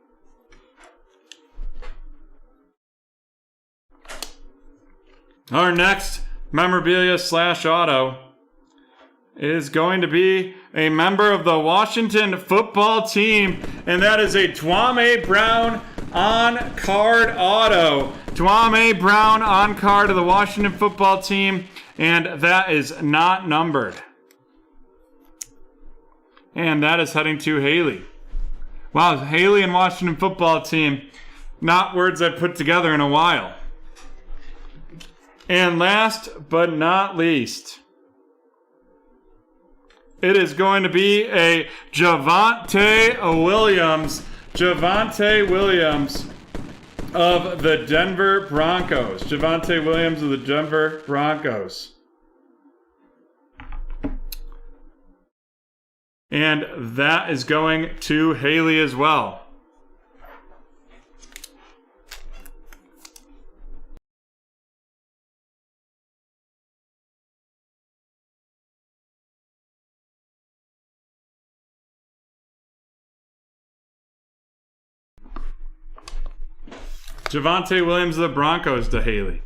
Our next memorabilia / auto is going to be a member of the Washington football team, and that is a Dwame Brown on-card auto. Dwame Brown on-card of the Washington football team, and that is not numbered. And that is heading to Haley. Wow, Haley and Washington football team, not words I've put together in a while. And last but not least, it is going to be a Javonte Williams. Javonte Williams of the Denver Broncos. Javonte Williams of the Denver Broncos. And that is going to Haley as well. Javonte Williams of the Broncos to Haley.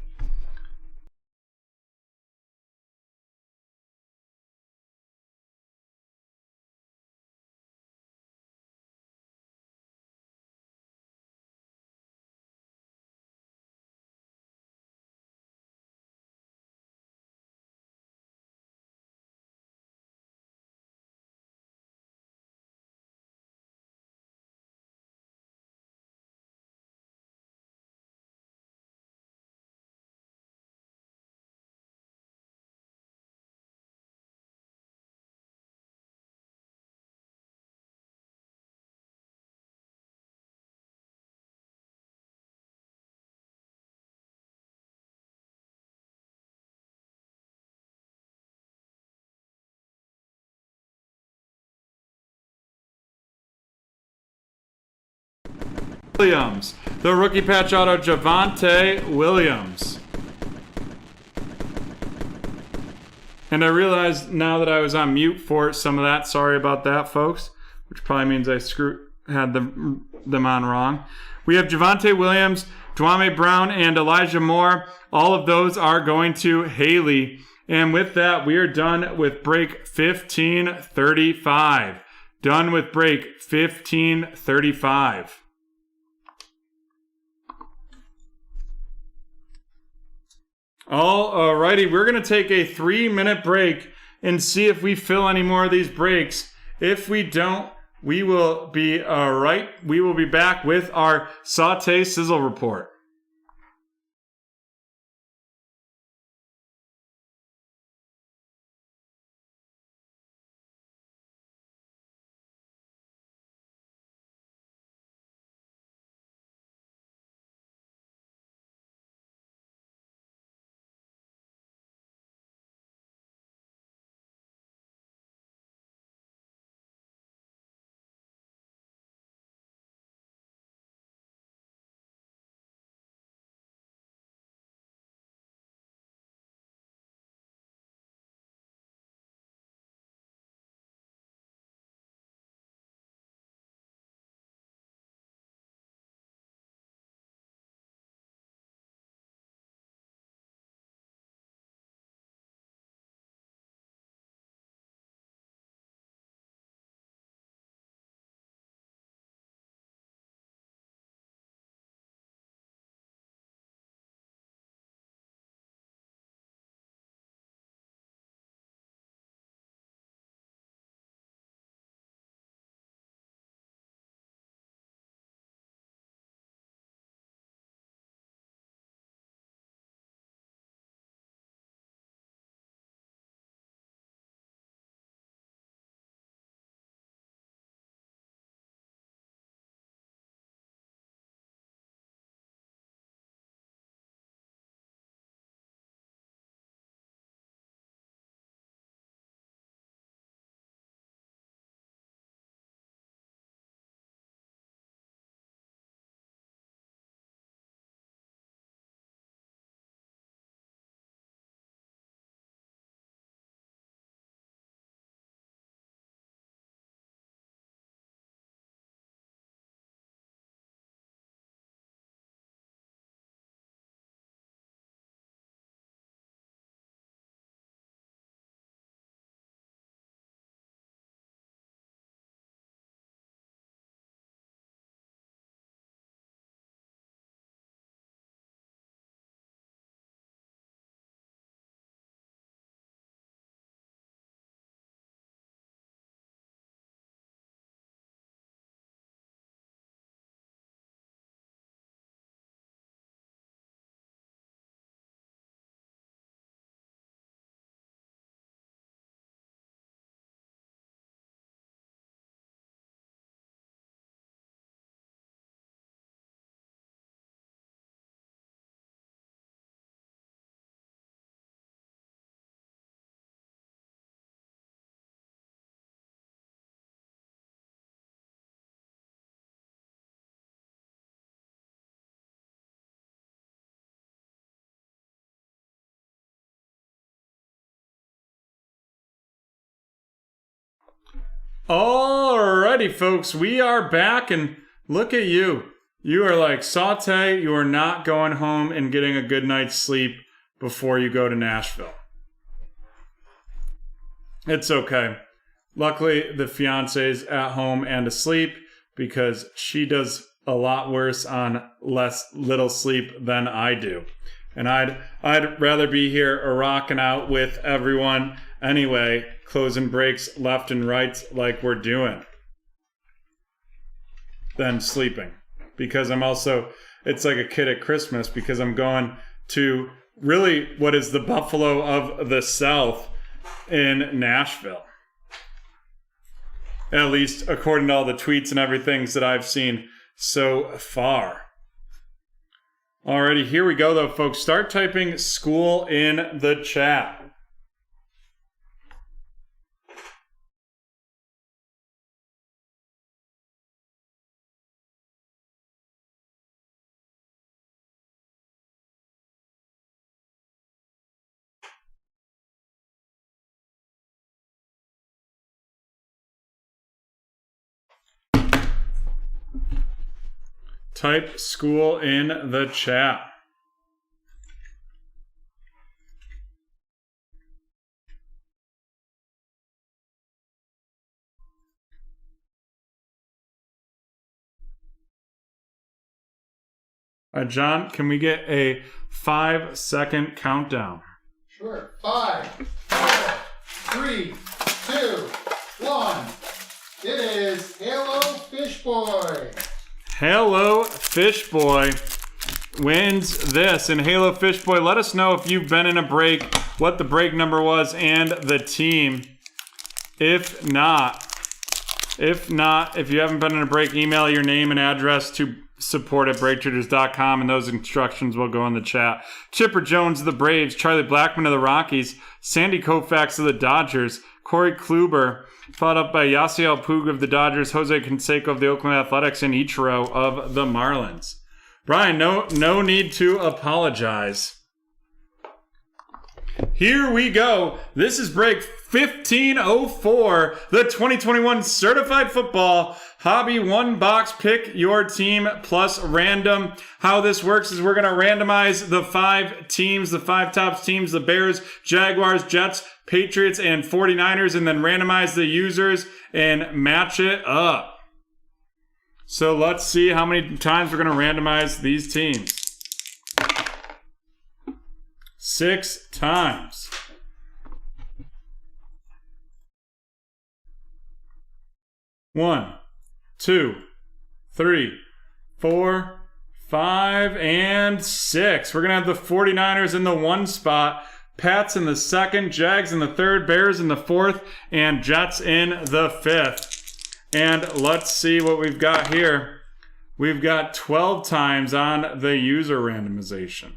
Williams, the rookie patch auto, Javonte Williams. And I realized now that I was on mute for some of that. Sorry about that, folks. Which probably means I had them on wrong. We have Javonte Williams, Dwame Brown, and Elijah Moore. All of those are going to Haley. And with that, we are done with break 1535. Done with break 1535. Alrighty, we're going to take a 3-minute break and see if we fill any more of these breaks. If we don't, we will be we will be back with our Saute Sizzle Report. Alrighty, folks, we are back, and look at you. You are like, Saute, you are not going home and getting a good night's sleep before you go to Nashville. It's okay. Luckily, the fiance's at home and asleep because she does a lot worse on little sleep than I do. And I'd rather be here rocking out with everyone anyway, closing breaks left and right like we're doing, than sleeping. Because I'm also, it's like a kid at Christmas because I'm going to really what is the Buffalo of the South in Nashville. At least according to all the tweets and everything that I've seen so far. Alrighty, here we go though, folks. Start typing school in the chat. Type school in the chat. John, can we get a 5-second countdown? Sure. 5, 4, 3, 2, 1. It is Halo Fish Boy. Halo Fish Boy wins this. And Halo Fish Boy, let us know if you've been in a break, what the break number was, and the team. If you haven't been in a break, email your name and address to support@breaktraders.com, and those instructions will go in the chat. Chipper Jones of the Braves, Charlie Blackmon of the Rockies, Sandy Koufax of the Dodgers, Corey Kluber, followed up by Yasiel Puig of the Dodgers, Jose Canseco of the Oakland Athletics, and Ichiro of the Marlins. Brian, no need to apologize. Here we go. This is break 1504, the 2021 Certified Football Hobby 1-box pick your team plus random. How this works is we're going to randomize the 5 teams, the 5 top teams, the Bears, Jaguars, Jets, Patriots, and 49ers, and then randomize the users and match it up. So let's see how many times we're going to randomize these teams. 6 times. 1, 2, 3, 4, 5, and 6. We're going to have the 49ers in the 1 spot, Pats in the 2nd, Jags in the 3rd, Bears in the 4th, and Jets in the 5th. And let's see what we've got here. We've got 12 times on the user randomization.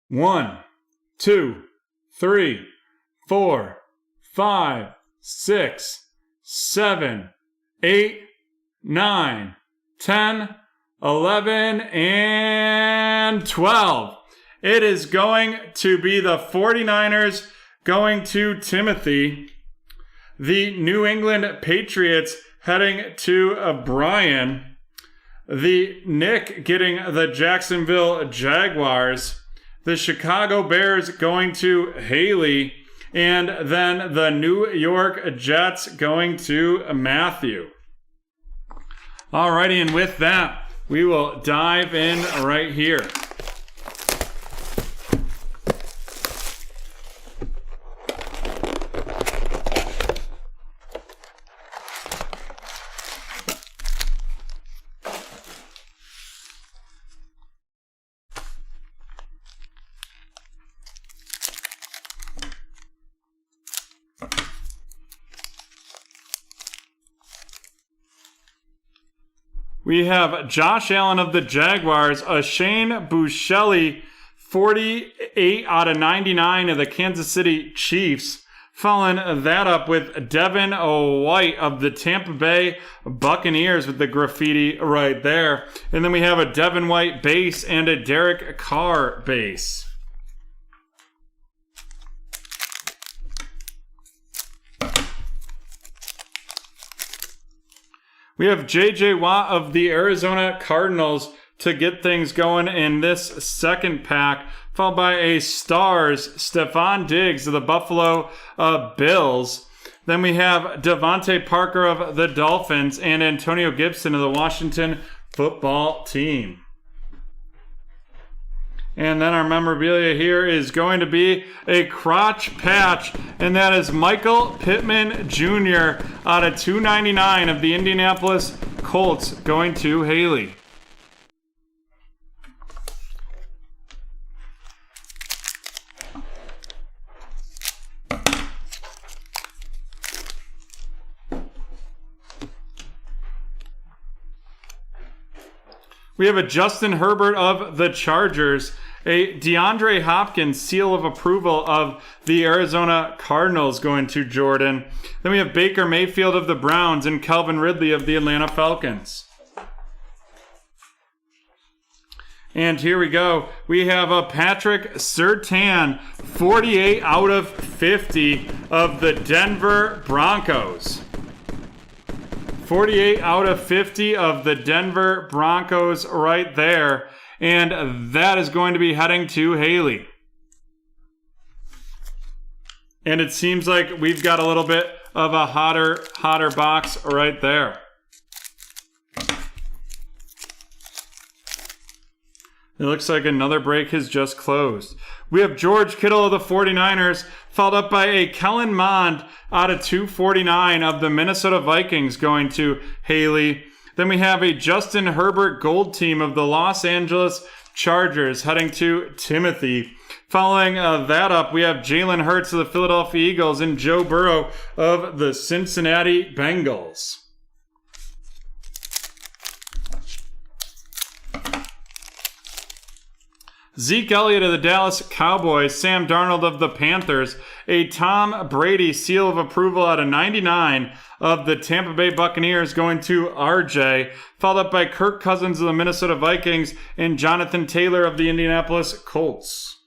1, 2, 3, 4, 5, 6, 7, 8, 9, 10, 11, and 12. It is going to be the 49ers going to Timothy. The New England Patriots heading to Brian. The Nick getting the Jacksonville Jaguars. The Chicago Bears going to Haley. And then the New York Jets going to Matthew. Alrighty, and with that, we will dive in right here. We have Josh Allen of the Jaguars, a Shane Buechele, 48 out of 99 of the Kansas City Chiefs. Following that up with Devin White of the Tampa Bay Buccaneers with the graffiti right there. And then we have a Devin White base and a Derek Carr base. We have J.J. Watt of the Arizona Cardinals to get things going in this second pack, followed by a Stars, Stephon Diggs of the Buffalo Bills. Then we have Devontae Parker of the Dolphins and Antonio Gibson of the Washington Football Team. And then our memorabilia here is going to be a crotch patch, and that is Michael Pittman Jr. out of 299 of the Indianapolis Colts going to Haley. We have a Justin Herbert of the Chargers, a DeAndre Hopkins seal of approval of the Arizona Cardinals going to Jordan. Then we have Baker Mayfield of the Browns and Calvin Ridley of the Atlanta Falcons. And here we go. We have a Patrick Surtain, 48 out of 50 of the Denver Broncos. 48 out of 50 of the Denver Broncos right there. And that is going to be heading to Haley. And it seems like we've got a little bit of a hotter box right there. It looks like another break has just closed. We have George Kittle of the 49ers, followed up by a Kellen Mond out of 249 of the Minnesota Vikings going to Haley. Then we have a Justin Herbert Gold Team of the Los Angeles Chargers heading to Timothy. Following that up, we have Jalen Hurts of the Philadelphia Eagles and Joe Burrow of the Cincinnati Bengals. Zeke Elliott of the Dallas Cowboys, Sam Darnold of the Panthers, a Tom Brady seal of approval out of 99 of the Tampa Bay Buccaneers going to RJ, followed up by Kirk Cousins of the Minnesota Vikings and Jonathan Taylor of the Indianapolis Colts.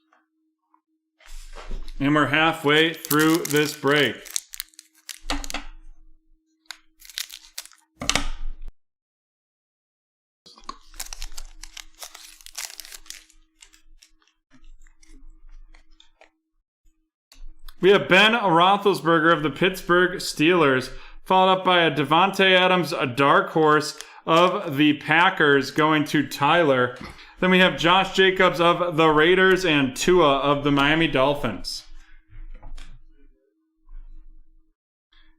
And we're halfway through this break. We have Ben Roethlisberger of the Pittsburgh Steelers, followed up by a Devontae Adams, a dark horse of the Packers going to Tyler. Then we have Josh Jacobs of the Raiders and Tua of the Miami Dolphins.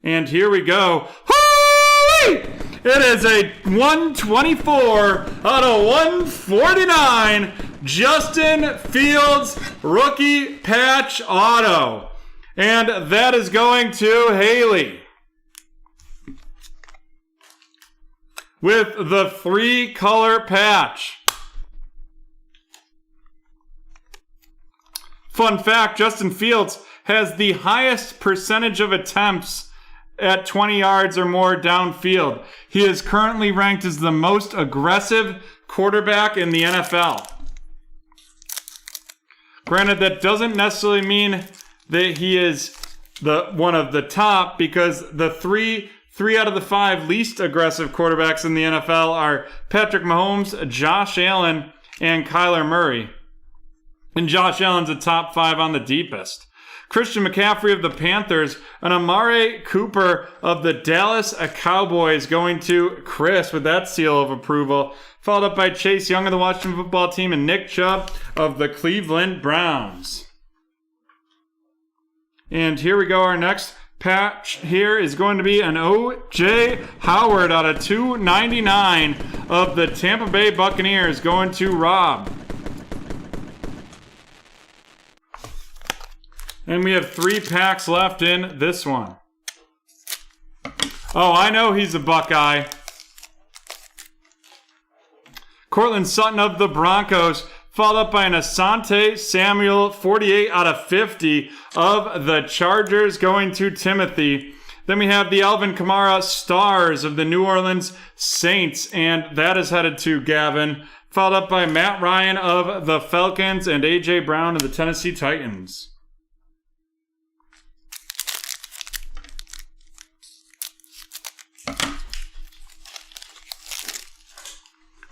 And here we go. Hoo-wee! It is a 124 out of 149 Justin Fields rookie patch auto. And that is going to Haley. With the 3-color patch. Fun fact, Justin Fields has the highest percentage of attempts at 20 yards or more downfield. He is currently ranked as the most aggressive quarterback in the NFL. Granted, that doesn't necessarily mean that he is one of the top, because the three out of the 5 least aggressive quarterbacks in the NFL are Patrick Mahomes, Josh Allen, and Kyler Murray. And Josh Allen's a top 5 on the deepest. Christian McCaffrey of the Panthers and Amari Cooper of the Dallas Cowboys going to Chris with that seal of approval, followed up by Chase Young of the Washington Football Team and Nick Chubb of the Cleveland Browns. And here we go. Our next patch here is going to be an O.J. Howard out of 299 of the Tampa Bay Buccaneers going to Rob. And we have 3 packs left in this one. Oh, I know he's a Buckeye. Cortland Sutton of the Broncos, followed up by an Asante Samuel, 48 out of 50 of the Chargers going to Timothy. Then we have the Alvin Kamara Stars of the New Orleans Saints, and that is headed to Gavin, followed up by Matt Ryan of the Falcons and A.J. Brown of the Tennessee Titans.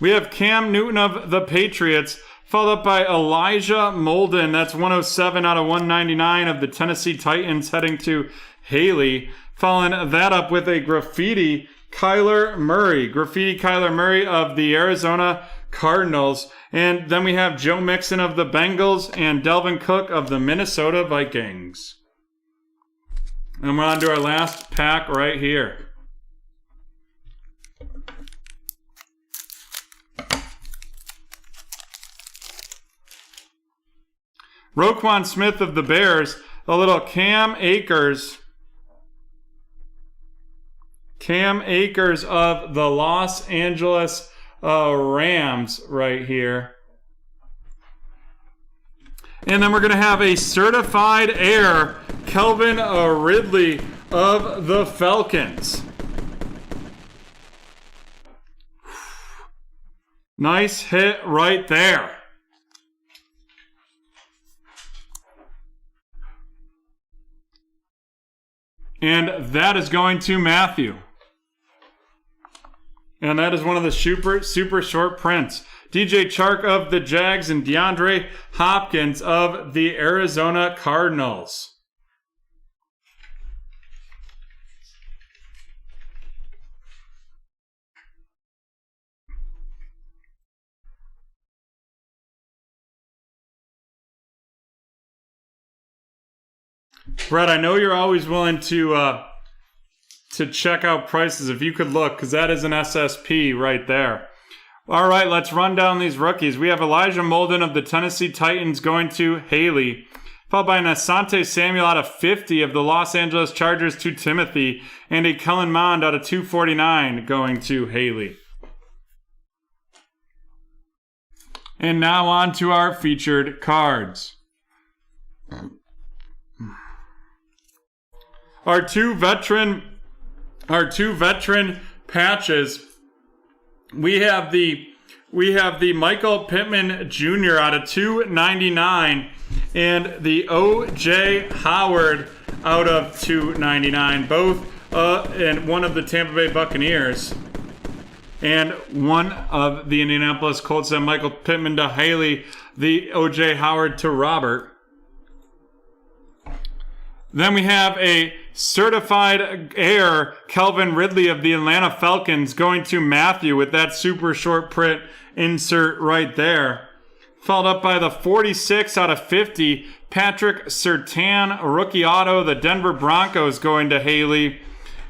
We have Cam Newton of the Patriots, followed up by Elijah Molden. That's 107 out of 199 of the Tennessee Titans, heading to Haley. Following that up with a graffiti Kyler Murray of the Arizona Cardinals. And then we have Joe Mixon of the Bengals and Delvin Cook of the Minnesota Vikings. And we're on to our last pack right here. Roquan Smith of the Bears, a little Cam Akers of the Los Angeles Rams right here. And then we're going to have a certified heir, Calvin Ridley of the Falcons. Nice hit right there. And that is going to Matthew. And that is one of the super short prints. DJ Chark of the Jags and DeAndre Hopkins of the Arizona Cardinals. Brett, I know you're always willing to check out prices if you could look, because that is an SSP right there. All right, let's run down these rookies. We have Elijah Molden of the Tennessee Titans going to Haley, followed by an Asante Samuel out of 50 of the Los Angeles Chargers to Timothy, and a Kellen Mond out of 249 going to Haley. And now on to our featured cards. Our two veteran patches. We have the Michael Pittman Jr. out of 299 and the O.J. Howard out of 299. Both and one of the Tampa Bay Buccaneers and one of the Indianapolis Colts. And Michael Pittman to Haley, the O.J. Howard to Robert. Then we have a certified heir, Calvin Ridley of the Atlanta Falcons, going to Matthew with that super short print insert right there. Followed up by the 46 out of 50, Patrick Surtain, rookie auto, the Denver Broncos, going to Haley.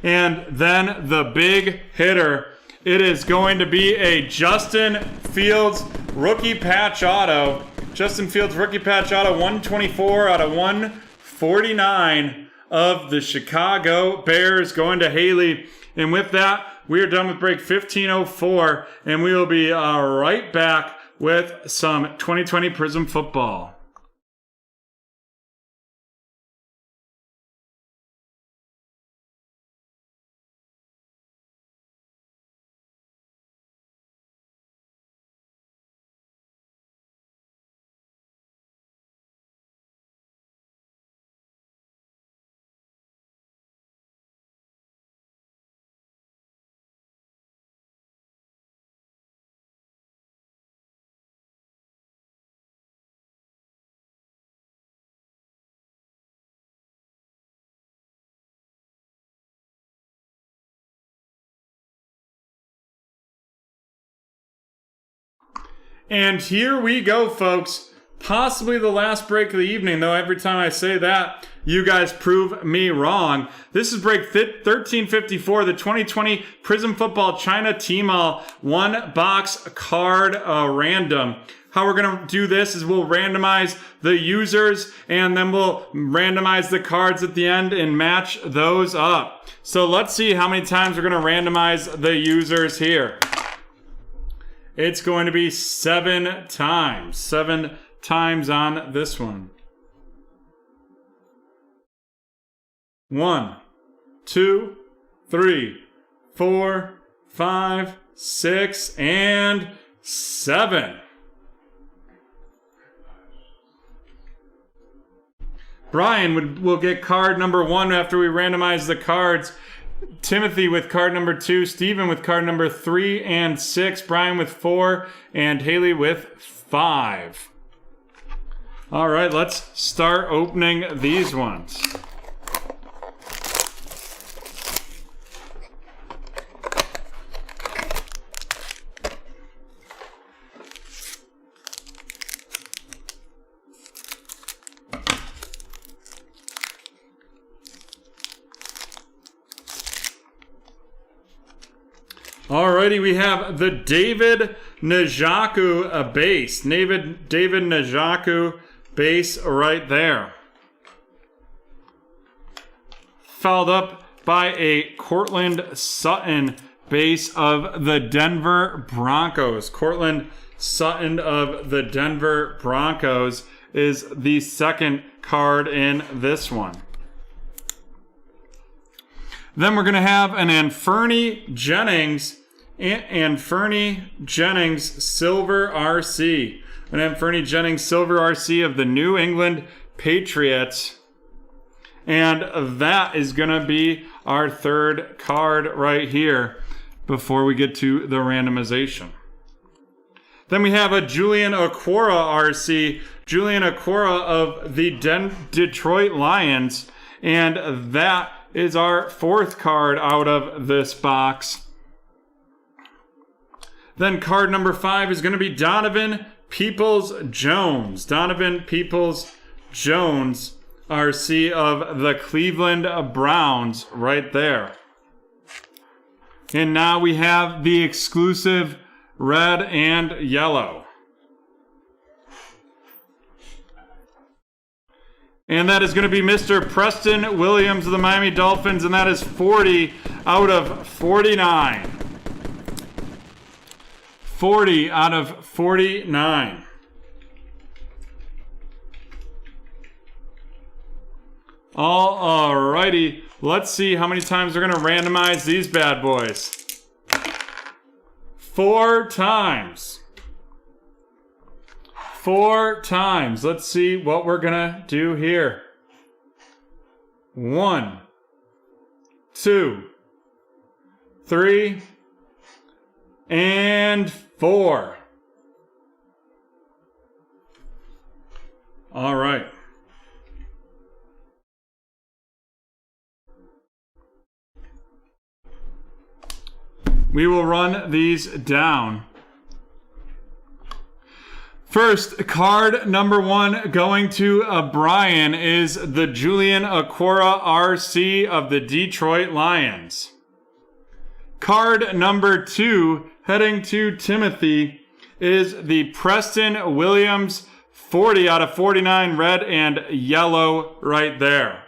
And then the big hitter, it is going to be a Justin Fields rookie patch auto. Justin Fields rookie patch auto, 124 out of 149 of the Chicago Bears, going to Haley. And with that, we are done with break 1504, and we will be right back with some 2020 Prism football. And here we go, folks. Possibly the last break of the evening, though every time I say that, you guys prove me wrong. This is break 1354, the 2020 Prism Football China Tmall one box card random. How we're going to do this is we'll randomize the users, and then we'll randomize the cards at the end and match those up. So let's see how many times we're going to randomize the users here. It's going to be 7 times. 7 times on this one. 1, 2, 3, 4, 5, 6, and 7. Brian will get card number 1 after we randomize the cards. Timothy with card number 2, Steven with card number 3 and 6, Brian with 4, and Haley with 5. All right, let's start opening these ones. Alrighty, we have the David Njoku base. David Njoku base right there. Followed up by a Cortland Sutton base of the Denver Broncos. Cortland Sutton of the Denver Broncos is the second card in this one. Then we're going to have an Anfernee Jennings Silver RC. An Anfernee Jennings Silver RC of the New England Patriots. And that is going to be our third card right here before we get to the randomization. Then we have a Julian Okwara RC. Julian Okwara of the Detroit Lions. And that is our fourth card out of this box. Then card number 5 is going to be Donovan Peoples-Jones. Donovan Peoples-Jones, RC of the Cleveland Browns right there. And now we have the exclusive red and yellow. And that is going to be Mr. Preston Williams of the Miami Dolphins, and that is 40 out of 49. 40 out of 49. Alrighty, let's see how many times we're going to randomize these bad boys. 4 times. 4 times. Let's see what we're gonna do here. 1, 2, 3, and 4. All right. We will run these down. First, card number 1 going to Brian is the Julian Okwara RC of the Detroit Lions. Card number 2 heading to Timothy is the Preston Williams 40 out of 49 red and yellow right there.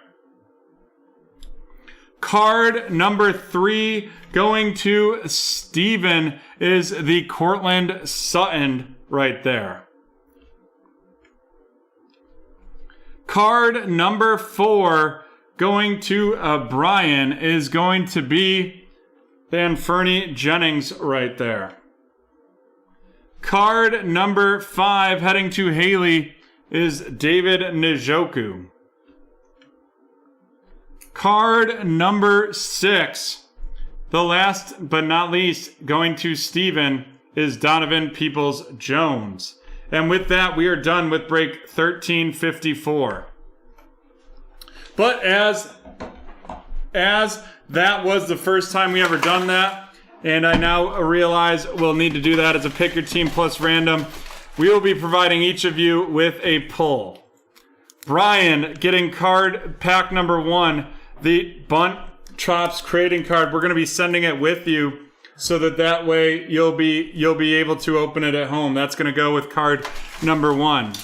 Card number 3 going to Steven is the Cortland Sutton right there. Card number 4 going to Brian is going to be the Anfernee Jennings right there. Card number 5 heading to Haley is David Njoku. Card number 6, the last but not least, going to Steven is Donovan Peoples-Jones. And with that, we are done with break 1354. But as that was the first time we ever done that, and I now realize we'll need to do that as a pick your team plus random, we will be providing each of you with a pull. Brian getting card pack number 1, the Bunt Chops trading card. We're going to be sending it with you, so that way you'll be able to open it at home. That's going to go with card number 1.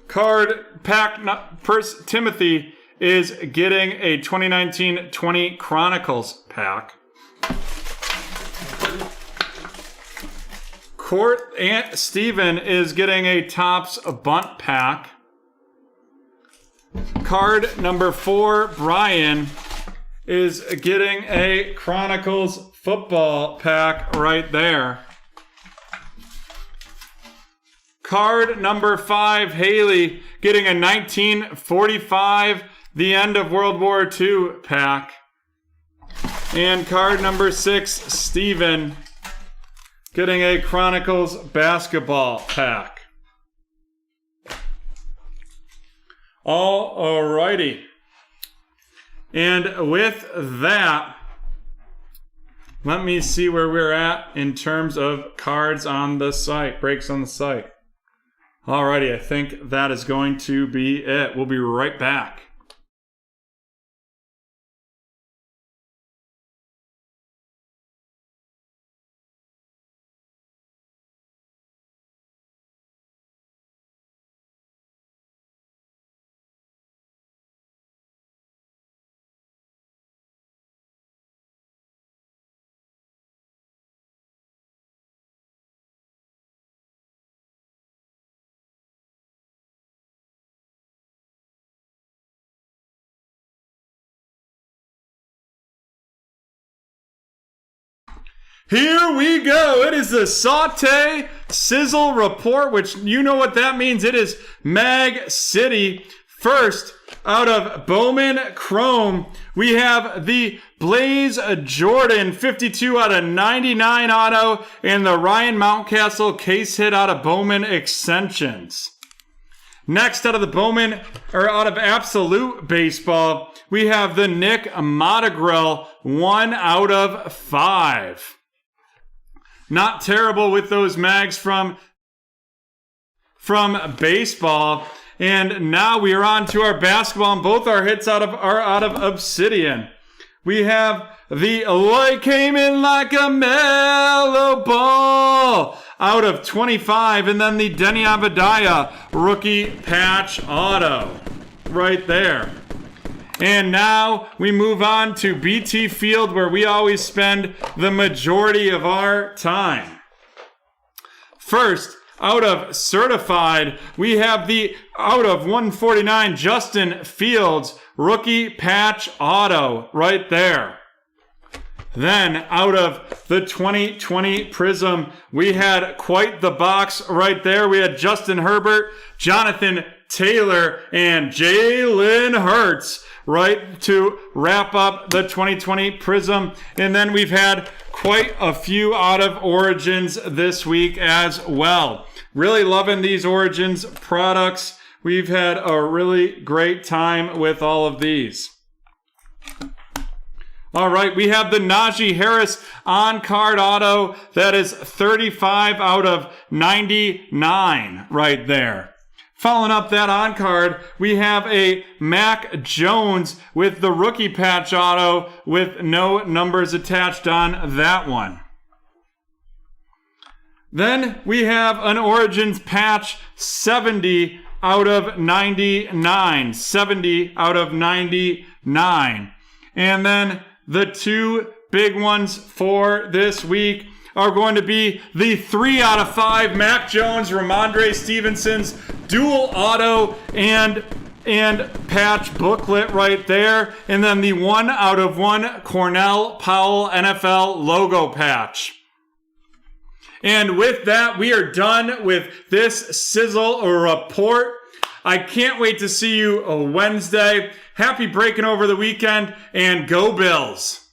Card pack Timothy is getting a 2019-20 Chronicles pack. Steven is getting a Topps Bunt pack. Card number 4, Brian is getting a Chronicles football pack right there. Card number 5, Haley getting a 1945, the end of World War II pack. And card number 6, Steven, getting a Chronicles basketball pack. Alrighty. And with that, let me see where we're at in terms of cards on the site, breaks on the site. Alrighty, I think that is going to be it. We'll be right back. Here we go. It is the Saute Sizzle Report, which you know what that means. It is Mag City. First, out of Bowman Chrome, we have the Blaze Jordan 52 out of 99 auto and the Ryan Mountcastle case hit out of Bowman Extensions. Next, out of the Bowman, or out of Absolute Baseball, we have the Nick Montagrill 1 out of 5. Not terrible with those mags from baseball. And now we are on to our basketball, and both our hits are out of Obsidian. We have the light came in like a mellow ball out of 25, and then the Denny Abadiah rookie patch auto right there. And now we move on to BT Field, where we always spend the majority of our time. First, out of Certified, we have the out of 149 Justin Fields rookie patch auto right there. Then out of the 2020 Prism, we had quite the box right there. We had Justin Herbert, Jonathan Taylor, and Jalen Hurts right to wrap up the 2020 Prism. And then we've had quite a few out of Origins this week as well. Really loving these Origins products. We've had a really great time with all of these. All right, we have the Najee Harris on-card auto. That is 35 out of 99 right there. Following up that on-card, we have a Mac Jones with the rookie patch auto with no numbers attached on that one. Then we have an Origins patch 70 out of 99. 70 out of 99. And then the two big ones for this week are going to be the 3 out of 5 Mac Jones, Ramondre Stevenson's dual auto and patch booklet right there. And then the 1 out of 1 Cornell Powell NFL logo patch. And with that, we are done with this Sizzle Report. I can't wait to see you Wednesday. Happy breaking over the weekend, and go Bills.